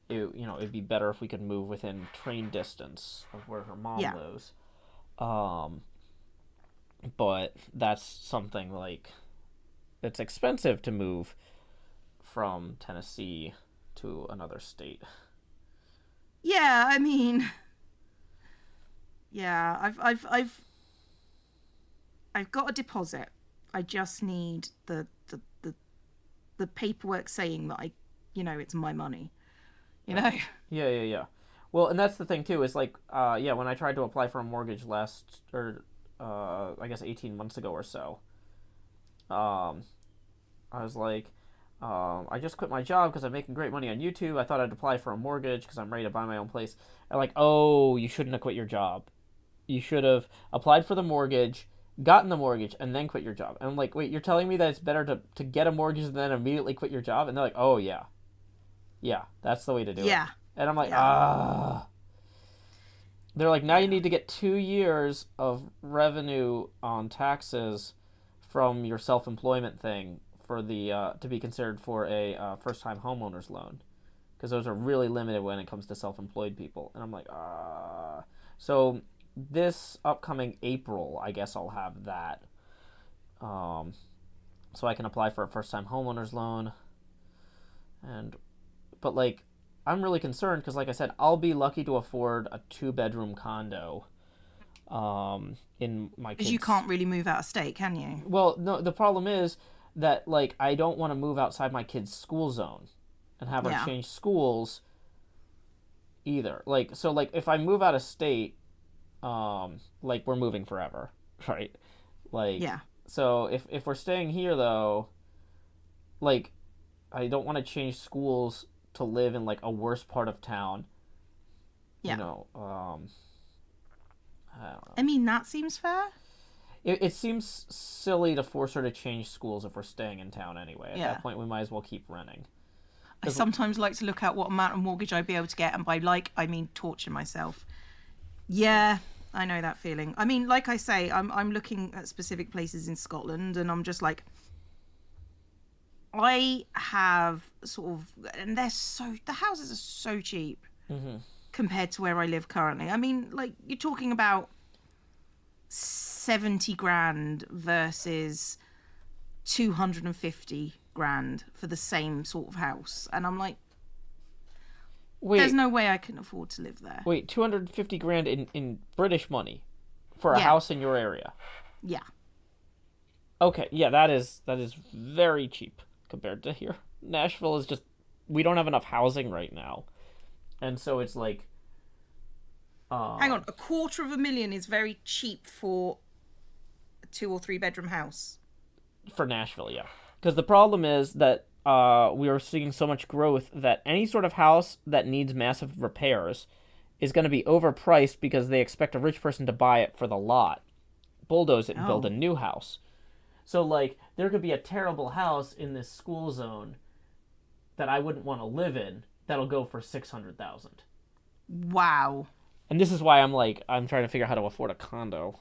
it'd be better if we could move within train distance of where her mom lives. But that's something like it's expensive to move from Tennessee to another state. Yeah, I mean, yeah, I've got a deposit. I just need the paperwork saying that it's my money. Yeah. Well, and that's the thing too. Is like, when I tried to apply for a mortgage I guess 18 months ago or so. I was like, I just quit my job because I'm making great money on YouTube. I thought I'd apply for a mortgage because I'm ready to buy my own place. And like, oh, you shouldn't have quit your job. You should have applied for the mortgage, gotten the mortgage, and then quit your job. And I'm like, wait, you're telling me that it's better to get a mortgage and then immediately quit your job? And they're like, oh, yeah. Yeah, that's the way to do it. Yeah. And I'm like, They're like, now you need to get 2 years of revenue on taxes from your self-employment thing for the to be considered for a first-time homeowner's loan, because those are really limited when it comes to self-employed people. And I'm like, So this upcoming April, I guess I'll have that, so I can apply for a first-time homeowner's loan. But like, I'm really concerned because, like I said, I'll be lucky to afford a 2-bedroom condo in my kids'... Because you can't really move out of state, can you? Well, no, the problem is that, like, I don't want to move outside my kids' school zone and have her change schools either. Like, so, like, if I move out of state, like, we're moving forever, right? Like, yeah. So if we're staying here, though, like, I don't want to change schools to live in like a worse part of town. Yeah. You know, I don't know. I mean, that seems fair. It seems silly to force her to change schools if we're staying in town anyway. At that point, we might as well keep renting. I sometimes like to look at what amount of mortgage I'd be able to get, and by like, I mean torture myself. Yeah, I know that feeling. I mean, like I say, I'm looking at specific places in Scotland, and I'm just like, I have sort of, and the houses are so cheap compared to where I live currently. I mean, like, you're talking about 70 grand versus 250 grand for the same sort of house, and I'm like, there's no way I can afford to live there. Wait, 250 grand in British money for a house in your area? Yeah. Okay, yeah, that is very cheap compared to here. Nashville is just, we don't have enough housing right now, and so it's like, hang on, $250,000 is very cheap for a 2 or 3 bedroom house for Nashville, yeah. Because the problem is that we are seeing so much growth that any sort of house that needs massive repairs is going to be overpriced because they expect a rich person to buy it for the lot, bulldoze it, and build a new house. So, like, there could be a terrible house in this school zone that I wouldn't want to live in that'll go for $600,000. Wow. And this is why I'm trying to figure out how to afford a condo.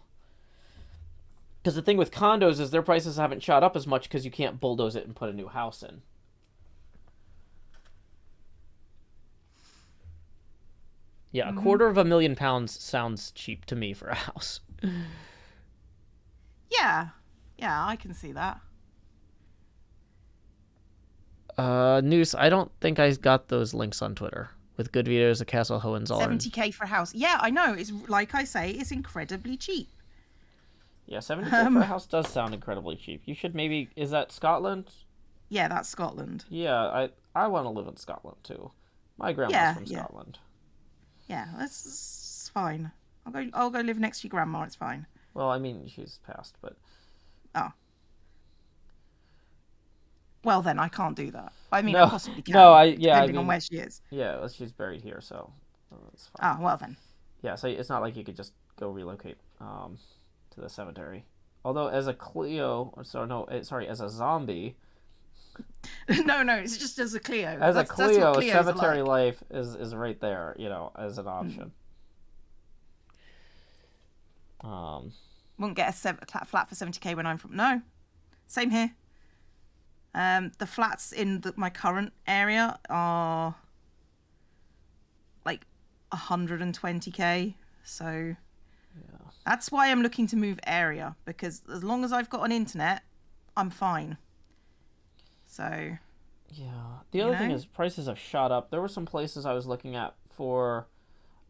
Because the thing with condos is their prices haven't shot up as much because you can't bulldoze it and put a new house in. Yeah, £250,000 sounds cheap to me for a house. Yeah, I can see that. Noose, I don't think I got those links on Twitter with good videos of Castle Hohenzollern. 70k for a house. Yeah, I know. It's like I say, it's incredibly cheap. Yeah, 70k for a house does sound incredibly cheap. You should maybe... Is that Scotland? Yeah, that's Scotland. Yeah, I want to live in Scotland too. My grandma's from Scotland. Yeah, that's fine. I'll go live next to your grandma. It's fine. Well, I mean, she's passed, but... Oh. Well, then, I can't do that. I mean, no, I possibly can. Depending on where she is. Yeah, well, she's buried here, so that's fine. Oh, well then. Yeah, so it's not like you could just go relocate to the cemetery. Although, as a as a zombie... no, it's just as a Cleo. As a Cleo, cemetery life is right there, as an option. Wouldn't get a flat for 70k when I'm from... No. Same here. The flats in my current area are like 120k. So that's why I'm looking to move area, because as long as I've got an internet, I'm fine. So yeah, the other thing is prices have shot up. There were some places I was looking at for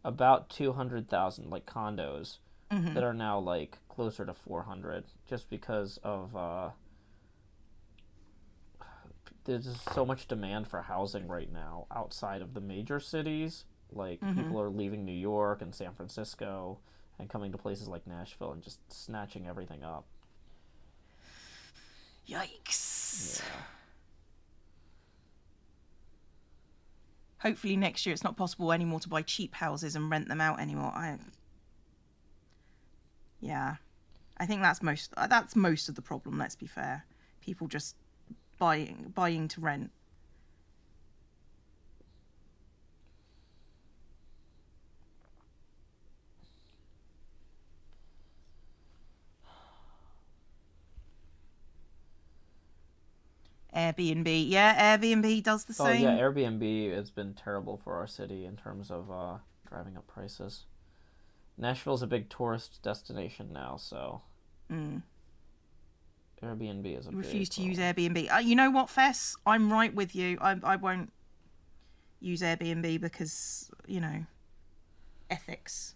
about 200,000, like condos, that are now like closer to 400, just because of there's just so much demand for housing right now outside of the major cities. Like people are leaving New York and San Francisco and coming to places like Nashville and just snatching everything up. Yikes. Yeah. Hopefully next year it's not possible anymore to buy cheap houses and rent them out anymore. I think that's most of the problem, let's be fair. People just buying to rent. Airbnb. Yeah, Airbnb does the same. Oh yeah, Airbnb has been terrible for our city in terms of driving up prices. Nashville's a big tourist destination now, so Airbnb is a big refuse to use Airbnb. You know what, Fess? I'm right with you. I won't use Airbnb because, ethics.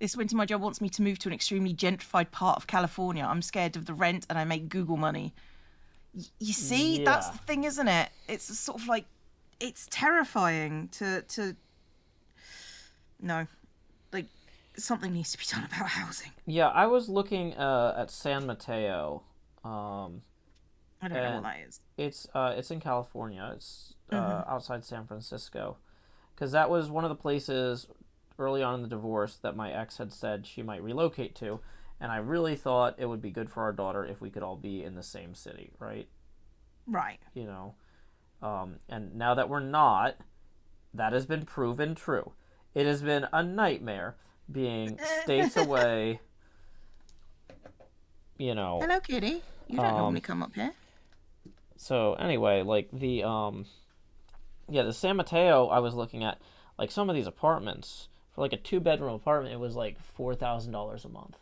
This winter, my job wants me to move to an extremely gentrified part of California. I'm scared of the rent and I make Google money. You see, that's the thing, isn't it? It's sort of like, it's terrifying to no, like something needs to be done about housing. Yeah, I was looking at San Mateo. I don't know what that is. It's in California. It's outside San Francisco, because that was one of the places early on in the divorce that my ex had said she might relocate to, and I really thought it would be good for our daughter if we could all be in the same city, right? Right. You know, and now that we're not, that has been proven true. It has been a nightmare being states away. You know. Hello, kitty. You don't normally come up here. So anyway, like the San Mateo I was looking at, like some of these apartments for like a 2-bedroom apartment, it was like $4,000 a month.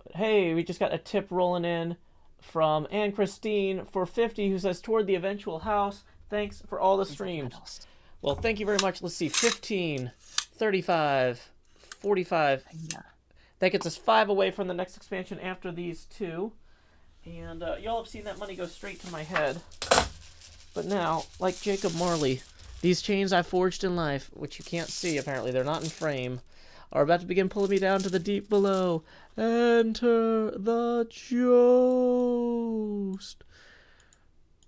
But hey, we just got a tip rolling in from Anne Christine for 50, who says toward the eventual house. Thanks for all the streams. Well, thank you very much. Let's see, 15, 35, 45. Yeah. That gets us 5 away from the next expansion after these 2. And y'all have seen that money go straight to my head. But now, like Jacob Marley, these chains I forged in life, which you can't see apparently, they're not in frame, are about to begin pulling me down to the deep below. Enter the Jost.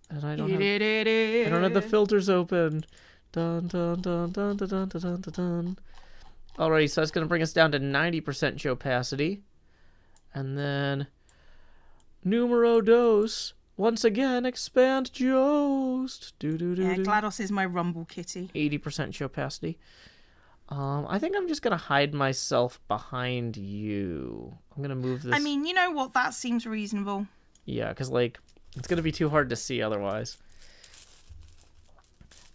And I don't have the filters open. Dun dun dun dun dun dun dun dun dun. Alrighty, so that's going to bring us down to 90% Jopacity. And then, numero dos, once again, expand Jost. Yeah, GLaDOS is my rumble kitty. 80% Jopacity. I think I'm just going to hide myself behind you. I'm going to move this. I mean, you know what? That seems reasonable. Yeah, because, like, it's going to be too hard to see otherwise.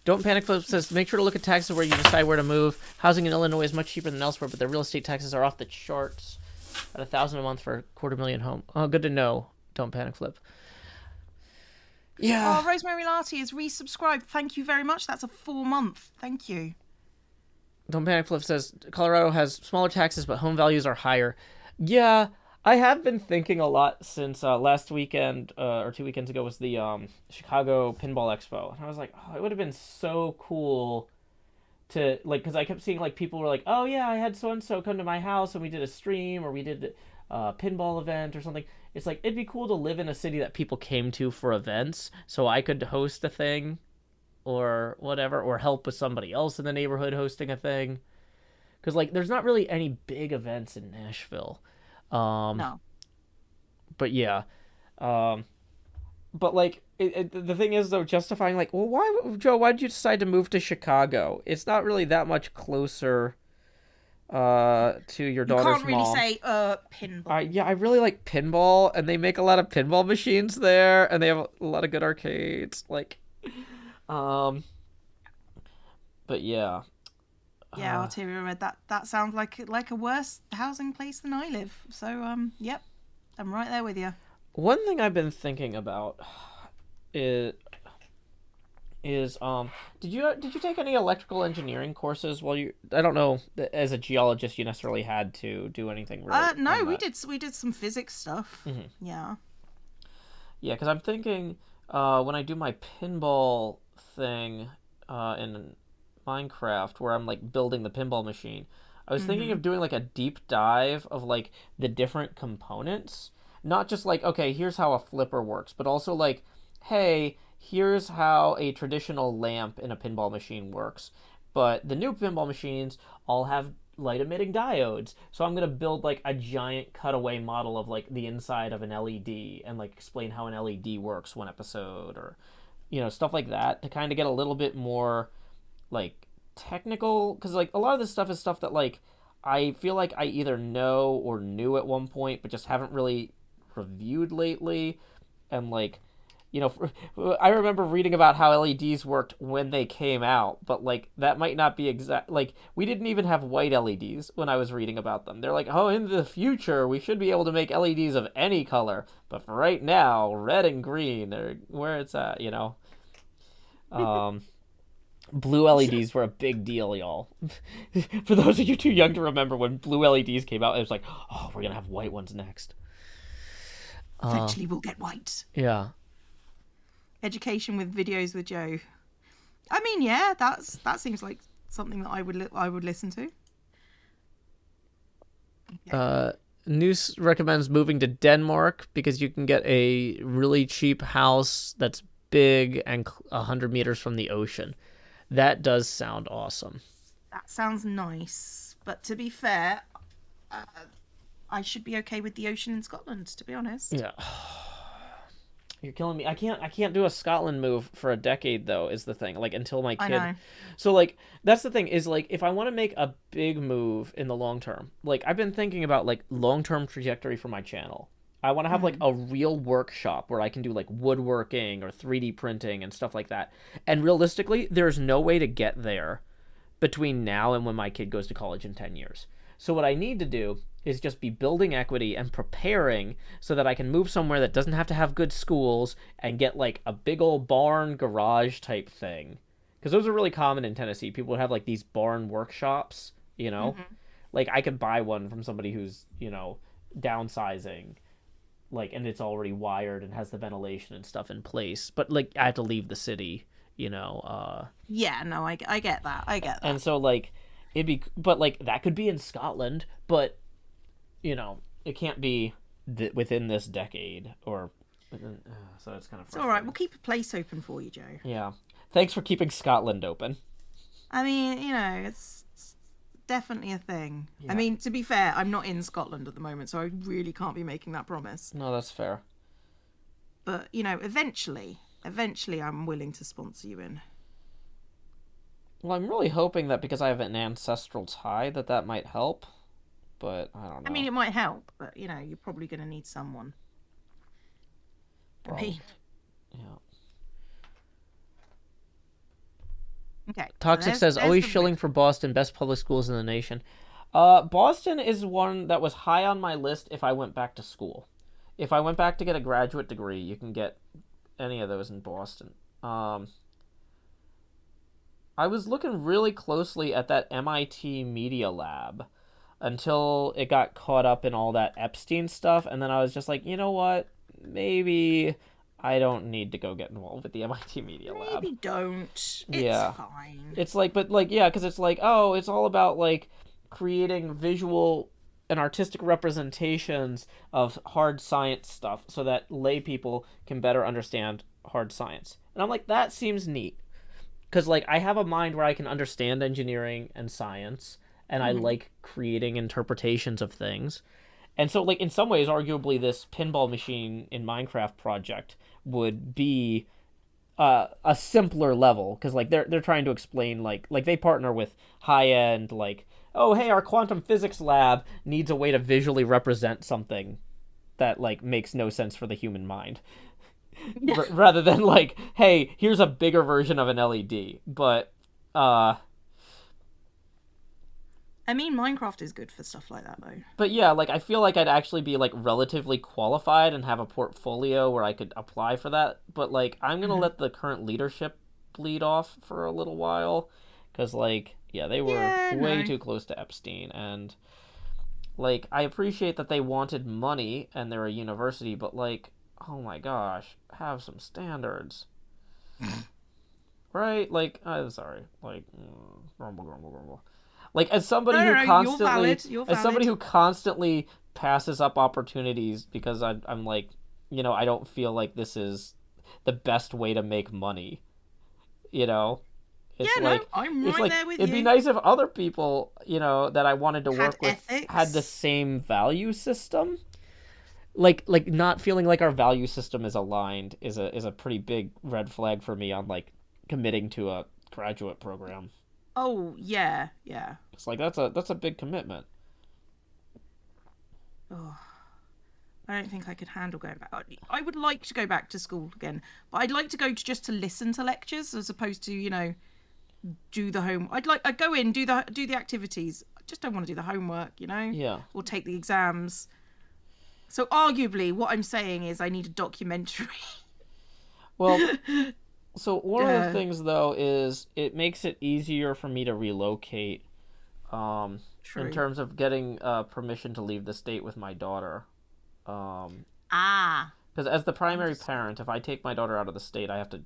Don't Panic Flip says, make sure to look at taxes where you decide where to move. Housing in Illinois is much cheaper than elsewhere, but the real estate taxes are off the charts. At $1,000 a month for a $250,000 home. Oh, good to know. Don't Panic Flip. Yeah. Oh, Rosemary Larty is resubscribed. Thank you very much. That's a 4-month. Thank you. Don't Panic Flip says, Colorado has smaller taxes, but home values are higher. Yeah, I have been thinking a lot since last weekend, or 2 weekends ago, was the Chicago Pinball Expo. And I was like, oh, it would have been so cool to, like, because I kept seeing, like, people were like, oh, yeah, I had so-and-so come to my house and we did a stream, or we did a pinball event or something. It's like, it'd be cool to live in a city that people came to for events, so I could host a thing, or whatever, or help with somebody else in the neighborhood hosting a thing. Because, like, there's not really any big events in Nashville. No. But yeah. But, like, the thing is, though, justifying, like, well, why did you decide to move to Chicago? It's not really that much closer to your daughter's mom. You can't really say, pinball. Yeah, I really like pinball, and they make a lot of pinball machines there, and they have a lot of good arcades. Like, but yeah. Yeah, Arteria Red, that sounds like a worse housing place than I live. So, yep, I'm right there with you. One thing I've been thinking about is did you take any electrical engineering courses while you? I don't know, as a geologist you necessarily had to do anything really. No, we did some physics stuff. Mm-hmm. Yeah. Yeah, because I'm thinking when I do my pinball thing in Minecraft, where I'm like building the pinball machine, I was thinking of doing like a deep dive of like the different components, not just like, okay, here's how a flipper works, but also like, hey, here's how a traditional lamp in a pinball machine works. But the new pinball machines all have light emitting diodes, so I'm gonna build like a giant cutaway model of like the inside of an LED and like explain how an LED works one episode, or stuff like that, to kind of get a little bit more like technical, because like a lot of this stuff is stuff that like I feel like I either know or knew at one point but just haven't really reviewed lately. And like, I remember reading about how LEDs worked when they came out, but like that might not be exact. Like, we didn't even have white LEDs when I was reading about them. They're like, oh, in the future we should be able to make LEDs of any color, but for right now, red and green are where it's at. Blue LEDs were a big deal, y'all. For those of you too young to remember when blue LEDs came out, it was like, oh, we're gonna have white ones next. Eventually we'll get white. Yeah. Education with videos with Joe. I mean, yeah, that seems like something that I would listen to. Noose recommends moving to Denmark because you can get a really cheap house that's big and 100 meters from the ocean. That does sound awesome. That sounds nice, but to be fair, I should be okay with the ocean in Scotland, to be honest. Yeah. You're killing me. I can't do a Scotland move for a decade though, is the thing. Like until my kid. I know. So like that's the thing is like if I want to make a big move in the long term, like I've been thinking about like long-term trajectory for my channel. I want to have like a real workshop where I can do like woodworking or 3D printing and stuff like that. And realistically, there's no way to get there between now and when my kid goes to college in 10 years. So what I need to do is just be building equity and preparing so that I can move somewhere that doesn't have to have good schools and get like a big old barn garage type thing. Because those are really common in Tennessee. People would have like these barn workshops, you know? Like I could buy one from somebody who's, you know, downsizing, like, and it's already wired and has the ventilation and stuff in place. But like I have to leave the city, you know. Yeah, no, I get that. I get that. And so like it'd be, but like that could be in Scotland, but you know, it can't be within this decade or within, so it's kind of frustrating. It's all right. We'll keep a place open for you, Joe. Yeah. Thanks for keeping Scotland open. I mean, you know, it's definitely a thing. Yeah. I mean, to be fair, I'm not in Scotland at the moment, so I really can't be making that promise. No, that's fair. But, you know, eventually I'm willing to sponsor you in. Well, I'm really hoping that because I have an ancestral tie that might help. But I don't know. I mean, it might help, but you know, you're probably going to need someone. Probably. I mean, yeah. Okay. Toxic so says always shilling for Boston, best public schools in the nation. Boston is one that was high on my list if I went back to school. If I went back to get a graduate degree, you can get any of those in Boston. I was looking really closely at that MIT Media Lab until it got caught up in all that Epstein stuff, and then I was just like, you know what? Maybe I don't need to go get involved with the MIT Media Lab. Maybe don't. Yeah. It's fine. It's like, but like, yeah, because it's like, oh, it's all about like creating visual and artistic representations of hard science stuff so that lay people can better understand hard science. And I'm like, that seems neat. Because like I have a mind where I can understand engineering and science, and I like creating interpretations of things. And so, like, in some ways, arguably, this pinball machine in Minecraft project would be a simpler level, because, like, they're trying to explain, like they partner with high-end, like, oh, hey, our quantum physics lab needs a way to visually represent something that, like, makes no sense for the human mind. Rather than, like, hey, here's a bigger version of an LED. But, I mean, Minecraft is good for stuff like that, though. But yeah, like I feel like I'd actually be like relatively qualified and have a portfolio where I could apply for that. But like I'm gonna let the current leadership bleed off for a little while, because like yeah, they were way too close to Epstein, and like I appreciate that they wanted money and they're a university, but like oh my gosh, have some standards. Right? Like I'm sorry, like grumble. Like as somebody who constantly, you're valid. as somebody who constantly passes up opportunities because I'm like, you know, I don't feel like this is the best way to make money. You know, it's I'm right there with you. It'd be nice if other people, you know, that I wanted to work with ethics. had the same value system. Like not feeling like our value system is aligned is a pretty big red flag for me on like committing to a graduate program. Oh, yeah. It's like that's a big commitment. Oh, I don't think I could handle going back. I would like to go back to school again, but I'd like to go to listen to lectures as opposed to, you know, do the home. I'd go in, do the activities. I just don't want to do the homework, you know? Yeah. Or take the exams. So arguably what I'm saying is I need a documentary. Well, so one of the things though is it makes it easier for me to relocate in terms of getting permission to leave the state with my daughter. Because Because as the primary parent, if I take my daughter out of the state, I have to,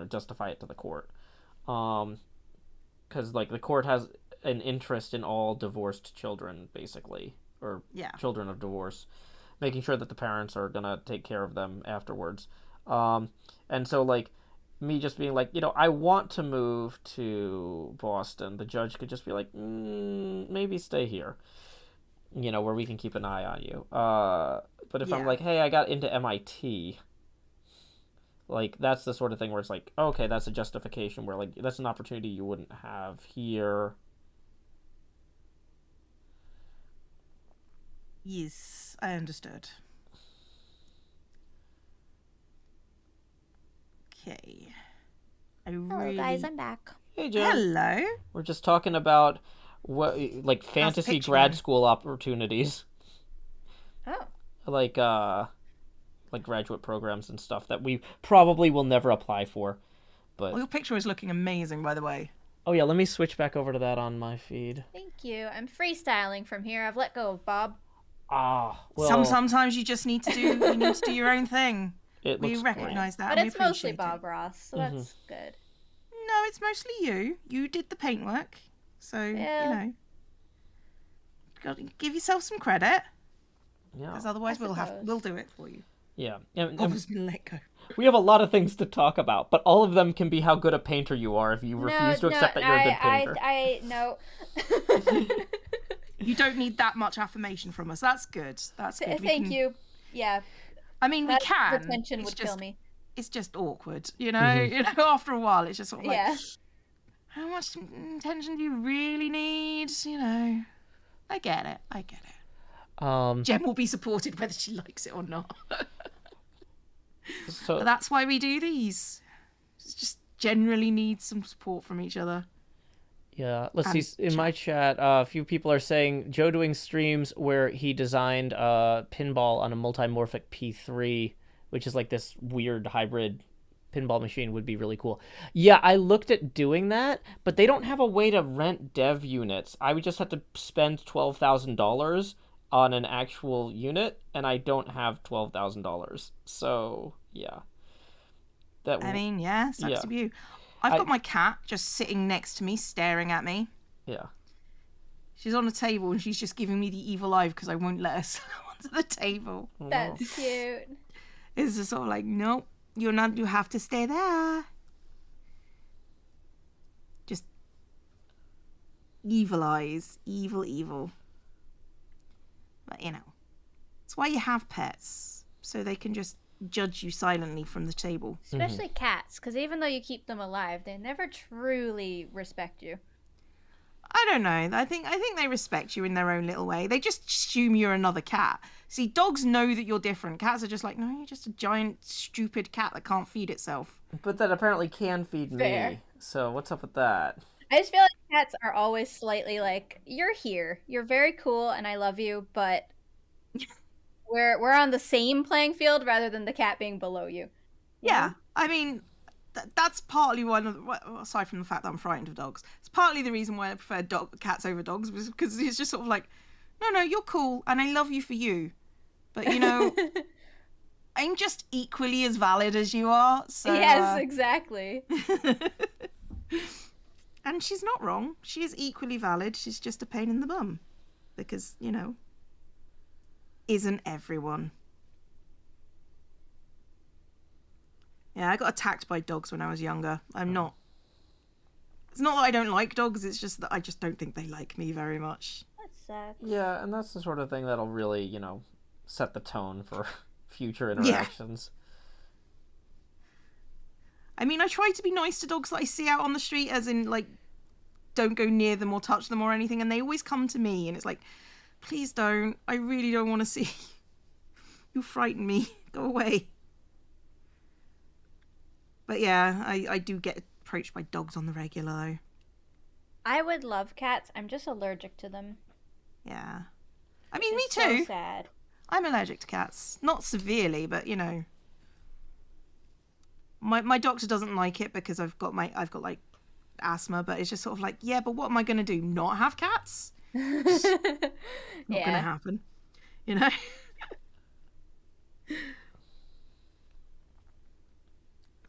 justify it to the court. Because, like, the court has an interest in all divorced children, basically, or children of divorce, making sure that the parents are going to take care of them afterwards. And so, like, me just being like, I want to move to Boston, the judge could just be like, maybe stay here, where we can keep an eye on you. But if I'm like, hey, I got into MIT, like, that's the sort of thing where it's like, okay, that's a justification where, like, that's an opportunity you wouldn't have here. Yes, I understood. Okay. Hello, guys, I'm back. Hey, Jen. Hello. We're just talking about what, like, fantasy grad school opportunities. Oh. Like graduate programs and stuff that we probably will never apply for. But your picture is looking amazing, by the way. Oh yeah, let me switch back over to that on my feed. Thank you. I'm freestyling from here. I've let go of Bob. Well, sometimes you just need to do your own thing. We recognize that. But it's mostly Bob Ross, so that's good. No, it's mostly you. You did the paintwork, so got to give yourself some credit. Yeah. Because otherwise we'll do it for you. Yeah. Bob's been let go. We have a lot of things to talk about, but all of them can be how good a painter you are if you refuse to accept that you're a good painter. No. You don't need that much affirmation from us. That's good. That's good. Thank you. Yeah. I mean, we can. Retention would kill me. It's just awkward, after a while, it's just sort of like, how much attention do you really need? I get it. Jem will be supported whether she likes it or not. But that's why we do these. Just generally need some support from each other. Yeah, let's see. In my chat, a few people are saying Joe doing streams where he designed a pinball on a multimorphic P3, which is like this weird hybrid pinball machine, would be really cool. Yeah, I looked at doing that, but they don't have a way to rent dev units. I would just have to spend $12,000 on an actual unit, and I don't have $12,000. So, yeah. Sucks to be you. I've got my cat just sitting next to me, staring at me. Yeah. She's on a table and she's just giving me the evil eye because I won't let her sit onto the table. That's cute. It's just sort of like, nope, you have to stay there. Just evil eyes. Evil. But, it's why you have pets. So they can just judge you silently from the table. Especially cats, because even though you keep them alive, they never truly respect you. I don't know. I think they respect you in their own little way. They just assume you're another cat. See, dogs know that you're different. Cats are just like, no, you're just a giant, stupid cat that can't feed itself. But that apparently can feed me. So what's up with that? I just feel like cats are always slightly like, you're here. You're very cool, and I love you, but we're on the same playing field rather than the cat being below you. Yeah, I mean, that's partly aside from the fact that I'm frightened of dogs, it's partly the reason why I prefer cats over dogs, was because it's just sort of like, no, you're cool, and I love you for you, but I'm just equally as valid as you are. So yes, exactly. And she's not wrong. She is equally valid. She's just a pain in the bum, because isn't everyone? Yeah, I got attacked by dogs when I was younger. It's not that I don't like dogs, it's just that I just don't think they like me very much. That sucks. Yeah, and that's the sort of thing that'll really, set the tone for future interactions. I mean, I try to be nice to dogs that I see out on the street, as in, like, don't go near them or touch them or anything, and they always come to me, and it's like, please don't. I really don't want to see you. You frighten me. Go away. But yeah, I do get approached by dogs on the regular, though. I would love cats. I'm just allergic to them. Yeah. I mean, me too. So sad. I'm allergic to cats. Not severely, but my doctor doesn't like it because I've got like asthma, but it's just sort of like, yeah, but what am I going to do? Not have cats? Not going to happen,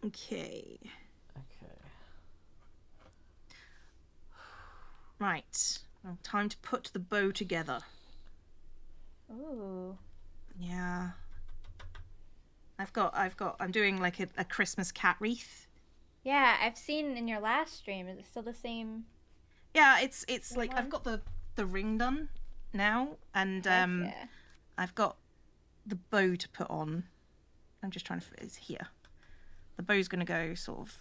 Okay. Okay. Right. Well, time to put the bow together. Ooh. Yeah. I'm doing like a Christmas cat wreath. Yeah, I've seen in your last stream. Is it still the same? Yeah, it's Same like I've one? got the ring done now, and Heck yeah. I've got the bow to put on. I'm just trying to fit it here. The bow's going to go sort of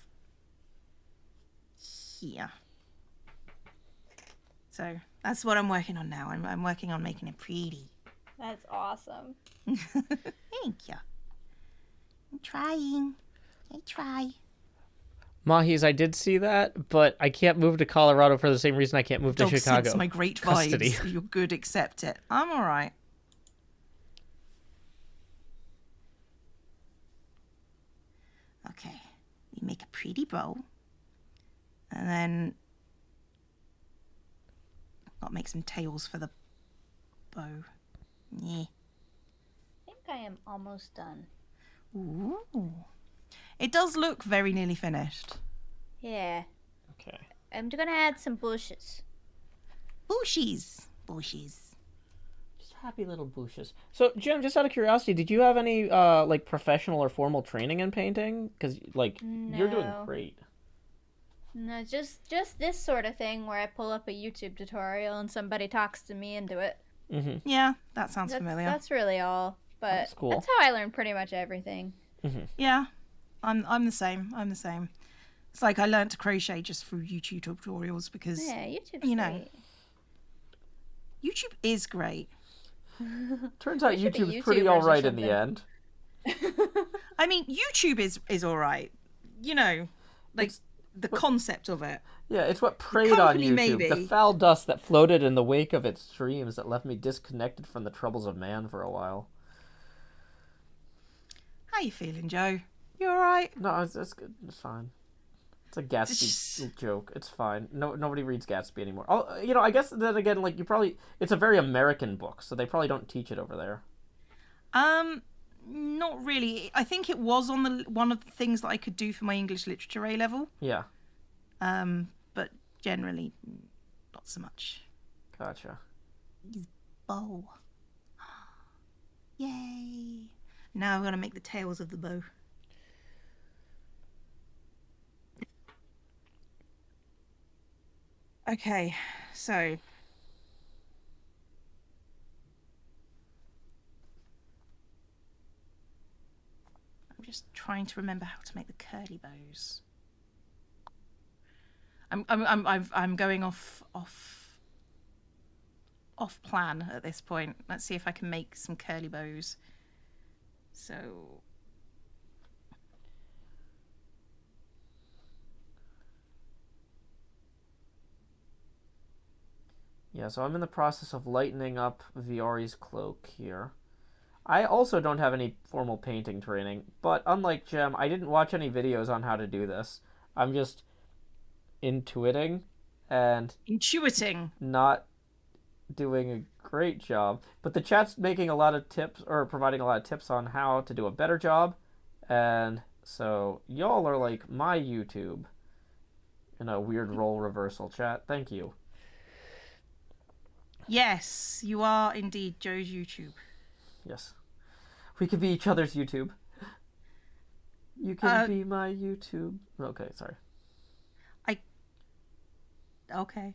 here. So that's what I'm working on now. I'm working on making it pretty. That's awesome. Thank you. I'm trying. I try. Mahis, I did see that, but I can't move to Colorado for the same reason I can't move to Dog Chicago. sense my great Custody. vibes. You're good, accept it. I'm all right. Okay, we make a pretty bow, and then I'll make some tails for the bow. Yeah. I think I am almost done. Ooh. It does look very nearly finished. Yeah. Okay. I'm gonna add some bushes. Bushies. Bushies. Just happy little bushes. So, Jim, just out of curiosity, did you have any like professional or formal training in painting? Because like you're doing No. great. No, just this sort of thing where I pull up a YouTube tutorial and somebody talks to me into it. Mm-hmm. Yeah, that sounds familiar. That's really all. But That's cool. that's how I learn pretty much everything. Mm-hmm. Yeah, I'm the same. I'm the same. It's like I learned to crochet just through YouTube tutorials because Yeah, YouTube's you know, great. YouTube is great. Turns out We should be YouTube's pretty YouTubers all or right in the end. I mean, YouTube is all right. You know, like the concept of it. Yeah, it's what preyed on company, YouTube. maybe. The foul dust that floated in the wake of its streams that left me disconnected from the troubles of man for a while. How you feeling, Joe? You all right? No, it's good. It's fine. It's a Gatsby joke. It's fine. No, nobody reads Gatsby anymore. Oh, you know, I guess then again, like it's a very American book, so they probably don't teach it over there. Not really. I think it was on the one of the things that I could do for my English literature A level. Yeah. But generally, not so much. Gotcha. His bow. Yay! Now I'm gonna make the tails of the bow. Okay, so I'm just trying to remember how to make the curly bows. I'm going off plan at this point. Let's see if I can make some curly bows. So Yeah, so I'm in the process of lightening up Viori's cloak here. I also don't have any formal painting training, but unlike Jem, I didn't watch any videos on how to do this. I'm just intuiting and not doing a great job. But the chat's making a lot of tips, or providing a lot of tips on how to do a better job. And so y'all are like my YouTube in a weird role reversal, chat. Thank you. yes, you are indeed Joe's YouTube. Yes. We could be each other's YouTube. You can be my YouTube. Okay, sorry. Okay.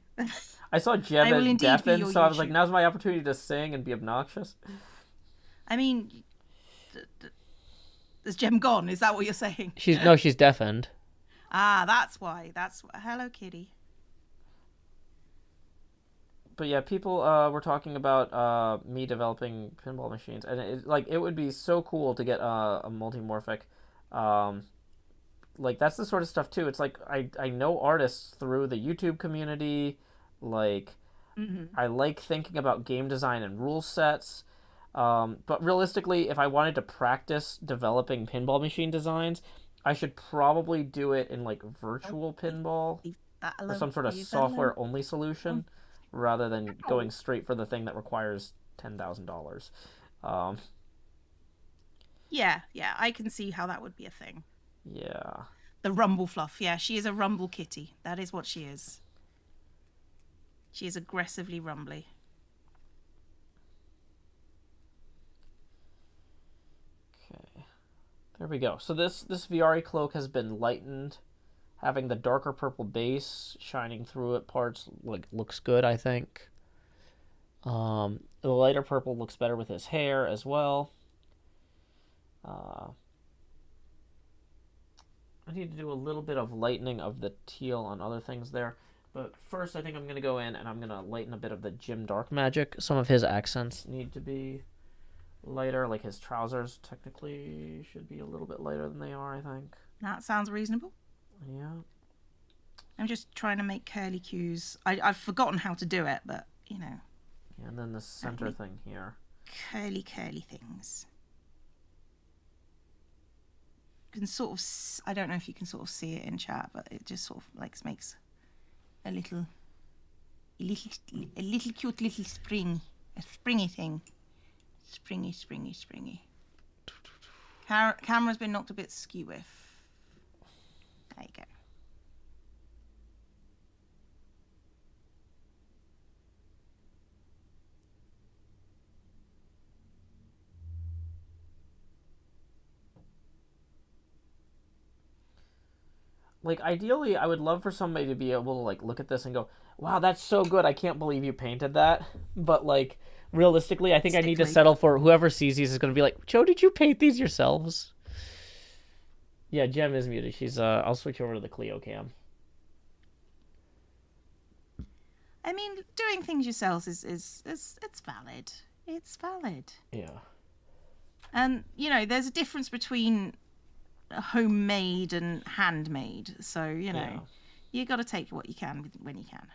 I saw I Jem will as indeed be deafened, your so I was like, YouTube. now's my opportunity to sing and be obnoxious. I mean, is Jem gone? Is that what you're saying? She's deafened. Ah, that's why. Hello, kitty. But yeah, people were talking about me developing pinball machines, and it would be so cool to get a multimorphic. Like that's the sort of stuff too. It's like I know artists through the YouTube community. Like I like thinking about game design and rule sets. But realistically, if I wanted to practice developing pinball machine designs, I should probably do it in like virtual pinball Leave that alone. or some sort of Leave that alone. software only solution, rather than going straight for the thing that requires $10,000. Yeah, I can see how that would be a thing. Yeah. The rumble fluff. Yeah, she is a rumble kitty. That is what she is. She is aggressively rumbly. Okay. There we go. So this Viari cloak has been lightened, having the darker purple base shining through it parts looks good, I think. The lighter purple looks better with his hair as well. I need to do a little bit of lightening of the teal on other things there. But first, I think I'm going to go in and I'm going to lighten a bit of the Jim Dark magic. Some of his accents need to be lighter, like his trousers technically should be a little bit lighter than they are, I think. That sounds reasonable. Yeah. I'm just trying to make curly cues. I've forgotten how to do it, but, you know. Yeah, and then the center thing here. Curly things. You can sort of, I don't know if you can sort of see it in chat, but it just sort of like makes a little cute little springy thing. Springy. Camera's been knocked a bit skew with. There you go. Like, ideally, I would love for somebody to be able to, like, look at this and go, wow, that's so good, I can't believe you painted that. But, like, realistically, I think I need to settle for whoever sees these is going to be like, Joe, did you paint these yourselves? Yeah, Jem is muted. She's, I'll switch over to the Clio cam. I mean, doing things yourselves is it's valid. It's valid. Yeah. And, you know, there's a difference between homemade and handmade, so you know you got to take what you can when you can,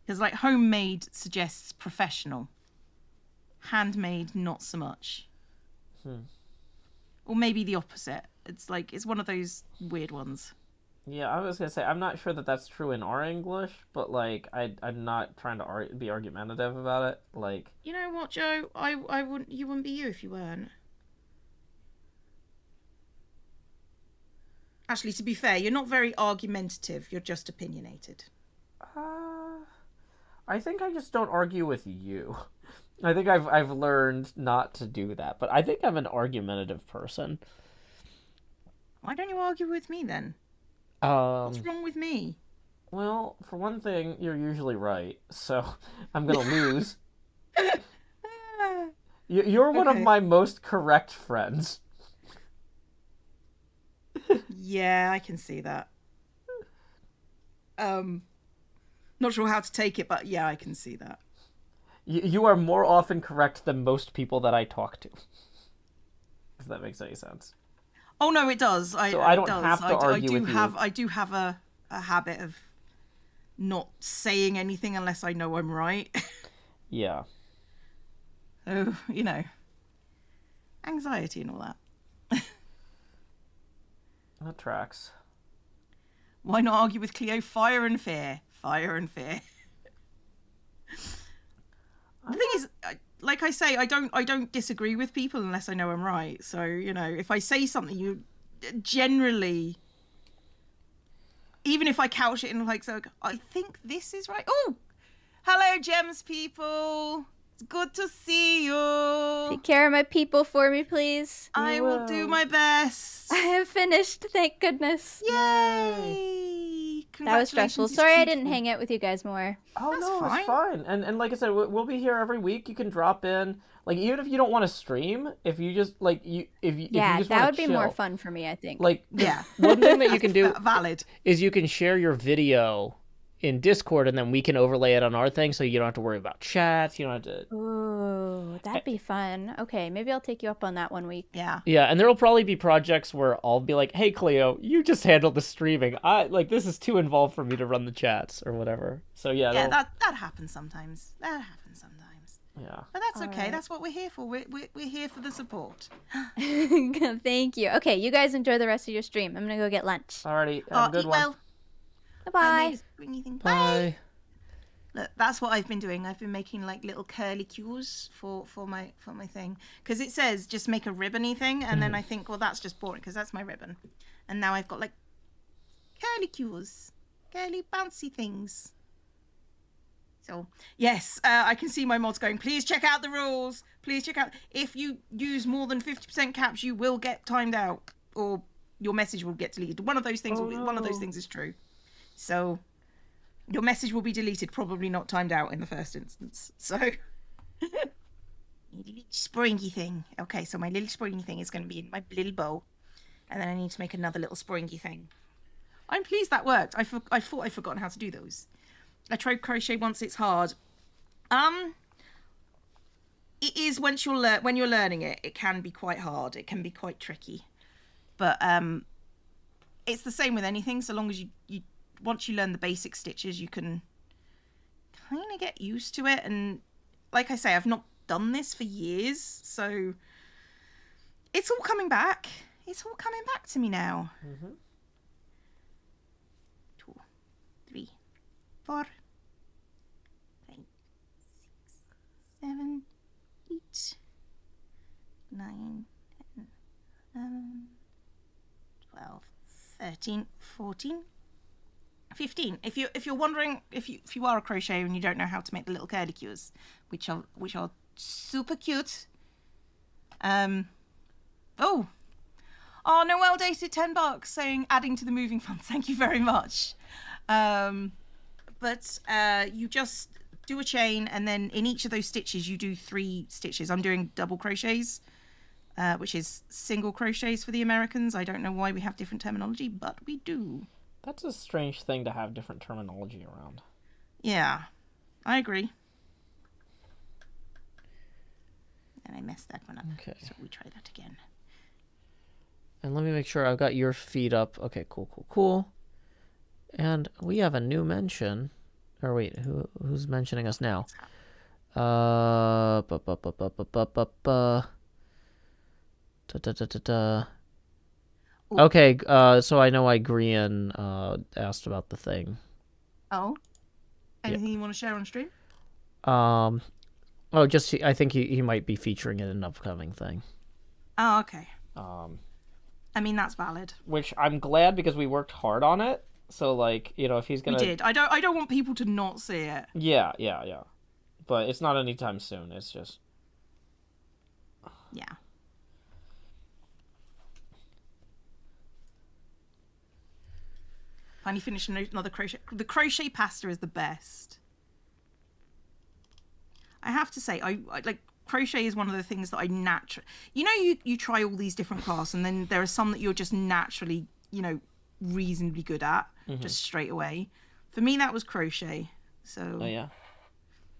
because like homemade suggests professional, handmade not so much. Or maybe the opposite. It's like it's one of those weird ones. Yeah, I was gonna say I'm not sure that that's true in our English, but like I'm not trying to be argumentative about it. Like, you know what, Joe? I wouldn't. You wouldn't be you if you weren't. Actually, to be fair, you're not very argumentative. You're just opinionated. I think I just don't argue with you. I think I've learned not to do that, but I think I'm an argumentative person. Why don't you argue with me then? What's wrong with me? Well, for one thing, you're usually right, so I'm gonna lose. You're one of my most correct friends. Yeah, I can see that. Not sure how to take it, but yeah, I can see that. You are more often correct than most people that I talk to. If that makes any sense. Oh no, it does. So I don't have to argue with you. I do have a habit of not saying anything unless I know I'm right. Yeah. So, you know, anxiety and all that. That tracks. Why not argue with Cleo? Fire and fear. Fire and fear. The thing is, like I say, I don't disagree with people unless I know I'm right. So, you know, if I say something, you generally, even if I couch it in like, so I think this is right. Oh, hello, Gems people. It's good to see you. Take care of my people for me, please. I will do my best. I have finished, thank goodness. Yay! That was stressful. Sorry I didn't hang out with you guys more. Oh, That's no, fine. it's fine. And like I said, we'll be here every week. You can drop in. Like, even if you don't want to stream, if you just, like, if you just that would be chill, more fun for me, I think. Like, yeah. One thing that you can do valid is you can share your video in Discord, and then we can overlay it on our thing, so you don't have to worry about chats. You don't have to. Ooh, that'd be fun. Okay, maybe I'll take you up on that one week. Yeah. Yeah, and there will probably be projects where I'll be like, "Hey, Cleo, you just handle the streaming. This is too involved for me to run the chats or whatever." So yeah, that happens sometimes. Yeah. But that's okay. Right. That's what we're here for. We're here for the support. Thank you. Okay, you guys enjoy the rest of your stream. I'm gonna go get lunch. Alrighty, have a good eat one. well. Bye-bye. Bye. Bye. Look, that's what I've been doing. I've been making like little curly cues for my thing, because it says just make a ribbony thing, and then I think, well, that's just boring because that's my ribbon, and now I've got like curly cues, curly bouncy things. So yes, I can see my mods going, please check out the rules. Please check out. If you use more than 50% caps, you will get timed out, or your message will get deleted. One of those things. One of those things is true. So. Your message will be deleted, probably not timed out in the first instance. So, springy thing. Okay, so my little springy thing is going to be in my little bow. And then I need to make another little springy thing. I'm pleased that worked. I thought I'd forgotten how to do those. I tried crochet once, it's hard. It is when you're learning it, it can be quite hard. It can be quite tricky. But it's the same with anything, so long as you once you learn the basic stitches, you can kind of get used to it. And like I say, I've not done this for years, so it's all coming back. It's all coming back to me now. 2, 3, 4, 5, 6, 7, 8, 9, 10, 11, 12, 13, 14, 15. If you're wondering if you are a crocheter and you don't know how to make the little curly cues, which are super cute. Oh, Noelle dated $10 saying adding to the moving fund. Thank you very much. But you just do a chain, and then in each of those stitches you do 3 stitches. I'm doing double crochets, which is single crochets for the Americans. I don't know why we have different terminology, but we do. That's a strange thing to have different terminology around. Yeah, I agree. And I messed that one up. Okay. So we try that again. And let me make sure I've got your feet up. Okay, cool. And we have a new mention. Or wait, who's mentioning us now? Okay, so I know why Grian asked about the thing. Oh? Anything you want to share on stream? Just I think he might be featuring it in an upcoming thing. Oh, okay. I mean, that's valid. Which I'm glad, because we worked hard on it. So like, if he's gonna... We did. I don't want people to not see it. Yeah. But it's not anytime soon. It's just... Yeah. Finally finished another crochet. The crochet pasta is the best. I have to say, I like crochet is one of the things that I naturally... you try all these different crafts, and then there are some that you're just naturally, reasonably good at, just straight away. For me, that was crochet. So... Oh, yeah?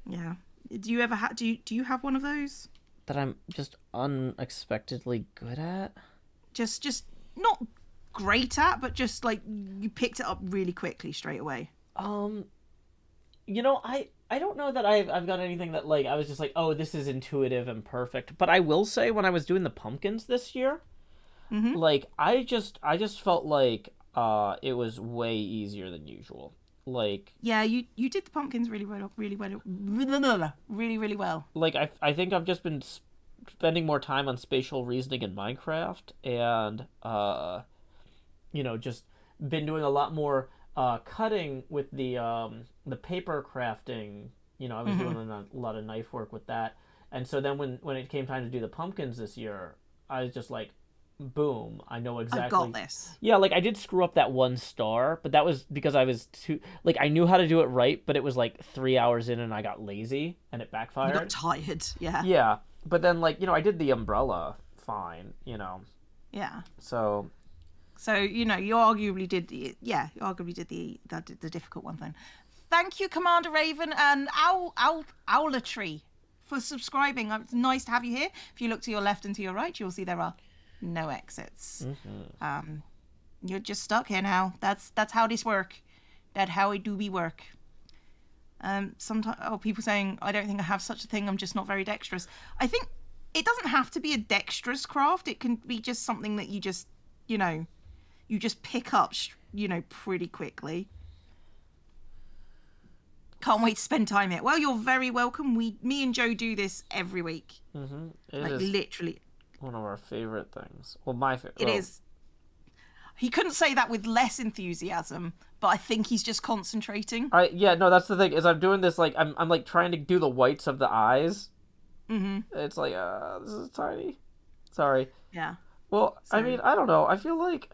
Yeah. Do you ever do you have one of those? That I'm just unexpectedly good at? Just not great at, but just like you picked it up really quickly straight away. I don't know that I've got anything that like I was just like, oh, this is intuitive and perfect. But I will say, when I was doing the pumpkins this year, like I just felt like it was way easier than usual. Like, yeah, you did the pumpkins really well. Like I think I've just been spending more time on spatial reasoning in Minecraft, and just been doing a lot more cutting with the paper crafting. I was doing a lot of knife work with that, and so then when it came time to do the pumpkins this year, I was just like, boom, I know exactly. I've got this. Yeah, like I did screw up that one star, but that was because I was too, like, I knew how to do it right, but it was like 3 hours in and I got lazy and it backfired. You got tired, yeah. Yeah, but then like, I did the umbrella fine, Yeah. So you arguably did the difficult one then. Thank you, Commander Raven and Owletry, for subscribing. It's nice to have you here. If you look to your left and to your right, you'll see there are no exits. You're just stuck here now. That's how this work. That's how it do be work. Sometimes people saying, I don't think I have such a thing, I'm just not very dexterous. I think it doesn't have to be a dexterous craft. It can be just something that you just pick up pretty quickly. Can't wait to spend time here. Well, you're very welcome. Me and Joe do this every week. Mm-hmm. Like, literally. One of our favorite things. Well, my favorite. It is. He couldn't say that with less enthusiasm, but I think he's just concentrating. Yeah, no, that's the thing, is I'm doing this, like, I'm like, trying to do the whites of the eyes. Mm-hmm. It's like, this is tiny. Sorry. Yeah. Well, I mean, I don't know. I feel like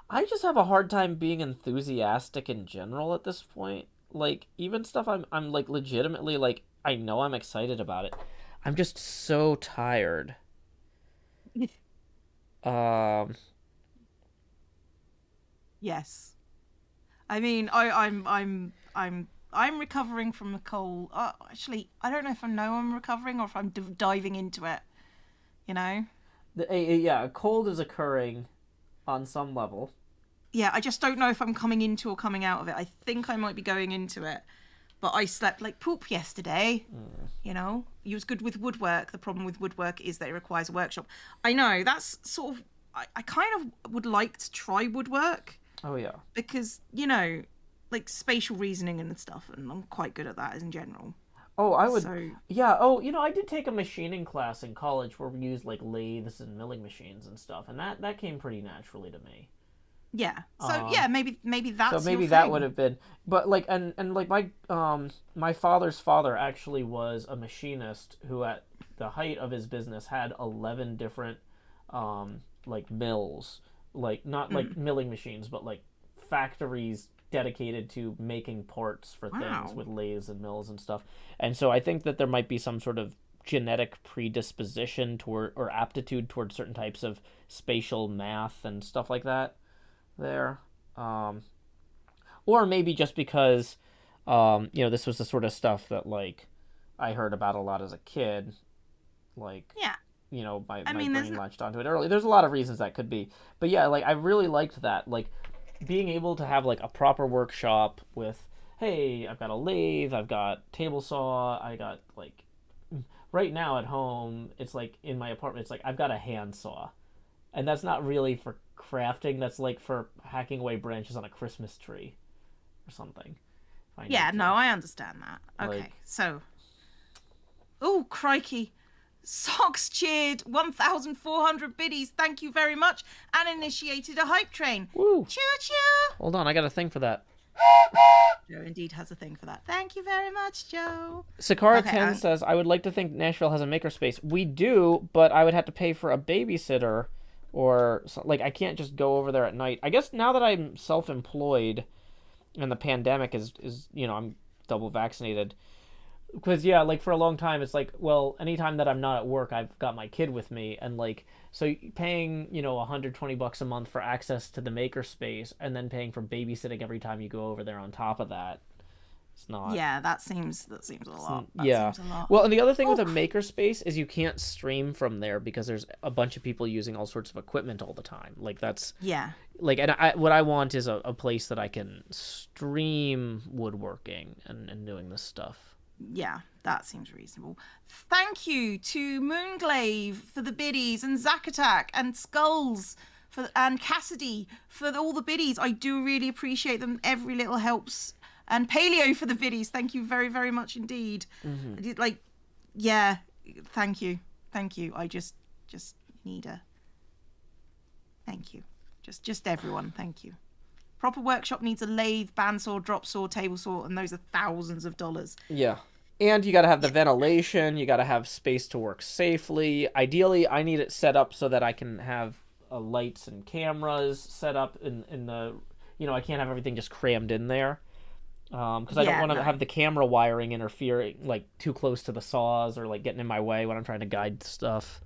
I just have a hard time being enthusiastic in general at this point. Like, even stuff I'm like, legitimately, like, I know I'm excited about it. I'm just so tired. Yes. I mean, I'm recovering from a cold. Actually, I don't know if I know I'm recovering or if I'm diving into it. You know? Yeah, a cold is occurring on some level. Yeah, I just don't know if I'm coming into or coming out of it. I think I might be going into it. But I slept like poop yesterday. You know? It was good with woodwork. The problem with woodwork is that it requires a workshop. I know, that's sort of... I kind of would like to try woodwork. Oh, yeah. Because, you know, like spatial reasoning and stuff, and I'm quite good at that in general. Oh, I would... So... Yeah, oh, you know, I did take a machining class in college where we used, like, lathes and milling machines and stuff, and that came pretty naturally to me. Yeah. So, yeah, maybe that's so maybe your that thing. would have been... But, like, and like, my father's father actually was a machinist who, at the height of his business, had 11 different, like, mills. Like, not, like, milling machines, but, like, factories dedicated to making parts for things with lathes and mills and stuff. And so I think that there might be some sort of genetic predisposition toward, or aptitude towards, certain types of spatial math and stuff like that there. Or maybe just because, you know, this was the sort of stuff that, like, I heard about a lot as a kid. Like, yeah. You know, my brain latched onto it early. There's a lot of reasons that could be. But yeah, like, I really liked that. Like, being able to have, like, a proper workshop with, hey, I've got a lathe, I've got table saw, I got, like, right now at home, it's like, in my apartment, it's like, I've got a handsaw. And that's not really for crafting, that's, like, for hacking away branches on a Christmas tree or something. Yeah, no, I understand that. Okay, like... so... Oh, crikey. Socks cheered 1,400 biddies. Thank you very much. And initiated a hype train. Woo. Choo choo. Hold on, I got a thing for that. Joe indeed has a thing for that. Thank you very much, Joe. Sakara 10 says, I would like to think Nashville has a makerspace. We do, but I would have to pay for a babysitter, or, like, I can't just go over there at night. I guess now that I'm self-employed and the pandemic is you know, I'm double vaccinated. Because, yeah, like, for a long time, it's like, well, anytime that I'm not at work, I've got my kid with me, and, like, so paying, you know, $120 a month for access to the makerspace, and then paying for babysitting every time you go over there on top of that, it's not... Yeah, that seems a lot. That seems a lot. Well, and the other thing with a makerspace is you can't stream from there, because there's a bunch of people using all sorts of equipment all the time. Like, that's... Yeah. Like, and what I want is a place that I can stream woodworking and doing this stuff. Yeah, that seems reasonable. Thank you to Moonglaive for the biddies, and Zack Attack, and Skulls, and Cassidy for all the biddies. I do really appreciate them. Every little helps. And Paleo for the biddies. Thank you very, very much indeed. Mm-hmm. Like, yeah, thank you. Thank you. I just need a... Thank you. Just everyone, thank you. Proper workshop needs a lathe, bandsaw, drop saw, table saw, and those are thousands of dollars. Yeah. And you got to have the ventilation. You got to have space to work safely. Ideally, I need it set up so that I can have lights and cameras set up in the... You know, I can't have everything just crammed in there. Because I don't want to have the camera wiring interfering, like, too close to the saws or, like, getting in my way when I'm trying to guide stuff.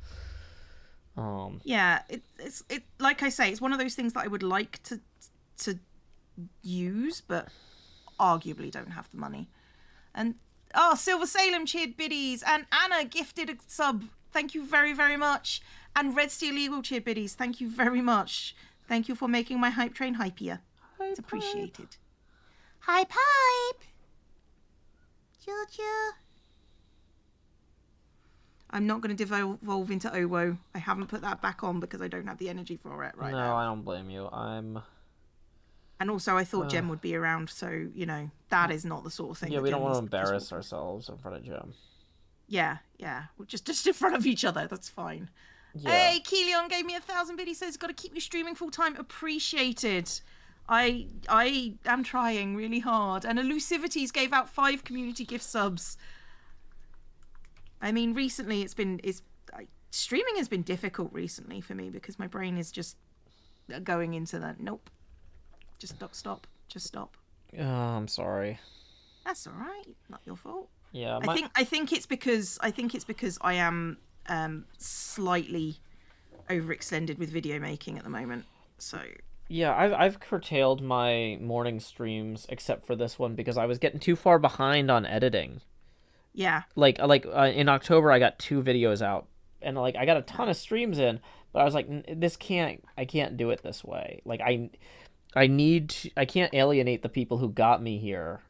Yeah, it's like I say, it's one of those things that I would like to use, but arguably don't have the money. And Silver Salem cheered biddies, and Anna gifted a sub. Thank you very, very much. And Red Steel Eagle cheered biddies. Thank you very much. Thank you for making my hype train hypier. It's appreciated. Hype hype. Choo choo. I'm not going to devolve into Owo. I haven't put that back on because I don't have the energy for it right now. No, I don't blame you. And also, I thought Jem would be around, so, you know, that is not the sort of thing. Yeah, we don't want to Just embarrass ourselves in front of Jim. Yeah. We're just in front of each other. That's fine. Yeah. Hey, Keelion gave me 1,000 bid. He says, "Got to keep you streaming full time." Appreciated. I am trying really hard. And Elusivities gave out 5 community gift subs. I mean, recently streaming has been difficult recently for me because my brain is just going into that. Nope. Just stop. Just stop. Oh, I'm sorry. That's all right. Not your fault. Yeah. I think it's because I am slightly overextended with video making at the moment. So yeah, I've curtailed my morning streams except for this one because I was getting too far behind on editing. yeah, Like in October I got 2 videos out and like I got a ton of streams in, but I was like I can't do it this way. Like I can't alienate the people who got me here.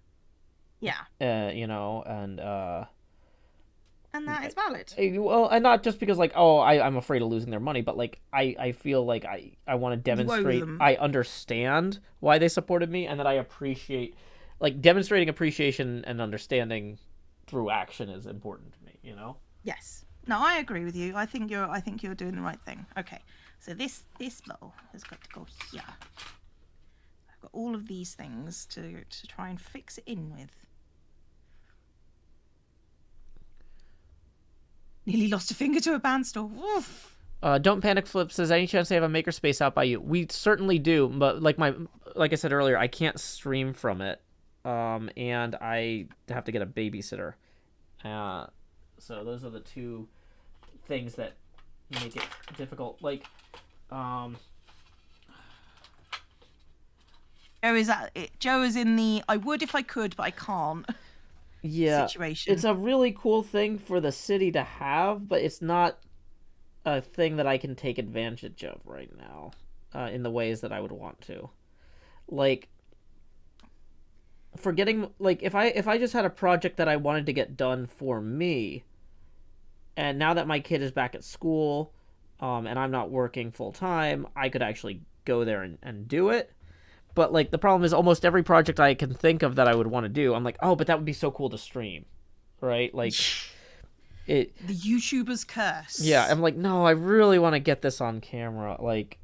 yeah, You know, and that is valid. well, and not just because like, oh, I'm afraid of losing their money, but like I feel like I want to demonstrate I understand why they supported me and that I appreciate, like, demonstrating appreciation and understanding through action is important to me, you know? Yes. No, I agree with you. I think you're doing the right thing. Okay. So this bowl has got to go here. I've got all of these things to try and fix it in with. Nearly lost a finger to a bandstore. Oof. Don't Panic Flip says, any chance they have a makerspace out by you? We certainly do, but like I said earlier, I can't stream from it, and I have to get a babysitter. So those are the 2 things that make it difficult. Like, Joe is in the I would if I could, but I can't. Situation. It's a really cool thing for the city to have, but it's not a thing that I can take advantage of right now in the ways that I would want to. Like, forgetting, like, if I just had a project that I wanted to get done for me, and now that my kid is back at school, and I'm not working full time, I could actually go there and do it. But, like, the problem is almost every project I can think of that I would want to do, I'm like, oh, but that would be so cool to stream, right? Like, the YouTuber's curse. Yeah, I'm like, no, I really want to get this on camera. Like,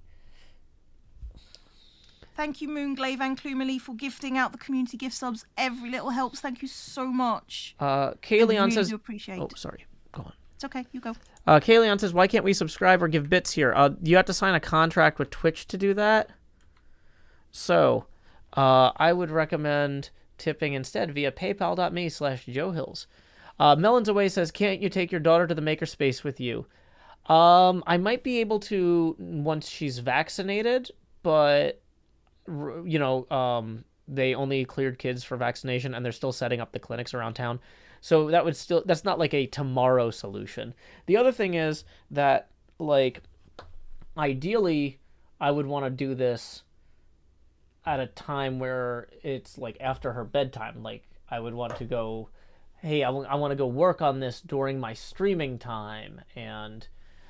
thank you, Moonglaive and Klumali, for gifting out the community gift subs. Every little helps. Thank you so much. Kayleon really says, do appreciate. Oh, sorry. Go on. It's okay. You go. Kayleon says, why can't we subscribe or give bits here? You have to sign a contract with Twitch to do that. So, I would recommend tipping instead via paypal.me/JoeHills. Melons Away says, can't you take your daughter to the makerspace with you? I might be able to once she's vaccinated, but, you know, they only cleared kids for vaccination and they're still setting up the clinics around town. So that's not like a tomorrow solution. The other thing is that, like, ideally I would want to do this at a time where it's like after her bedtime. Like, I would want to go, hey, I want to go work on this during my streaming time. And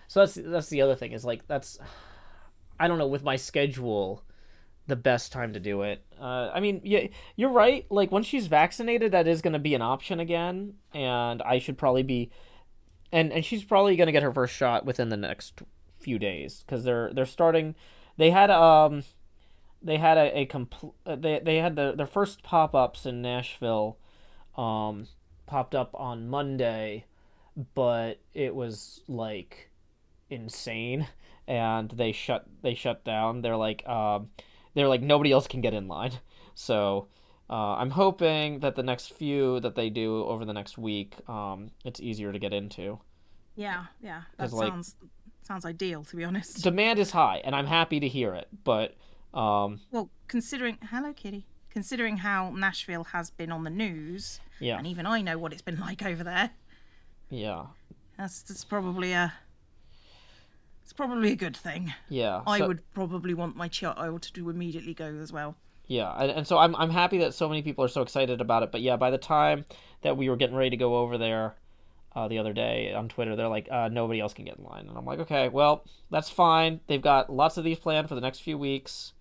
so that's the other thing is, like, that's, I don't know, with my schedule, the best time to do it. I mean, yeah, you're right. Like, once she's vaccinated, that is going to be an option again. And I should probably be, and she's probably going to get her first shot within the next few days. Cause they're starting, they had their first pop-ups in Nashville, popped up on Monday, but it was like insane, and they shut down. They're like nobody else can get in line. So I'm hoping that the next few that they do over the next week, it's easier to get into. Yeah, that sounds ideal, to be honest. Demand is high, and I'm happy to hear it, but well, considering how Nashville has been on the news, yeah, and even I know what it's been like over there. Yeah, that's probably a good thing. Yeah, I would probably want my child to immediately go as well. Yeah, and so I'm happy that so many people are so excited about it. But yeah, by the time that we were getting ready to go over there the other day on Twitter, they're like, nobody else can get in line. And I'm like, okay, well, that's fine. They've got lots of these planned for the next few weeks.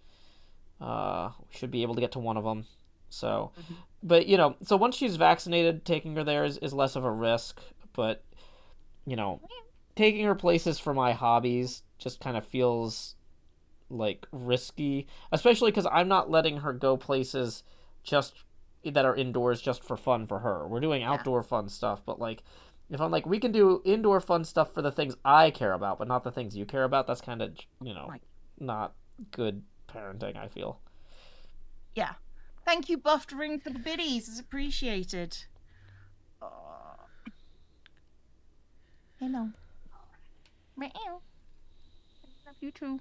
We should be able to get to one of them. So, but you know, so once she's vaccinated, taking her there is less of a risk. But you know, taking her places for my hobbies just kind of feels like risky, especially because I'm not letting her go places just that are indoors just for fun for her. We're doing Yeah. outdoor fun stuff, but like if I'm like we can do indoor fun stuff for the things I care about, but not the things you care about, that's kind of, you know, Right. not good parenting, I feel. Yeah. Thank you, Buffering, for the biddies. It's appreciated. Oh. Hello. Meow. I love you too.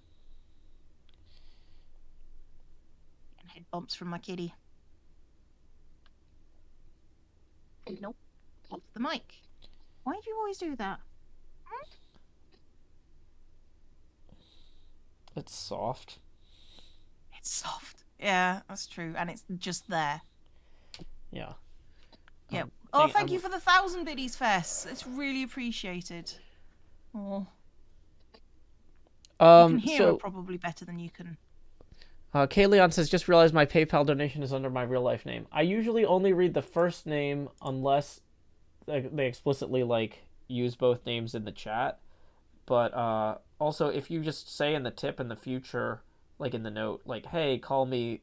And head bumps from my kitty. Nope. Off the mic. Why do you always do that? It's soft. It's soft. Yeah, that's true. And it's just there. Yeah. Yeah. Dang it, Thank you for the 1,000 biddies, Fess. It's really appreciated. Oh. You can hear her So probably better than you can. Kayleon says, just realized my PayPal donation is under my real life name. I usually only read the first name unless they explicitly like use both names in the chat. But also, if you just say in the tip in the future, like in the note, like, hey, call me,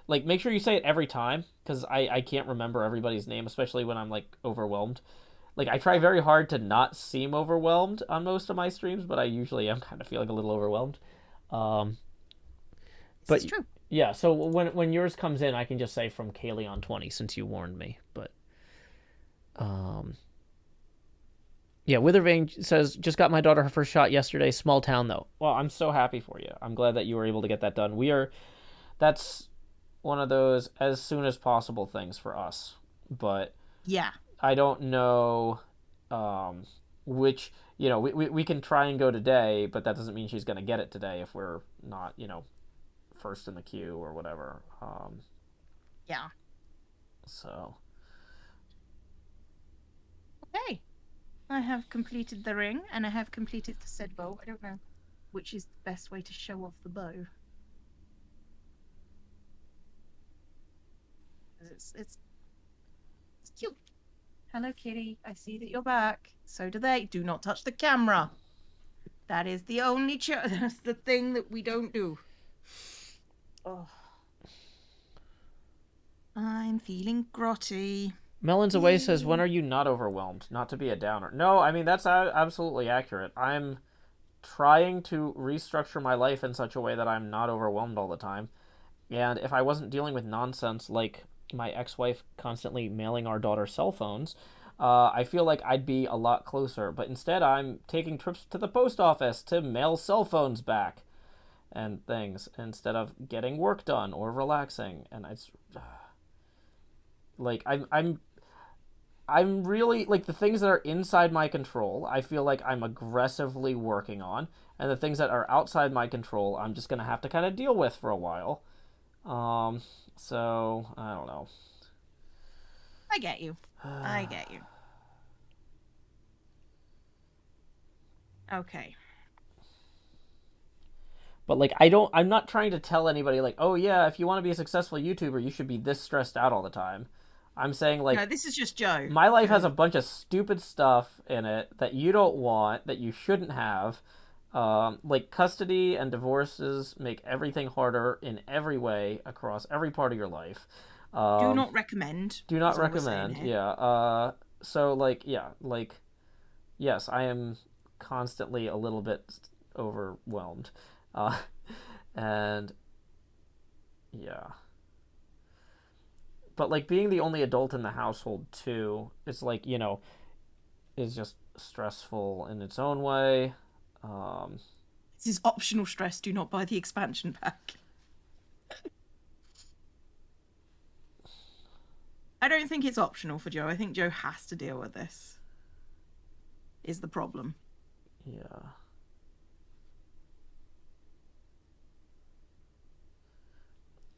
like, make sure you say it every time, because I can't remember everybody's name, especially when I'm, like, overwhelmed. Like, I try very hard to not seem overwhelmed on most of my streams, but I usually am kind of feeling a little overwhelmed. Um, This but is true. yeah, so when yours comes in, I can just say from Kaylee on 20 since you warned me. But um, yeah, Withervane says, just got my daughter her first shot yesterday. Small town, though. Well, I'm so happy for you. I'm glad that you were able to get that done. That's one of those as soon as possible things for us. But Yeah. I don't know which, you know, we can try and go today, but that doesn't mean she's going to get it today if we're not, you know, first in the queue or whatever. Yeah. So. Okay. I have completed the ring and I have completed the said bow. I don't know which is the best way to show off the bow. It's cute. Hello, kitty. I see that you're back. So do they. Do not touch the camera. That is the only that's the thing that we don't do. Oh. I'm feeling grotty. Melons Away says, when are you not overwhelmed? Not to be a downer. No, I mean, that's absolutely accurate. I'm trying to restructure my life in such a way that I'm not overwhelmed all the time. And if I wasn't dealing with nonsense like my ex-wife constantly mailing our daughter cell phones, I feel like I'd be a lot closer. But instead, I'm taking trips to the post office to mail cell phones back and things instead of getting work done or relaxing. And it's like I'm really like the things that are inside my control, I feel like I'm aggressively working on, and the things that are outside my control, I'm just gonna have to kind of deal with for a while. So I don't know. I get you. I get you. Okay. But like I'm not trying to tell anybody like, oh yeah, if you want to be a successful YouTuber, you should be this stressed out all the time. I'm saying like, no, this is just Joe. My life has a bunch of stupid stuff in it that you don't want, that you shouldn't have. Like custody and divorces make everything harder in every way across every part of your life. Do not recommend. Do not recommend. Yeah. So like yeah, like yes, I am constantly a little bit overwhelmed, uh, and yeah. But like being the only adult in the household too, it's like, you know, is just stressful in its own way. This is optional stress. Do not buy the expansion pack. I don't think it's optional for Joe. I think Joe has to deal with this. Is the problem. Yeah.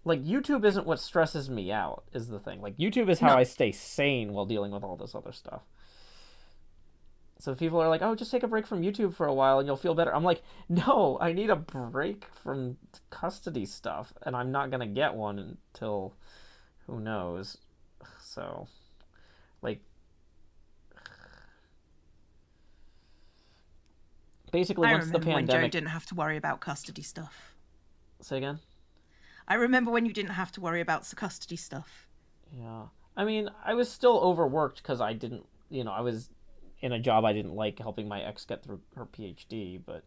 Like YouTube isn't what stresses me out, is the thing. Like YouTube is how No. I stay sane while dealing with all this other stuff. So people are like, "Oh, just take a break from YouTube for a while and you'll feel better." I'm like, "No, I need a break from custody stuff, and I'm not gonna get one until who knows? So, like, basically, I once the remember when Joe pandemic. didn't have to worry about custody stuff. Say again? I remember when you didn't have to worry about the custody stuff. Yeah. I mean, I was still overworked because I didn't, I was in a job I didn't like, helping my ex get through her PhD, but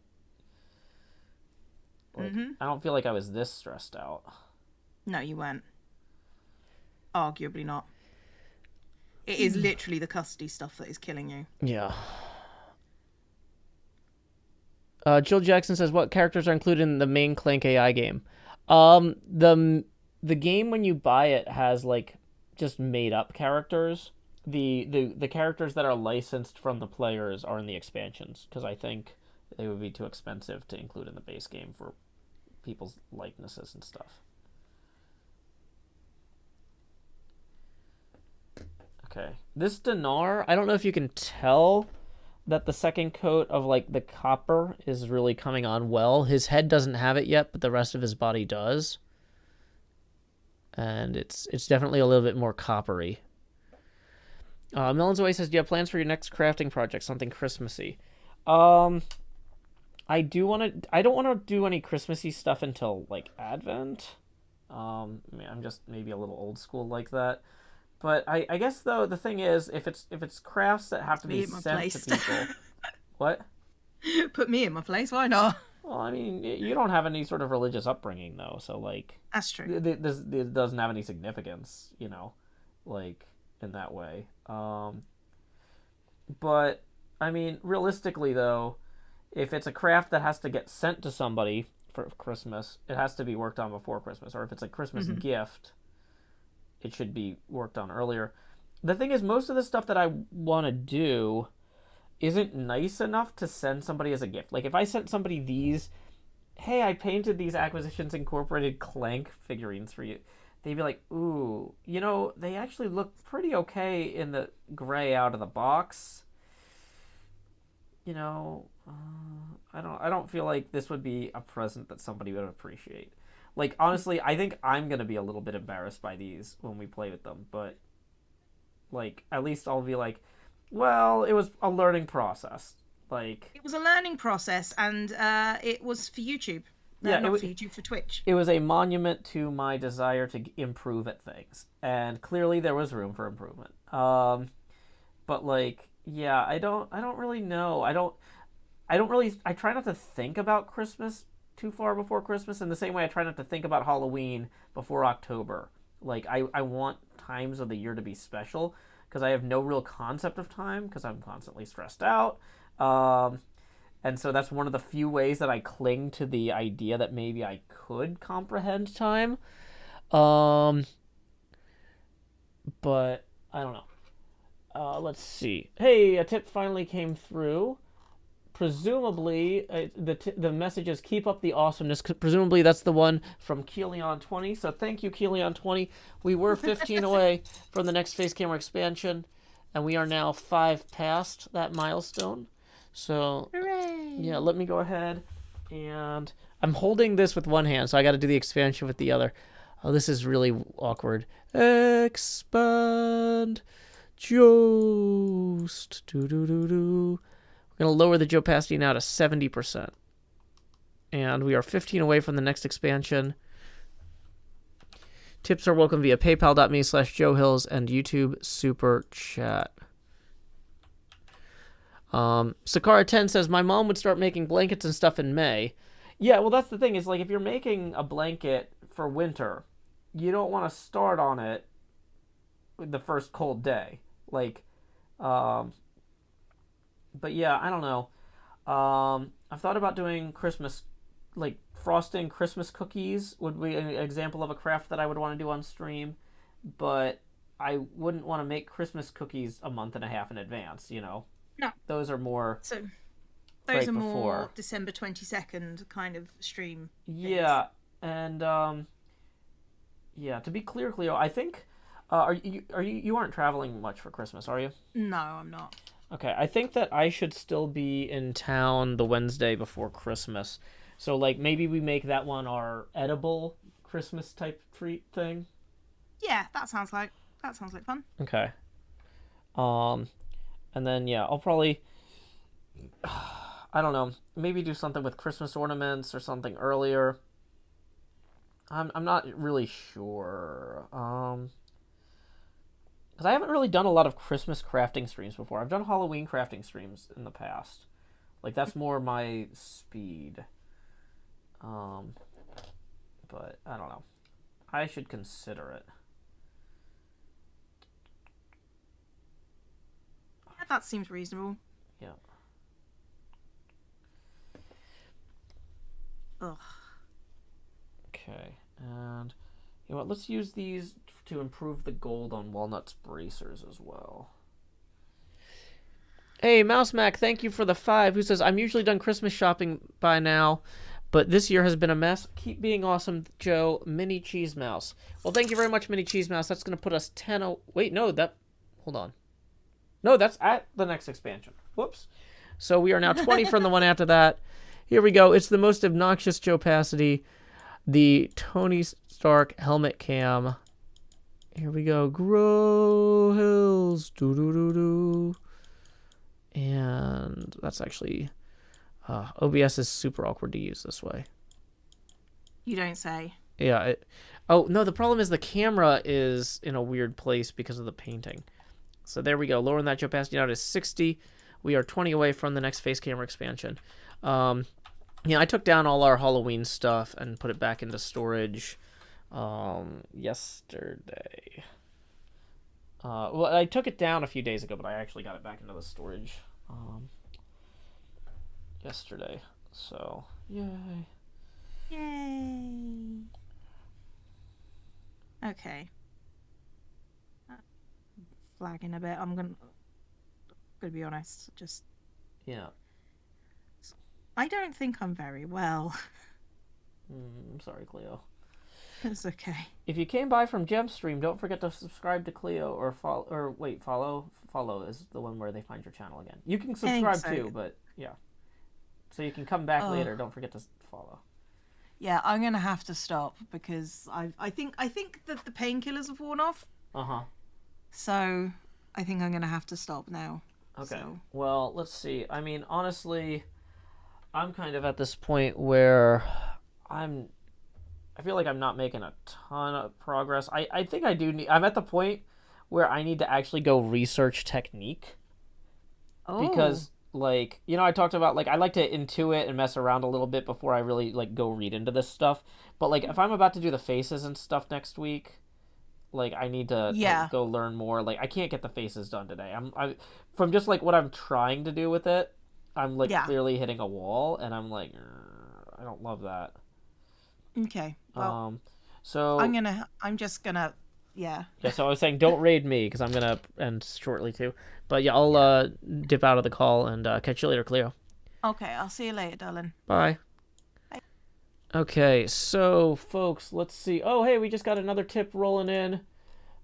like, I don't feel like I was this stressed out. No, you weren't. Arguably not. It is literally the custody stuff that is killing you. Yeah. Jill Jackson says, "What characters are included in the main Clank AI game?" The game when you buy it has like just made up characters. The characters that are licensed from the players are in the expansions because I think they would be too expensive to include in the base game for people's likenesses and stuff. Okay, this Dinar, I don't know if you can tell that the second coat of like the copper is really coming on well. His head doesn't have it yet, but the rest of his body does. And it's definitely a little bit more coppery. Melons Away says, "Do you have plans for your next crafting project? Something Christmassy?" I don't want to do any Christmassy stuff until like Advent. I'm just maybe a little old school like that. But I guess though the thing is, if it's crafts that have to be sent to people, what? Put me in my place. Why not? Well, I mean, you don't have any sort of religious upbringing though, so like That's true. it doesn't have any significance, like in that way. But I mean, realistically though, if it's a craft that has to get sent to somebody for Christmas, it has to be worked on before Christmas. Or if it's a Christmas gift, it should be worked on earlier. The thing is, most of the stuff that I want to do isn't nice enough to send somebody as a gift. Like, if I sent somebody these, "Hey, I painted these Acquisitions Incorporated Clank figurines for you," they'd be like, "Ooh, they actually look pretty okay in the gray out of the box. I don't feel like this would be a present that somebody would appreciate." Like, honestly, I think I'm going to be a little bit embarrassed by these when we play with them, but, like, at least I'll be like, well, it was a learning process. Like, it was a learning process, and it was for YouTube. Yeah, not for YouTube, for Twitch. It was a monument to my desire to improve at things, and clearly there was room for improvement. But like, yeah, I don't really know. I try not to think about Christmas too far before Christmas in the same way I try not to think about Halloween before October. Like, I want times of the year to be special because I have no real concept of time because I'm constantly stressed out. And so that's one of the few ways that I cling to the idea that maybe I could comprehend time. But I don't know. Let's see. Hey, a tip finally came through. Presumably, the message is "keep up the awesomeness." Presumably, that's the one from Keleon20. So thank you, Keleon20. We were 15 away from the next face camera expansion, and we are now 5 past that milestone. So, Hooray! Yeah, let me go ahead, and I'm holding this with one hand, so I got to do the expansion with the other. Oh, this is really awkward. Expand. Jost. Do. We're going to lower the opacity now to 70%. And we are 15 away from the next expansion. Tips are welcome via paypal.me/JoeHills and YouTube Super Chat. Sakara10 says, "My mom would start making blankets and stuff in May." Yeah, well, that's the thing. Is like, if you're making a blanket for winter, you don't want to start on it the first cold day. Like, but yeah, I don't know. I've thought about doing Christmas, like frosting Christmas cookies would be an example of a craft that I would want to do on stream, but I wouldn't want to make Christmas cookies a month and a half in advance, No. Those are more... So, those are more December 22nd kind of stream things. Yeah, and, yeah, to be clear, Cleo, I think... you aren't traveling much for Christmas, are you? No, I'm not. Okay, I think that I should still be in town the Wednesday before Christmas. So, like, maybe we make that one our edible Christmas type treat thing. Yeah, that sounds like fun. Okay. And then yeah, I'll probably I don't know, maybe do something with Christmas ornaments or something earlier. I'm not really sure. Because I haven't really done a lot of Christmas crafting streams before. I've done Halloween crafting streams in the past. Like that's more my speed. But I don't know. I should consider it. Yeah, that seems reasonable. Yeah. Ugh. Okay, and you know what? Let's use these to improve the gold on Walnut's bracers as well. Hey, Mouse Mac, thank you for the 5. Who says, I'm usually done Christmas shopping by now, but this year has been a mess. Keep being awesome, Joe. Mini Cheese Mouse. Well, thank you very much, Mini Cheese Mouse. That's going to put us 10... Wait, no, that... Hold on. No, that's at the next expansion. Whoops. So we are now 20 from the one after that. Here we go. It's the most obnoxious Joe Pasadena. The Tony Stark helmet cam. Here we go. Grow hills. Do-do-do-do. And that's actually... OBS is super awkward to use this way. You don't say. Yeah. Oh, no, the problem is the camera is in a weird place because of the painting. So there we go. Lowering that Joe Pasadena to 60. We are 20 away from the next face camera expansion. Yeah, I took down all our Halloween stuff and put it back into storage yesterday. Well, I took it down a few days ago, but I actually got it back into the storage yesterday. So, yay. Yay. Okay. Flagging a bit. I'm gonna be honest. Just Yeah. I don't think I'm very well. I'm sorry, Cleo. It's okay. If you came by from Gemstream, don't forget to subscribe to Cleo or follow. Or wait, follow. Follow is the one where they find your channel again. You can subscribe too, but yeah. So you can come back later. Don't forget to follow. Yeah, I'm gonna have to stop because I think that the painkillers have worn off. So I think I'm gonna have to stop now. Okay. So. Well, let's see. I mean, honestly, I'm kind of at this point where I feel like I'm not making a ton of progress. I think I do need... I'm at the point where I need to actually go research technique. Oh. Because, like, you know, I talked about, like, I like to intuit and mess around a little bit before I really, like, go read into this stuff. But, like, if I'm about to do the faces and stuff next week, like, I need to like, go learn more. Like, I can't get the faces done today. I from just, like, what I'm trying to do with it, I'm, like, clearly hitting a wall, and I'm like, I don't love that. Okay. Well, so I'm just gonna, yeah. Yeah. So I was saying, don't raid me because I'm gonna end shortly too. But yeah, I'll dip out of the call and catch you later, Cleo. Okay, I'll see you later, darling. Bye. Bye. Okay, so folks, let's see. Oh, hey, we just got another tip rolling in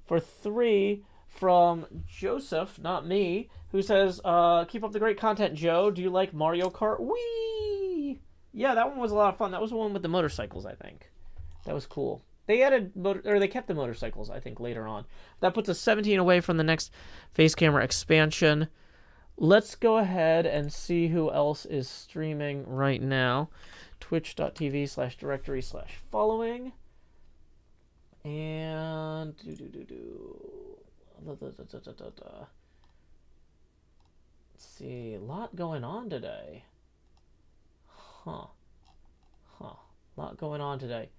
for 3 from Joseph, not me, who says, "Keep up the great content, Joe. Do you like Mario Kart Wii?" Yeah, that one was a lot of fun. That was the one with the motorcycles, I think. That was cool. They added, they kept the motorcycles, I think, later on. That puts us 17 away from the next face camera expansion. Let's go ahead and see who else is streaming right now. Twitch.tv/directory/following. And... Let's see. A lot going on today. A lot going on today.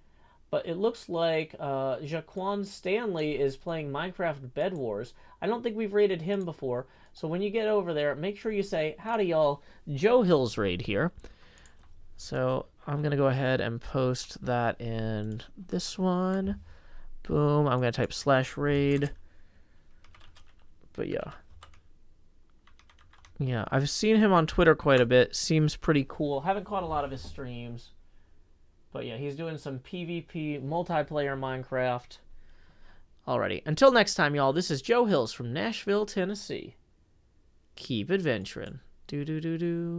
But it looks like Jaquan Stanley is playing Minecraft Bed Wars. I don't think we've raided him before. So when you get over there, make sure you say, howdy y'all, Joe Hills raid here. So I'm going to go ahead and post that in this one. Boom. I'm going to type /raid. But yeah. Yeah, I've seen him on Twitter quite a bit. Seems pretty cool. Haven't caught a lot of his streams. But yeah, he's doing some PvP multiplayer Minecraft. Alrighty. Until next time, y'all, this is Joe Hills from Nashville, Tennessee. Keep adventuring. Do-do-do-do.